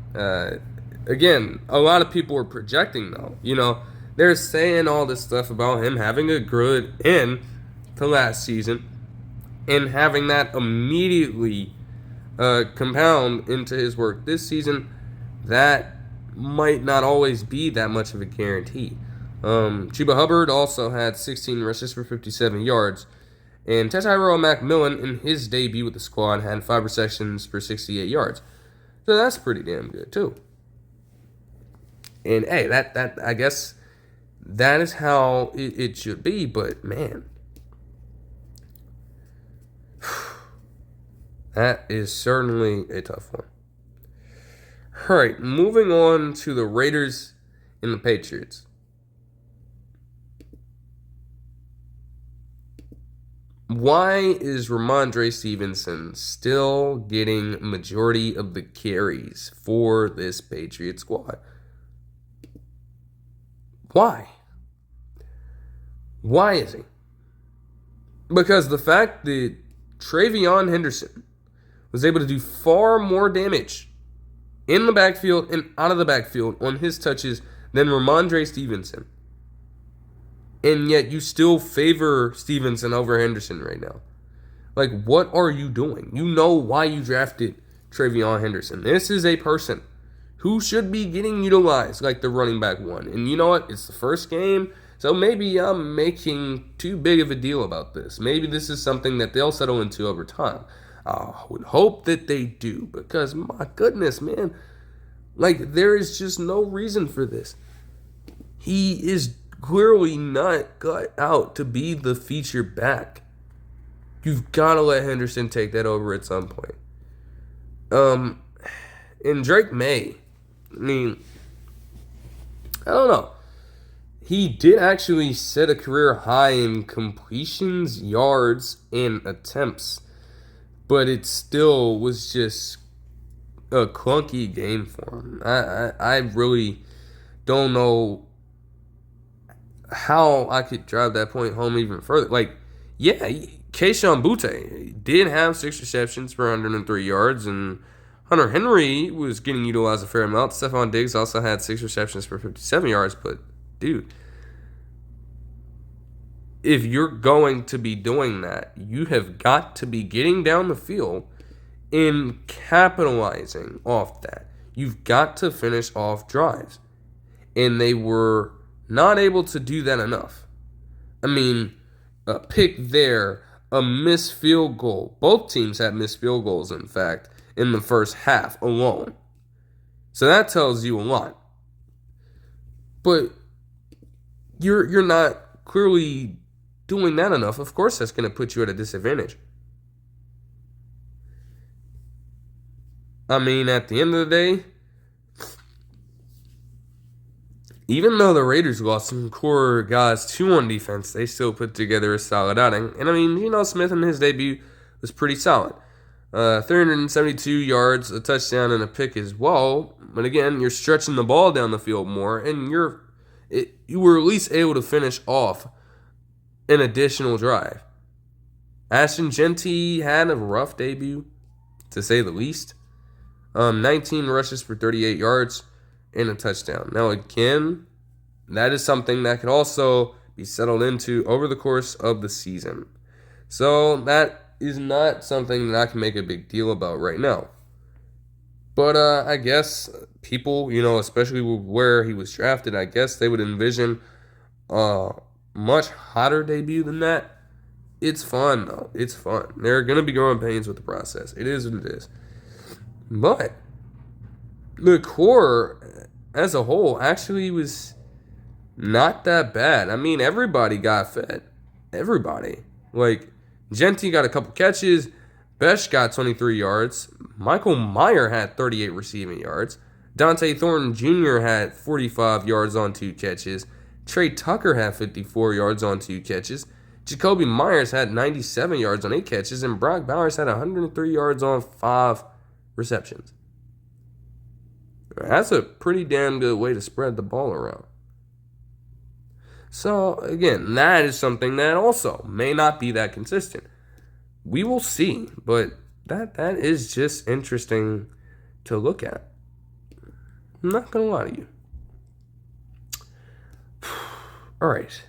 Again, a lot of people are projecting, though. They're saying all this stuff about him having a good end to last season and having that immediately compound into his work this season. That might not always be that much of a guarantee. Chuba Hubbard also had 16 rushes for 57 yards. And Tyrell McMillan, in his debut with the squad, had 5 receptions for 68 yards. So that's pretty damn good, too. And, hey, that I guess that is how it should be. But, man, that is certainly a tough one. All right, moving on to the Raiders and the Patriots. Why is Ramondre Stevenson still getting majority of the carries for this Patriot squad? Why? Why is he? Because the fact that Travion Henderson was able to do far more damage in the backfield and out of the backfield on his touches than Ramondre Stevenson. And yet you still favor Stevenson over Henderson right now. What are you doing? You know why you drafted Travion Henderson. This is a person who should be getting utilized like the running back one. And you know what? It's the first game, so maybe I'm making too big of a deal about this. Maybe this is something that they'll settle into over time. I would hope that they do, because my goodness, man, there is just no reason for this. He is clearly not cut out to be the feature back. You've got to let Henderson take that over at some point. And Drake May, I mean, I don't know. he did actually set a career high in completions, yards, and attempts, but it still was just a clunky game for him. I really don't know how I could drive that point home even further. Like, yeah, Kayshon Boutte did have 6 receptions for 103 yards, and Hunter Henry was getting utilized a fair amount. Stephon Diggs also had 6 receptions for 57 yards, but, dude, if you're going to be doing that, you have got to be getting down the field and capitalizing off that. You've got to finish off drives. And they were not able to do that enough. I mean, a pick there, a missed field goal. Both teams had missed field goals, in fact, in the first half alone. So that tells you a lot. But you're not clearly doing that enough. Of course that's going to put you at a disadvantage. I mean, at the end of the day, even though the Raiders lost some core guys too on defense, they still put together a solid outing. And I mean, Smith in his debut was pretty solid. 372 yards, a touchdown, and a pick as well. But again, you're stretching the ball down the field more, and you were at least able to finish off an additional drive. Ashton Jeanty had a rough debut, to say the least. 19 rushes for 38 yards and a touchdown. Now, again, that is something that could also be settled into over the course of the season. So that is not something that I can make a big deal about right now. But I guess people, especially where he was drafted, I guess they would envision a much hotter debut than that. It's fun, though. It's fun. There are going to be growing pains with the process. It is what it is. But the core as a whole actually was not that bad. I mean, everybody got fed. Everybody. Like, Jeanty got a couple catches. Besh got 23 yards. Michael Mayer had 38 receiving yards. Dante Thornton Jr. had 45 yards on 2 catches. Trey Tucker had 54 yards on 2 catches. Jacoby Myers had 97 yards on 8 catches. And Brock Bowers had 103 yards on 5 receptions. That's a pretty damn good way to spread the ball around. So, again, that is something that also may not be that consistent. We will see, but that is just interesting to look at. I'm not going to lie to you. All right.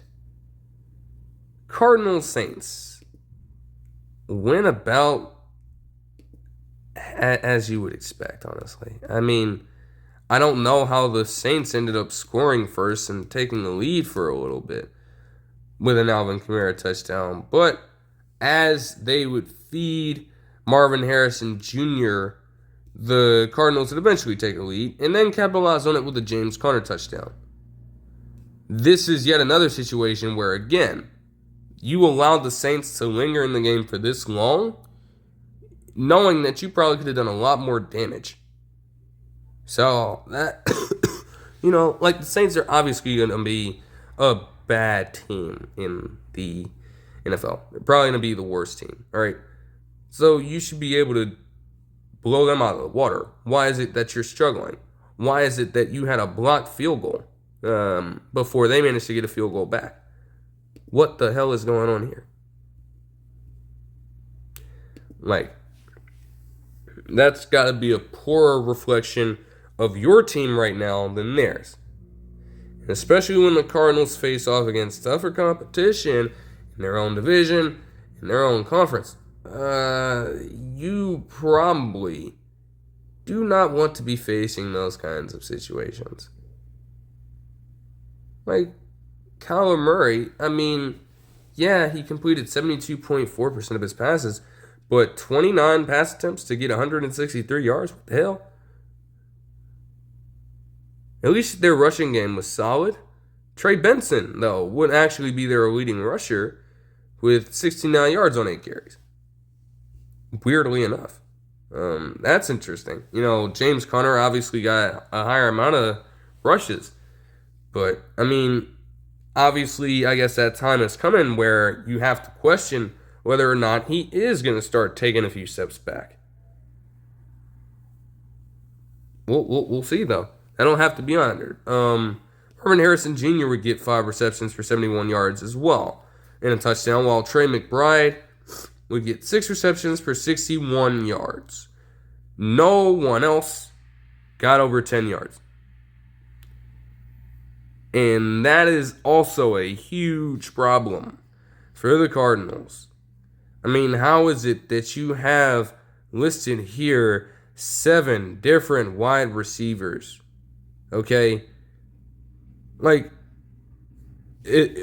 Cardinals Saints went about as you would expect, honestly. I mean, I don't know how the Saints ended up scoring first and taking the lead for a little bit with an Alvin Kamara touchdown. But as they would feed Marvin Harrison Jr., the Cardinals would eventually take a lead and then capitalize on it with a James Conner touchdown. This is yet another situation where, again, you allowed the Saints to linger in the game for this long, knowing that you probably could have done a lot more damage. So, that, the Saints are obviously going to be a bad team in the NFL. They're probably going to be the worst team, all right? So, you should be able to blow them out of the water. Why is it that you're struggling? Why is it that you had a blocked field goal before they managed to get a field goal back? What the hell is going on here? That's got to be a poorer reflection of your team right now than theirs. And especially when the Cardinals face off against tougher competition in their own division, in their own conference. You probably do not want to be facing those kinds of situations. Like Kyler Murray, I mean, yeah, he completed 72.4% of his passes, but 29 pass attempts to get 163 yards? What the hell? At least their rushing game was solid. Trey Benson, though, would actually be their leading rusher with 69 yards on 8 carries. Weirdly enough. That's interesting. James Conner obviously got a higher amount of rushes. But, I mean, obviously, I guess that time is coming where you have to question whether or not he is going to start taking a few steps back. We'll see, though. I don't have to be honored. Herman Harrison Jr. would get 5 receptions for 71 yards as well and a touchdown, while Trey McBride would get 6 receptions for 61 yards. No one else got over 10 yards. And that is also a huge problem for the Cardinals. I mean, how is it that you have listed here 7 different wide receivers? Okay? Like,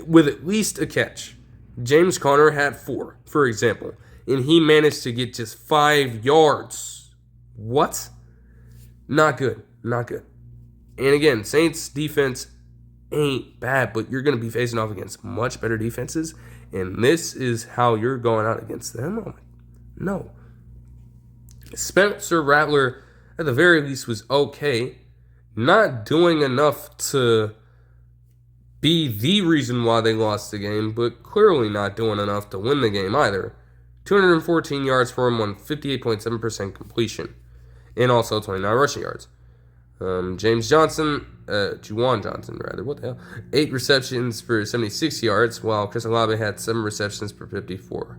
with at least a catch. James Conner had 4, for example, and he managed to get just 5 yards. What? Not good. Not good. And again, Saints defense ain't bad, but you're going to be facing off against much better defenses, and this is how you're going out against them? Oh, no. Spencer Rattler, at the very least, was okay. Not doing enough to be the reason why they lost the game, but clearly not doing enough to win the game either. 214 yards for him on 58.7% completion, and also 29 rushing yards. Juwan Johnson, what the hell? 8 receptions for 76 yards, while Chris Olave had 7 receptions for 54.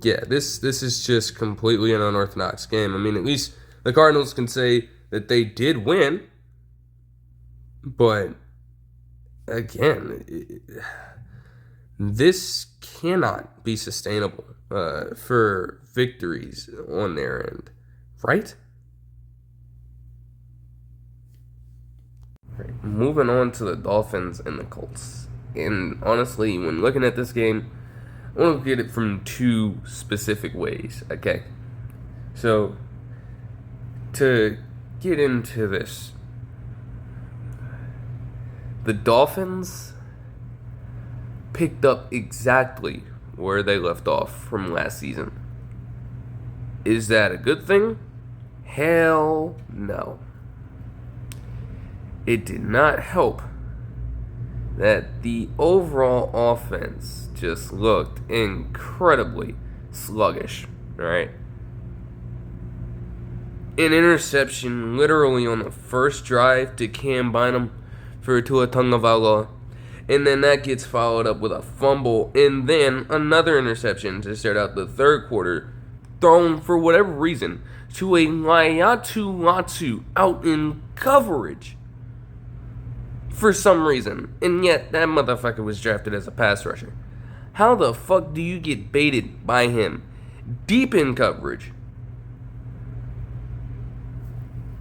Yeah, this is just completely an unorthodox game. I mean, at least the Cardinals can say that they did win, but again, this cannot be sustainable for victories on their end, right? Right. Moving on to the Dolphins and the Colts. And honestly, when looking at this game, I want to look at it from 2 specific ways, okay? So, to get into this, the Dolphins picked up exactly where they left off from last season. Is that a good thing? Hell no. It did not help that the overall offense just looked incredibly sluggish, right? An interception literally on the first drive to Cam Bynum for Tua Tagovailoa, and then that gets followed up with a fumble, and then another interception to start out the third quarter, thrown for whatever reason to a Latu out in coverage for some reason, and yet that motherfucker was drafted as a pass rusher. How the fuck do you get baited by him deep in coverage?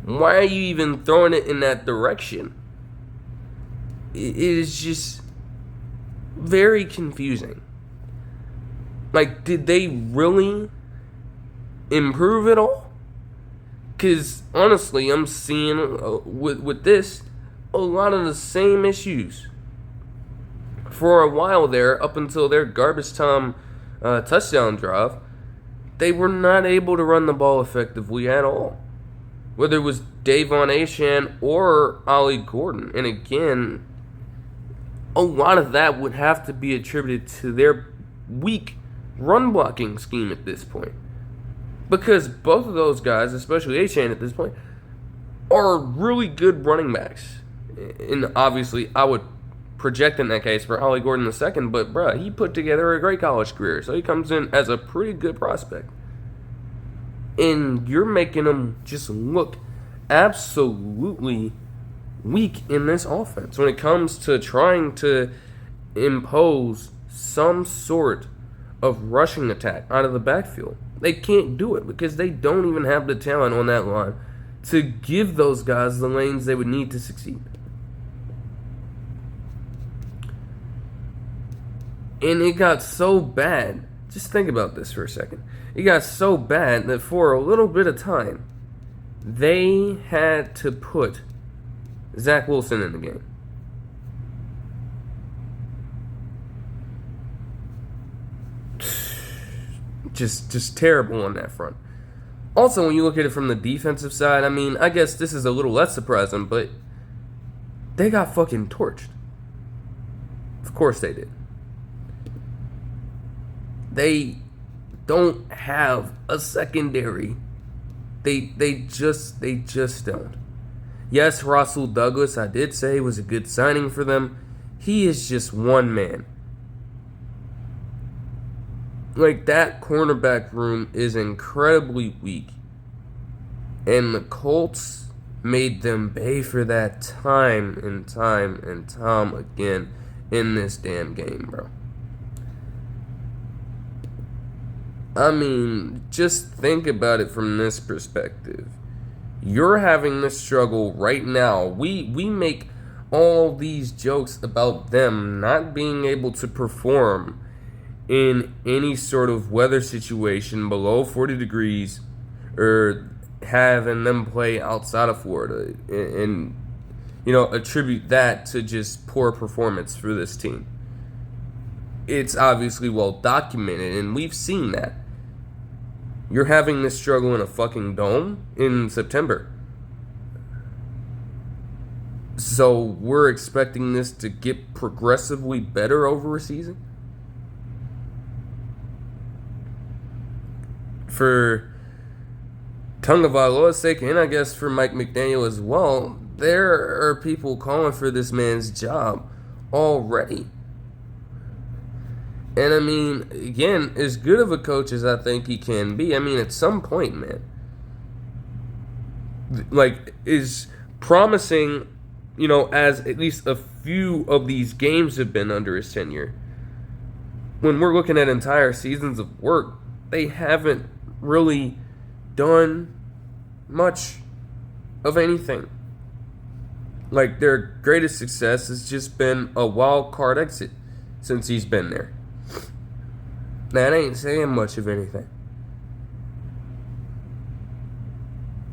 Why are you even throwing it in that direction? It is just very confusing. Like, did they really improve it all? Because honestly, I'm seeing with this a lot of the same issues for a while there, up until their garbage time touchdown drive. They were not able to run the ball effectively at all, whether it was Davon Achane or Ollie Gordon. And again, a lot of that would have to be attributed to their weak run blocking scheme at this point, because both of those guys, especially Achane at this point, are really good running backs. And obviously, I would project in that case for Ollie Gordon II, but bruh, he put together a great college career, so he comes in as a pretty good prospect. And you're making him just look absolutely weak in this offense when it comes to trying to impose some sort of rushing attack out of the backfield. They can't do it because they don't even have the talent on that line to give those guys the lanes they would need to succeed. And it got so bad, just think about this for a second. It got so bad that for a little bit of time, they had to put Zach Wilson in the game. Just terrible on that front. Also, when you look at it from the defensive side, I mean, I guess this is a little less surprising, but they got fucking torched. Of course they did. They don't have a secondary. They just don't. Yes, Rasul Douglas, I did say, was a good signing for them. He is just one man. Like, that cornerback room is incredibly weak. And the Colts made them pay for that time and time and time again in this damn game, bro. I mean, just think about it from this perspective. You're having this struggle right now. We make all these jokes about them not being able to perform in any sort of weather situation below 40 degrees or having them play outside of Florida and attribute that to just poor performance for this team. It's obviously well documented, and we've seen that. You're having this struggle in a fucking dome in September. So we're expecting this to get progressively better over a season? For Tagovailoa's sake, and I guess for Mike McDaniel as well, there are people calling for this man's job already. And I mean, again, as good of a coach as I think he can be, I mean, at some point, man, like, is promising, as at least a few of these games have been under his tenure. When we're looking at entire seasons of work, they haven't really done much of anything. Like, their greatest success has just been a wild card exit since he's been there. That ain't saying much of anything.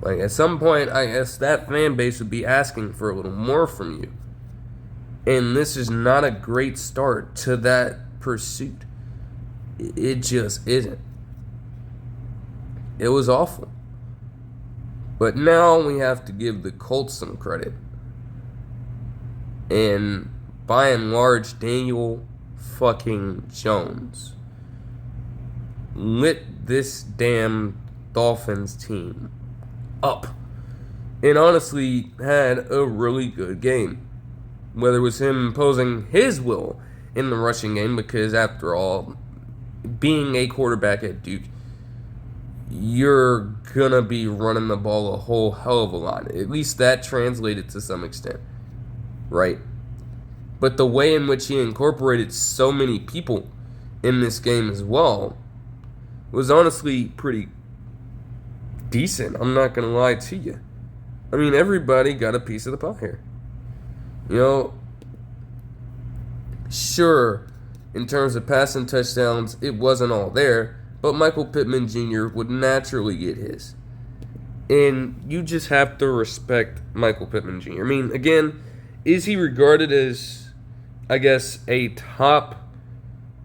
Like, at some point, I guess that fan base would be asking for a little more from you. And this is not a great start to that pursuit. It just isn't. It was awful. But now we have to give the Colts some credit. And by and large, Daniel fucking Jones lit this damn Dolphins team up. And honestly had a really good game. Whether it was him imposing his will in the rushing game, because after all, being a quarterback at Duke, you're gonna be running the ball a whole hell of a lot. At least that translated to some extent, right? But the way in which he incorporated so many people in this game as well was honestly pretty decent. I'm not gonna lie to you. I mean, everybody got a piece of the pie here. Sure, in terms of passing touchdowns, it wasn't all there, but Michael Pittman Jr. would naturally get his. And you just have to respect Michael Pittman Jr. I mean, again, is he regarded as, I guess, a top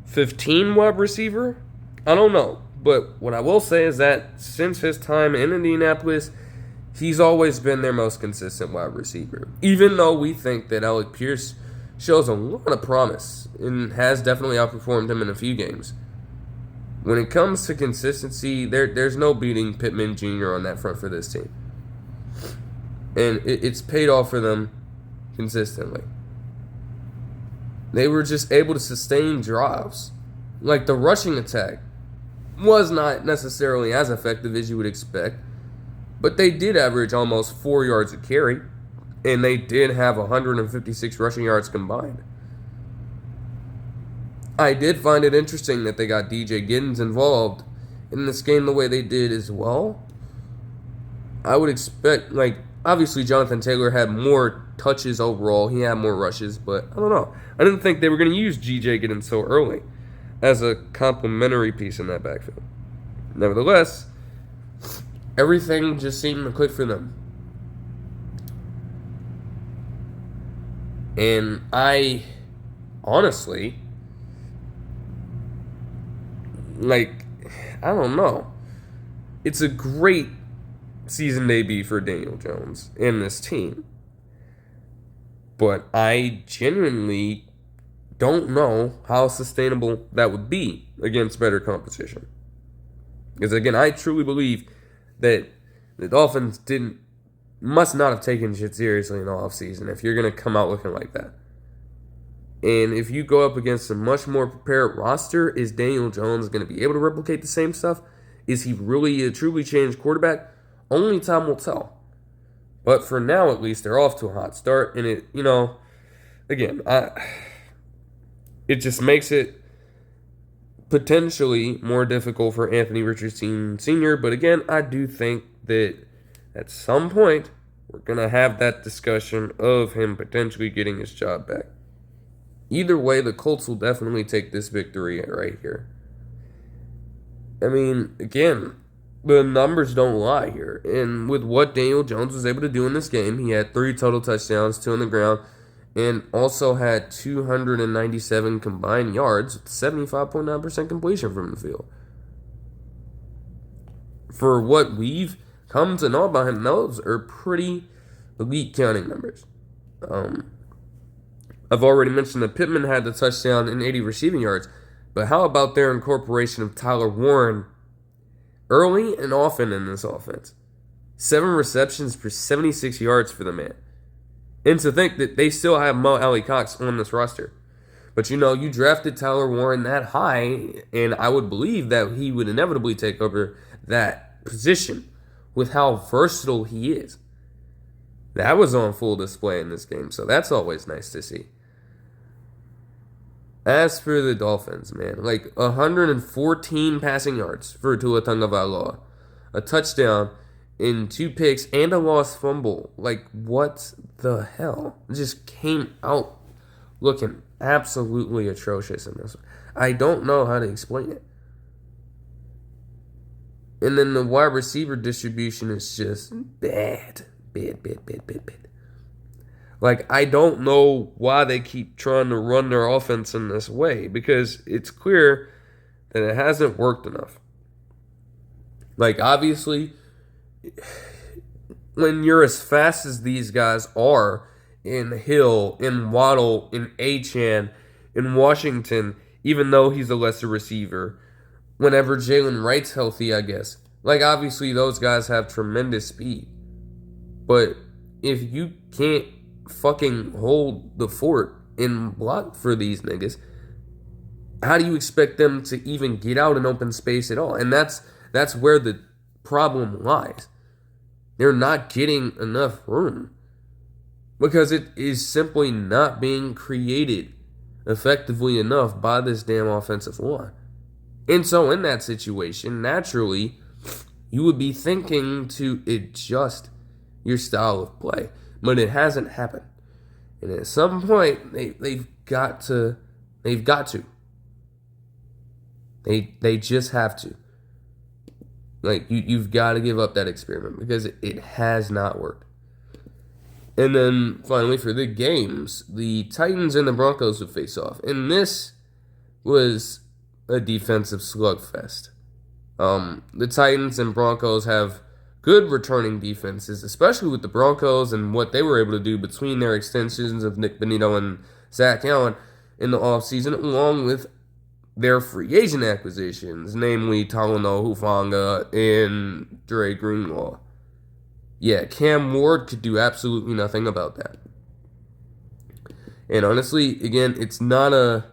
15 wide receiver? I don't know. But what I will say is that since his time in Indianapolis, he's always been their most consistent wide receiver. Even though we think that Alec Pierce shows a lot of promise and has definitely outperformed him in a few games. When it comes to consistency, there's no beating Pittman Jr. on that front for this team. And it's paid off for them consistently. They were just able to sustain drives. Like, the rushing attack was not necessarily as effective as you would expect, but they did average almost 4 yards a carry, and they did have 156 rushing yards combined. I did find it interesting that they got DJ Giddens involved in this game the way they did as well. I would expect, obviously Jonathan Taylor had more touches overall. He had more rushes, but I don't know. I didn't think they were going to use DJ Giddens so early as a complementary piece in that backfield. Nevertheless, everything just seemed to click for them. And I honestly, I don't know. It's a great season debut for Daniel Jones and this team. But I genuinely don't know how sustainable that would be against better competition. Because again, I truly believe that the Dolphins must not have taken shit seriously in the offseason if you're going to come out looking like that. And if you go up against a much more prepared roster, is Daniel Jones going to be able to replicate the same stuff? Is he really a truly changed quarterback? Only time will tell. But for now, at least, they're off to a hot start. And it just makes it potentially more difficult for Anthony Richardson Sr. But again, I do think that at some point, we're going to have that discussion of him potentially getting his job back. Either way, the Colts will definitely take this victory right here. I mean, again, the numbers don't lie here. And with what Daniel Jones was able to do in this game, he had 3 total touchdowns, 2 on the ground, and also had 297 combined yards with 75.9% completion from the field. For what we've come to know about him, those are pretty elite counting numbers. I've already mentioned that Pittman had the touchdown and 80 receiving yards, but how about their incorporation of Tyler Warren early and often in this offense? 7 receptions for 76 yards for the man. And to think that they still have Mo Alley-Cox on this roster. But you drafted Tyler Warren that high, and I would believe that he would inevitably take over that position with how versatile he is. That was on full display in this game, so that's always nice to see. As for the Dolphins, man, 114 passing yards for Tua Tagovailoa, a touchdown in 2 picks and a lost fumble. What the hell? It just came out looking absolutely atrocious in this one. I don't know how to explain it. And then the wide receiver distribution is just bad. I don't know why they keep trying to run their offense in this way, because it's clear that it hasn't worked enough. Obviously, when you're as fast as these guys are in Hill, in Waddle, in Achane, in Washington, even though he's a lesser receiver, whenever Jalen Wright's healthy, I guess. Obviously, those guys have tremendous speed. But if you can't fucking hold the fort and block for these niggas, how do you expect them to even get out in open space at all? And that's where the problem lies. They're not getting enough room because it is simply not being created effectively enough by this damn offensive line. And so in that situation, naturally, you would be thinking to adjust your style of play. But it hasn't happened. And at some point, they've got to. They just have to. You've got to give up that experiment because it has not worked. And then finally for the games, the Titans and the Broncos would face off. And this was a defensive slugfest. The Titans and Broncos have good returning defenses, especially with the Broncos and what they were able to do between their extensions of Nick Bonito and Zach Allen in the offseason, along with their free agent acquisitions, namely Talanoa Hufanga and Dre Greenlaw. Yeah, Cam Ward could do absolutely nothing about that. And honestly, again, it's not a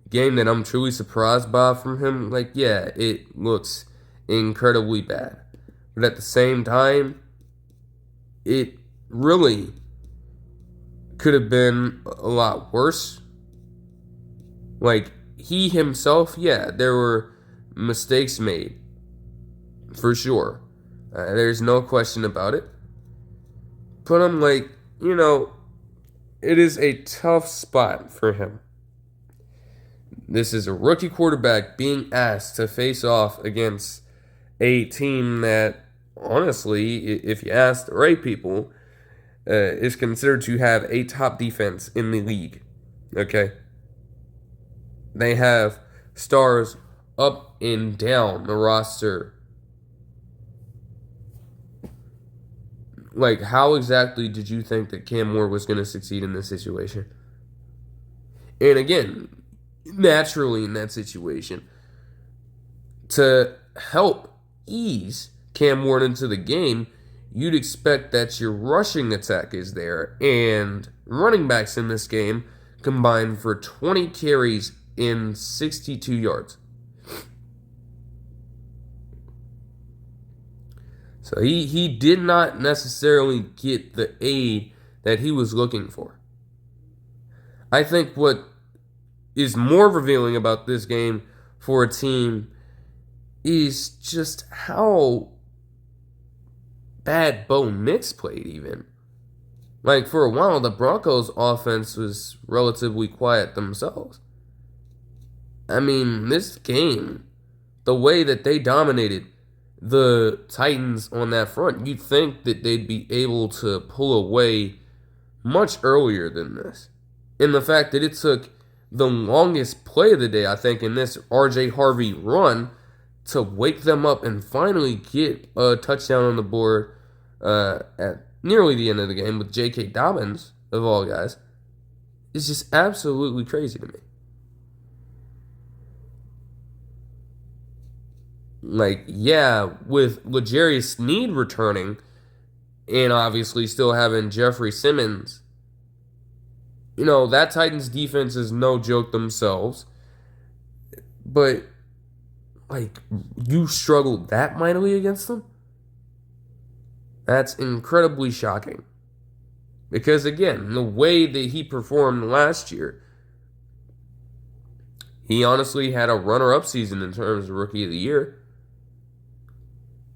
game that I'm truly surprised by from him. It looks incredibly bad. But at the same time, it really could have been a lot worse. He himself, there were mistakes made. For sure. There's no question about it. But I'm it is a tough spot for him. This is a rookie quarterback being asked to face off against a team that, honestly, if you ask the right people, is considered to have a top defense in the league. Okay? They have stars up and down the roster. Like, how exactly did you think that Cam Ward was going to succeed in this situation? And again, naturally in that situation, to help ease Cam Ward into the game, you'd expect that your rushing attack is there, and running backs in this game combined for 20 carries in 62 yards. So he did not necessarily get the aid that he was looking for. I think what is more revealing about this game for a team is just how bad Bo Nix played even. Like, for a while, the Broncos' offense was relatively quiet themselves. I mean, this game, the way that they dominated the Titans on that front, you'd think that they'd be able to pull away much earlier than this. And the fact that it took the longest play of the day, I think, in this R.J. Harvey run to wake them up and finally get a touchdown on the board at nearly the end of the game with J.K. Dobbins, of all guys, is just absolutely crazy to me. Like, yeah, with L'Jarius Sneed returning and obviously still having Jeffrey Simmons, you know, that Titans defense is no joke themselves. But, like, you struggled that mightily against them? That's incredibly shocking. Because, again, the way that he performed last year, he honestly had a runner-up season in terms of Rookie of the Year.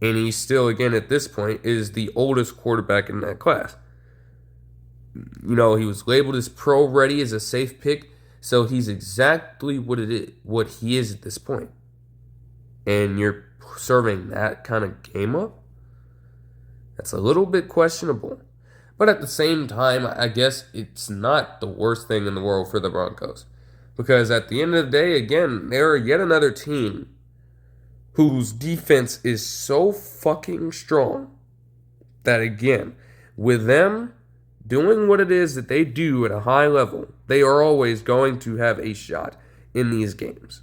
And he still, again, at this point, is the oldest quarterback in that class. You know, he was labeled as pro-ready, as a safe pick, so he's exactly what he is at this point. And you're serving that kind of game up? That's a little bit questionable. But at the same time, I guess it's not the worst thing in the world for the Broncos. Because at the end of the day, again, they're yet another team whose defense is so fucking strong that, again, with them doing what it is that they do at a high level, they are always going to have a shot in these games.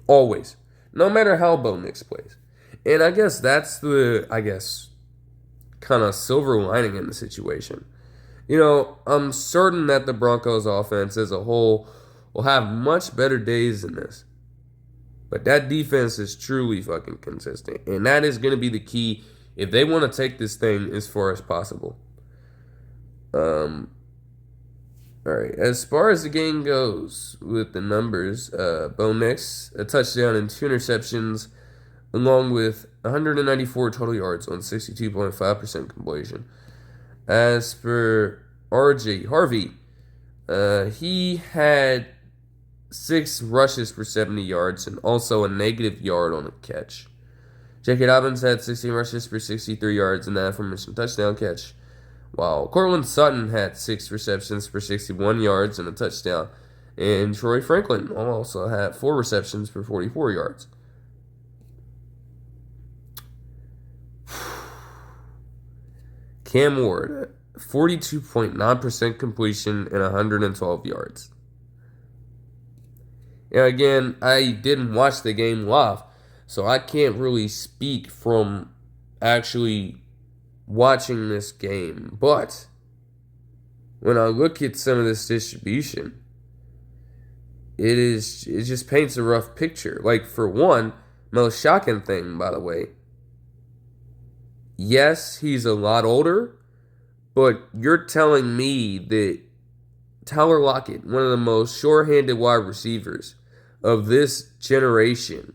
Always. No matter how Bo Nix plays. And I guess that's the, kind of silver lining in the situation. You know, I'm certain that the Broncos offense as a whole will have much better days than this. But that defense is truly fucking consistent. And that is going to be the key if they want to take this thing as far as possible. Alright, as far as the game goes with the numbers, Bo Nix, a touchdown and 2 interceptions, along with 194 total yards on 62.5% completion. As for R.J. Harvey, he had 6 rushes for 70 yards and also a negative yard on a catch. J.K. Dobbins had 16 rushes for 63 yards and that aforementioned touchdown catch, while Cortland Sutton had 6 receptions for 61 yards and a touchdown, and Troy Franklin also had 4 receptions for 44 yards. Cam Ward, 42.9% completion and 112 yards. Now, again, I didn't watch the game live, so I can't really speak from actually watching this game. But when I look at some of this distribution, it just paints a rough picture. Like, for one, most shocking thing, by the way, yes, he's a lot older, but you're telling me that Tyler Lockett, one of the most sure-handed wide receivers of this generation,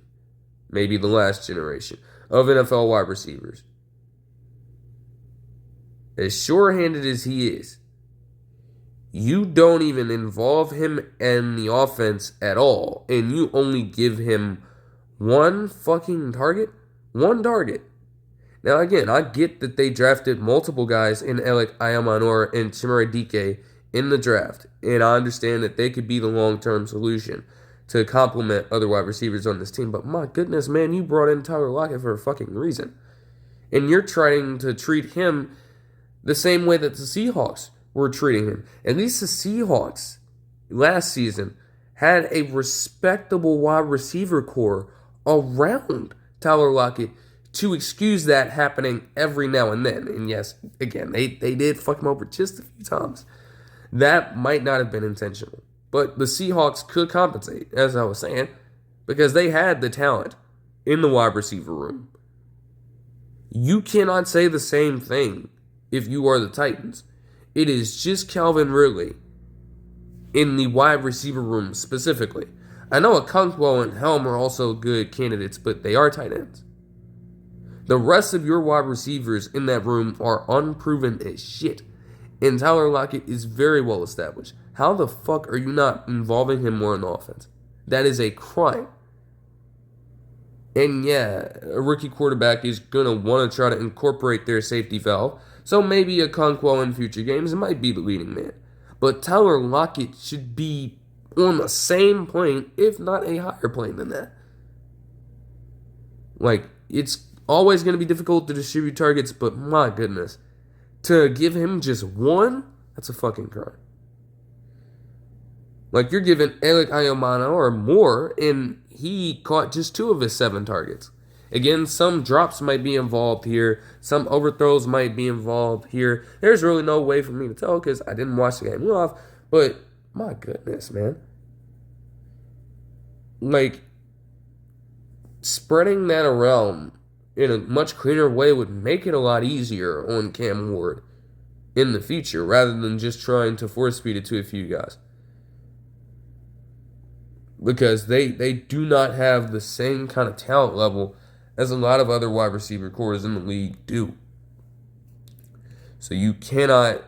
maybe the last generation, of NFL wide receivers, as sure-handed as he is, you don't even involve him in the offense at all, and you only give him one fucking target? One target. Now, again, I get that they drafted multiple guys in Alec Ayamanor and Chimere Dike in the draft, and I understand that they could be the long-term solution to complement other wide receivers on this team, but my goodness, man, you brought in Tyler Lockett for a fucking reason. And you're trying to treat him the same way that the Seahawks were treating him. At least the Seahawks last season had a respectable wide receiver core around Tyler Lockett to excuse that happening every now and then. And yes, again, they did fuck him over just a few times. That might not have been intentional. But the Seahawks could compensate, as I was saying, because they had the talent in the wide receiver room. You cannot say the same thing if you are the Titans. It is just Calvin Ridley in the wide receiver room specifically. I know Okonkwo and Helm are also good candidates, but they are tight ends. The rest of your wide receivers in that room are unproven as shit. And Tyler Lockett is very well established. How the fuck are you not involving him more in the offense? That is a crime. And yeah, a rookie quarterback is going to want to try to incorporate their safety valve. So maybe Okonkwo in future games might be the leading man. But Tyler Lockett should be on the same plane, if not a higher plane than that. Like, it's always going to be difficult to distribute targets, but my goodness. To give him just one, that's a fucking crime. Like, you're giving Alec Ayomano or more, and he caught just 2 of his 7 targets. Again, some drops might be involved here. Some overthrows might be involved here. There's really no way for me to tell because I didn't watch the game live. But, my goodness, man. Like, spreading that around in a much cleaner way would make it a lot easier on Cam Heyward in the future rather than just trying to force feed it to a few guys. Because they do not have the same kind of talent level as a lot of other wide receiver cores in the league do. So you cannot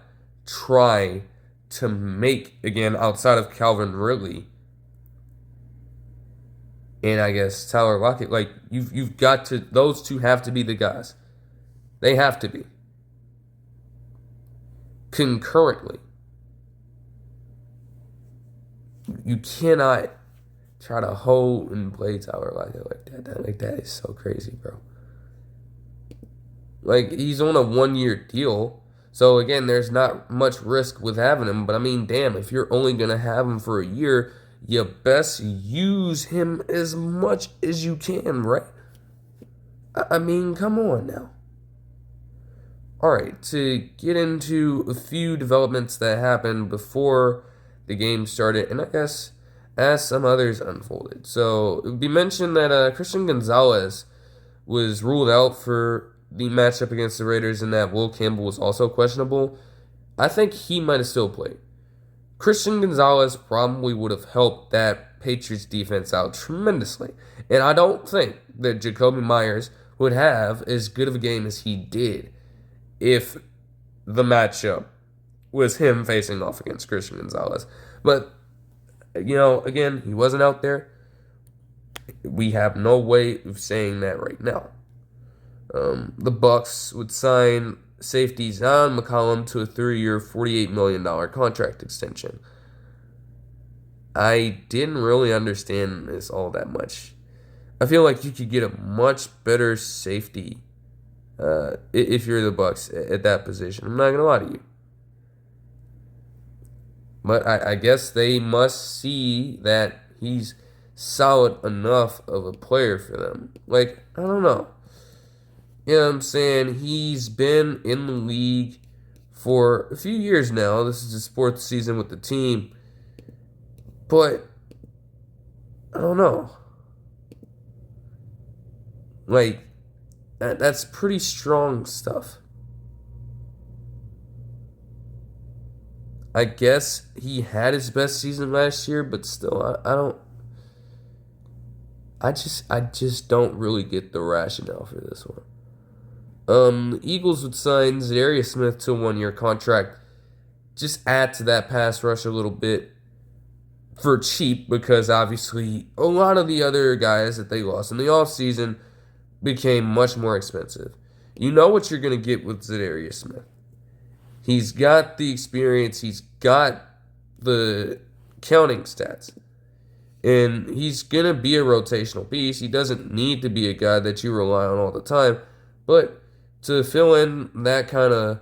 try to make, again, outside of Calvin Ridley and I guess Tyler Lockett, like, you've got to, those two have to be the guys. They have to be. Concurrently. You cannot try to hold and play Tyler Lockett like that is so crazy, bro. Like, he's on a 1-year deal. So, again, there's not much risk with having him. But, I mean, damn, if you're only going to have him for a year, you best use him as much as you can, right? I mean, come on now. Alright, to get into a few developments that happened before the game started, and I guess as some others unfolded. So, it would be mentioned that Christian Gonzalez was ruled out for the matchup against the Raiders and that Will Campbell was also questionable. I think he might have still played. Christian Gonzalez probably would have helped that Patriots defense out tremendously. And I don't think that Jacoby Myers would have as good of a game as he did if the matchup was him facing off against Christian Gonzalez. But, you know, again, he wasn't out there. We have no way of saying that right now. The Bucs would sign safety Zyon McCollum to a 3-year, $48 million contract extension. I didn't really understand this all that much. I feel like you could get a much better safety if you're the Bucs at that position. I'm not going to lie to you. But I guess they must see that he's solid enough of a player for them. Like, I don't know. You know what I'm saying? He's been in the league for a few years now. This is his 4th season with the team. But, I don't know. Like, that's pretty strong stuff. I guess he had his best season last year, but still, I just don't really get the rationale for this one. The Eagles would sign Za'Darius Smith to a 1-year contract. Just add to that pass rush a little bit for cheap because obviously a lot of the other guys that they lost in the offseason became much more expensive. You know what you're going to get with Za'Darius Smith. He's got the experience. He's got the counting stats. And he's going to be a rotational piece. He doesn't need to be a guy that you rely on all the time. But to fill in that kind of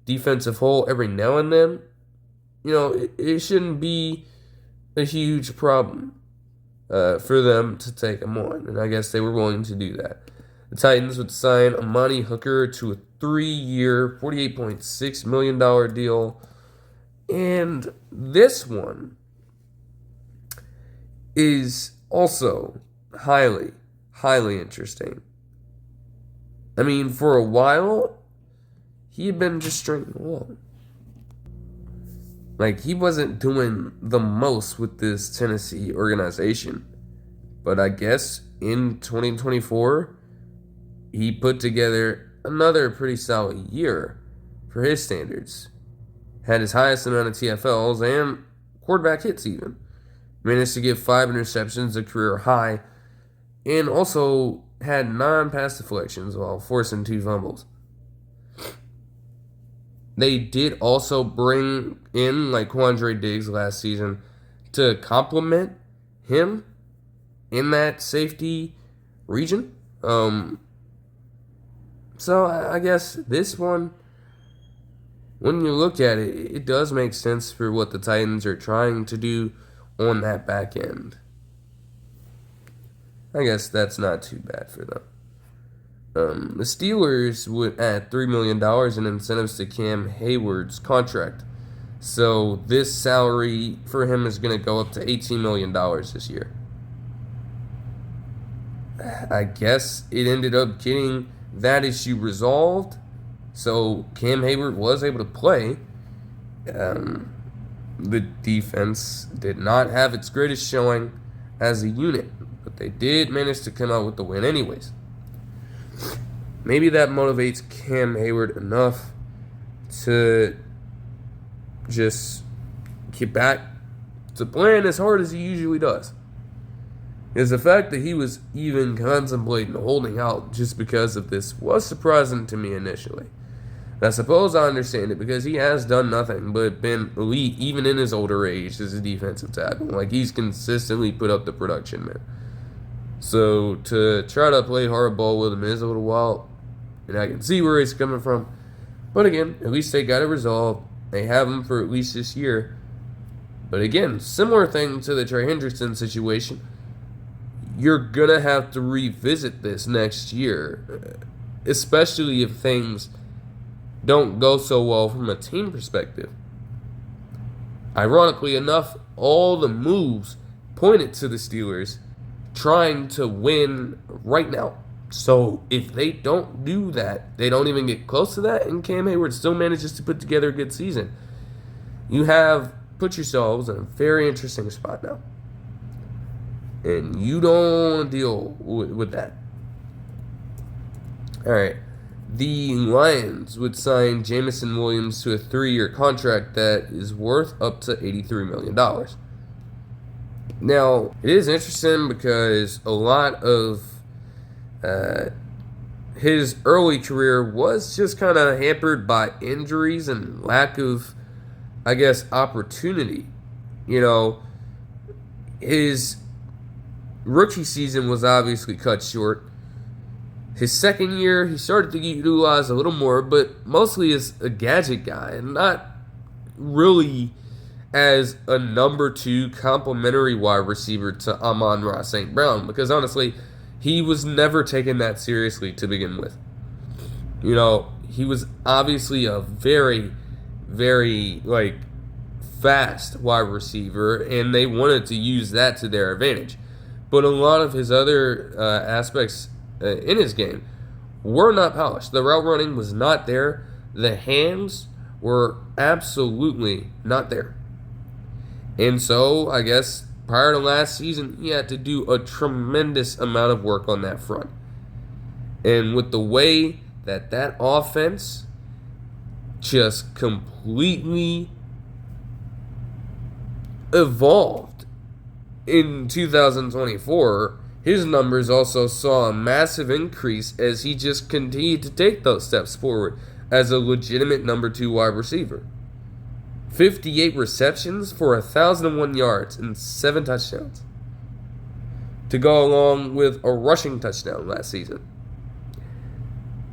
defensive hole every now and then, it shouldn't be a huge problem for them to take him on. And I guess they were willing to do that. The Titans would sign Amani Hooker to a 3-year, $48.6 million deal. And this one is also highly, highly interesting. I mean, for a while, he had been just stringing along. Like, he wasn't doing the most with this Tennessee organization. But I guess in 2024, he put together another pretty solid year for his standards. Had his highest amount of TFLs and quarterback hits even. Managed to get 5 interceptions, a career high, and also had 9 pass deflections while forcing 2 fumbles. They did also bring in like Quandre Diggs last season to complement him in that safety region. So I guess this one, when you look at it, it does make sense for what the Titans are trying to do on that back end. I guess that's not too bad for them. The Steelers would add $3 million in incentives to Cam Heyward's contract. So this salary for him is going to go up to $18 million this year. I guess it ended up getting that issue resolved. So Cam Heyward was able to play. The defense did not have its greatest showing as a unit, but they did manage to come out with the win anyways. Maybe that motivates Cam Heyward enough to just get back to playing as hard as he usually does. Is the fact that he was even contemplating holding out just because of this was surprising to me initially. I suppose I understand it because he has done nothing but been elite even in his older age as a defensive tackle. Like, he's consistently put up the production, man. So to try to play hardball with him is a little wild, and I can see where he's coming from. But again, at least they got it resolved. They have him for at least this year. But again, similar thing to the Trey Hendrickson situation. You're going to have to revisit this next year, especially if things don't go so well from a team perspective. Ironically enough, all the moves pointed to the Steelers trying to win right now. So if they don't do that, they don't even get close to that, and Cam Heyward still manages to put together a good season, you have put yourselves in a very interesting spot now. And you don't want to deal with that. All right. The Lions would sign Jameson Williams to a 3-year contract that is worth up to $83 million. Now, it is interesting because a lot of his early career was just kind of hampered by injuries and lack of, I guess, opportunity. His rookie season was obviously cut short. His second year, he started to get utilized a little more, but mostly as a gadget guy, and not really as a number 2 complimentary wide receiver to Amon-Ra St. Brown, because honestly, he was never taken that seriously to begin with. He was obviously a very, very, fast wide receiver, and they wanted to use that to their advantage. But a lot of his other aspects in his game were not polished. The route running was not there. The hands were absolutely not there. And so, I guess, prior to last season, he had to do a tremendous amount of work on that front. And with the way that offense just completely evolved in 2024, his numbers also saw a massive increase as he just continued to take those steps forward as a legitimate number 2 wide receiver. 58 receptions for 1,001 yards and 7 touchdowns, to go along with a rushing touchdown last season.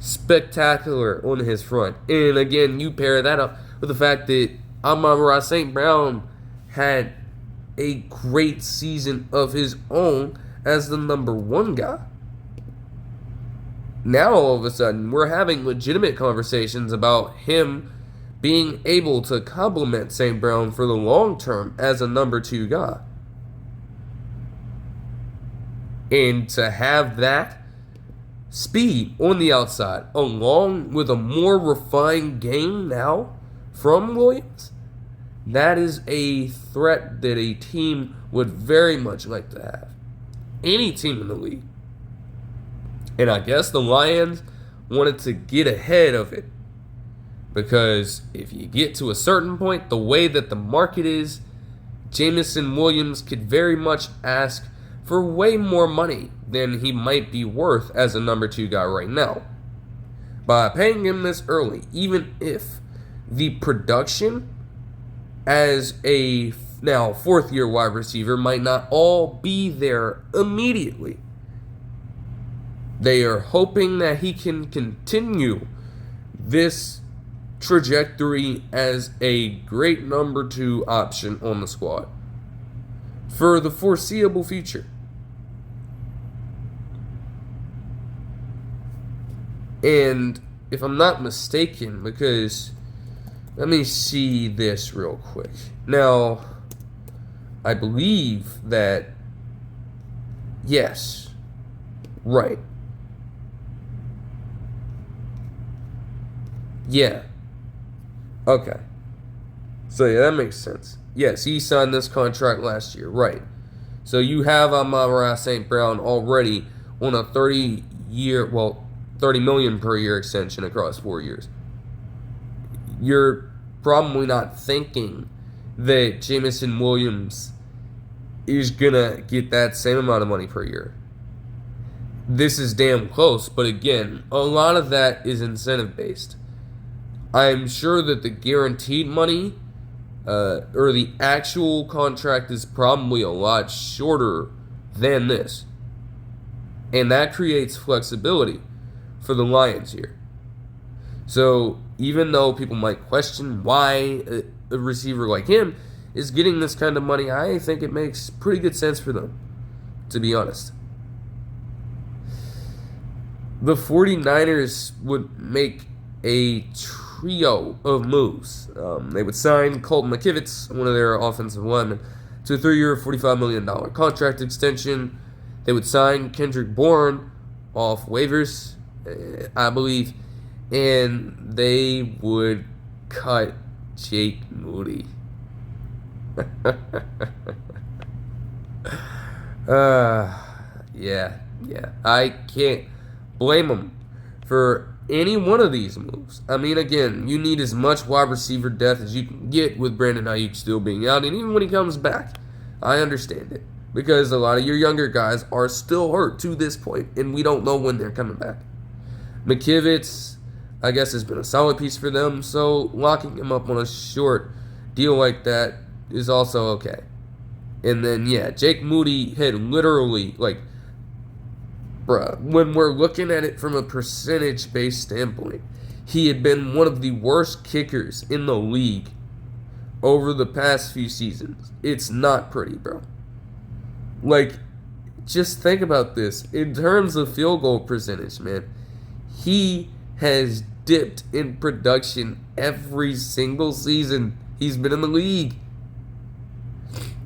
spectacular on his front. And again, you pair that up with the fact that Amon-Ra St. Brown had a great season of his own as the number one guy. Now, all of a sudden, we're having legitimate conversations about him being able to complement St. Brown for the long term as a number two guy. And to have that speed on the outside, along with a more refined game now from Williams, that is a threat that a team would very much like to have. Any team in the league. And I guess the Lions wanted to get ahead of it. Because if you get to a certain point, the way that the market is, Jameson Williams could very much ask for way more money than he might be worth as a number two guy right now. By paying him this early, even if the production as a now fourth-year wide receiver might not all be there immediately, they are hoping that he can continue this trajectory as a great number two option on the squad for the foreseeable future. And if I'm not mistaken, because let me see this real quick. Now, I believe that, yes, right. Yeah. Okay. So, yeah, that makes sense. Yes, he signed this contract last year, right. So, you have Amon-Ra St. Brown already on a 30 million per year extension across 4 years. You're probably not thinking that Jameson Williams is going to get that same amount of money per year. This is damn close, but again, a lot of that is incentive-based. I'm sure that the guaranteed money or the actual contract is probably a lot shorter than this. And that creates flexibility for the Lions here. So even though people might question why a receiver like him is getting this kind of money, I think it makes pretty good sense for them, to be honest. The 49ers would make a trio of moves. They would sign Colton McKivitz, one of their offensive linemen, to a 3-year, $45 million contract extension. They would sign Kendrick Bourne off waivers, I believe, and they would cut Jake Moody. Yeah. I can't blame them for any one of these moves. I mean, again, you need as much wide receiver depth as you can get with Brandon Ayuk still being out, and even when he comes back, I understand it. Because a lot of your younger guys are still hurt to this point, and we don't know when they're coming back. McKivitz, I guess, has been a solid piece for them, so locking him up on a short deal like that is also okay. And then, yeah, Jake Moody had literally, when we're looking at it from a percentage-based standpoint, he had been one of the worst kickers in the league over the past few seasons. It's not pretty, bro. Just think about this. In terms of field goal percentage, man, he has dipped in production every single season he's been in the league.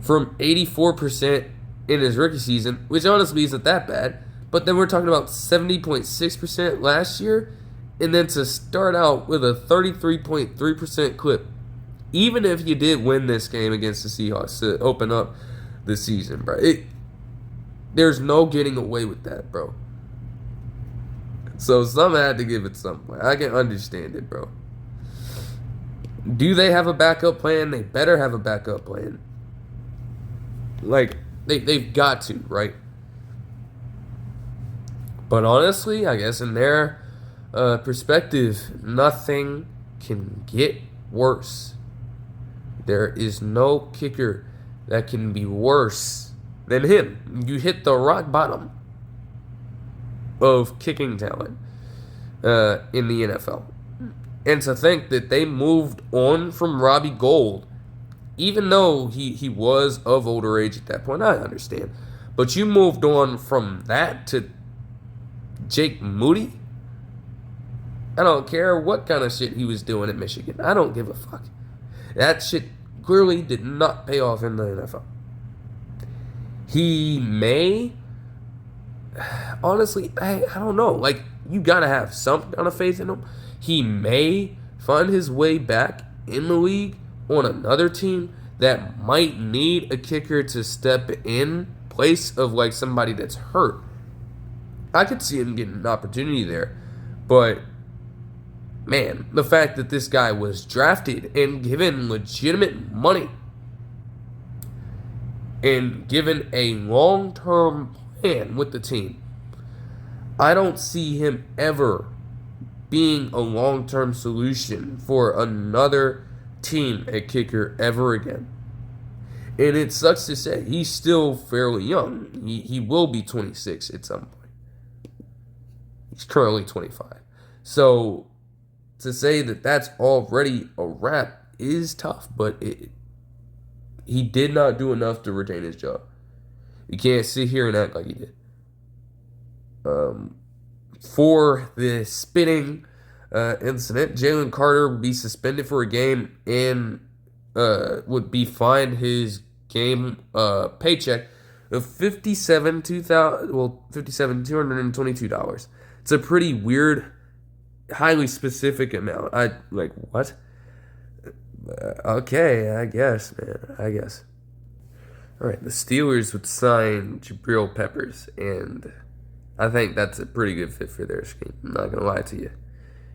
From 84% in his rookie season, which honestly isn't that bad, but then we're talking about 70.6% last year, and then to start out with a 33.3% clip, even if you did win this game against the Seahawks to open up the season, bro. There's no getting away with that, bro. So some had to give it some play. I can understand it, bro. Do they have a backup plan? They better have a backup plan. They've got to, right? But honestly, I guess in their perspective, nothing can get worse. There is no kicker that can be worse than him. You hit the rock bottom of kicking talent. in the NFL. And to think that they moved on from Robbie Gould, even though he was of older age at that point, I understand. But you moved on from that to Jake Moody? I don't care what kind of shit he was doing at Michigan. I don't give a fuck. That shit clearly did not pay off in the NFL. He may... Honestly, I don't know. Like, you gotta have some kind of faith in him. He may find his way back in the league on another team that might need a kicker to step in place of, like, somebody that's hurt. I could see him getting an opportunity there. But... man, the fact that this guy was drafted and given legitimate money and given a long-term plan with the team, I don't see him ever being a long-term solution for another team at kicker ever again. And it sucks to say, he's still fairly young. He will be 26 at some point. He's currently 25. So... to say that that's already a wrap is tough, but he did not do enough to retain his job. You can't sit here and act like he did. For the spitting incident, Jalen Carter would be suspended for a game and would be fined his game paycheck of $222. It's a pretty weird, highly specific amount. Like, what? Okay, I guess, man. I guess. Alright, the Steelers would sign Jabril Peppers, and I think that's a pretty good fit for their scheme. I'm not going to lie to you.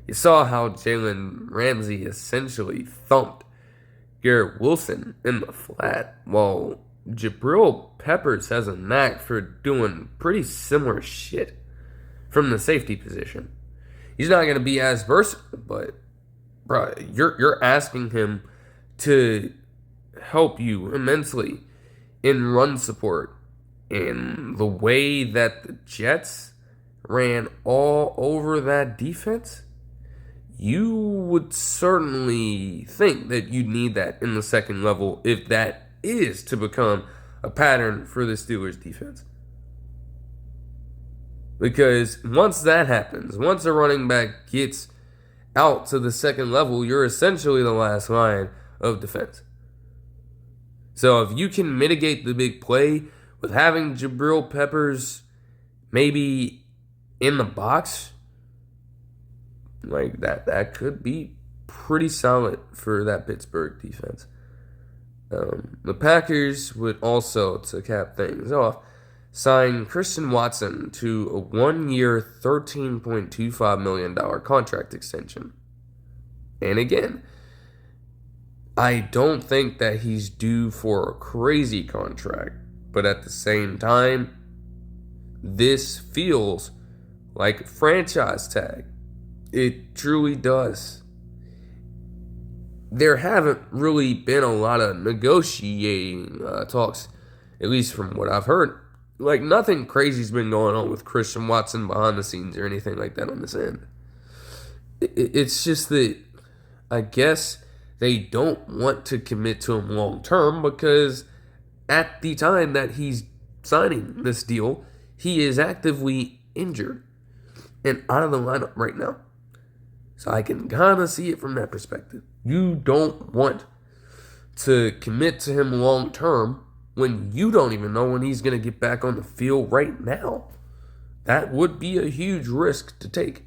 You saw how Jalen Ramsey essentially thumped Garrett Wilson in the flat, while Jabril Peppers has a knack for doing pretty similar shit from the safety position. He's not going to be as versatile, but bro, you're asking him to help you immensely in run support. And the way that the Jets ran all over that defense, you would certainly think that you'd need that in the second level if that is to become a pattern for the Steelers defense. Because once that happens, once a running back gets out to the second level, you're essentially the last line of defense. So if you can mitigate the big play with having Jabril Peppers maybe in the box, like that could be pretty solid for that Pittsburgh defense. The Packers would also, to cap things off, sign Christian Watson to a 1-year, $13.25 million contract extension. And again, I don't think that he's due for a crazy contract, but at the same time, this feels like a franchise tag. It truly does. There haven't really been a lot of negotiating talks, at least from what I've heard. Like, nothing crazy's been going on with Christian Watson behind the scenes or anything like that on this end. It's just that I guess they don't want to commit to him long term because at the time that he's signing this deal, he is actively injured and out of the lineup right now. So I can kind of see it from that perspective. You don't want to commit to him long term when you don't even know when he's going to get back on the field right now. That would be a huge risk to take.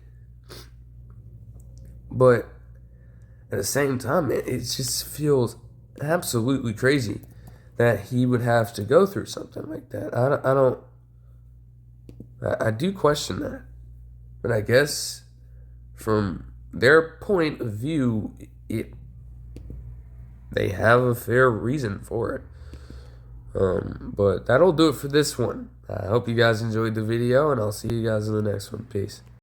But at the same time, it just feels absolutely crazy that he would have to go through something like that. I do question that. But I guess from their point of view, they have a fair reason for it. But that'll do it for this one. I hope you guys enjoyed the video, and I'll see you guys in the next one. Peace.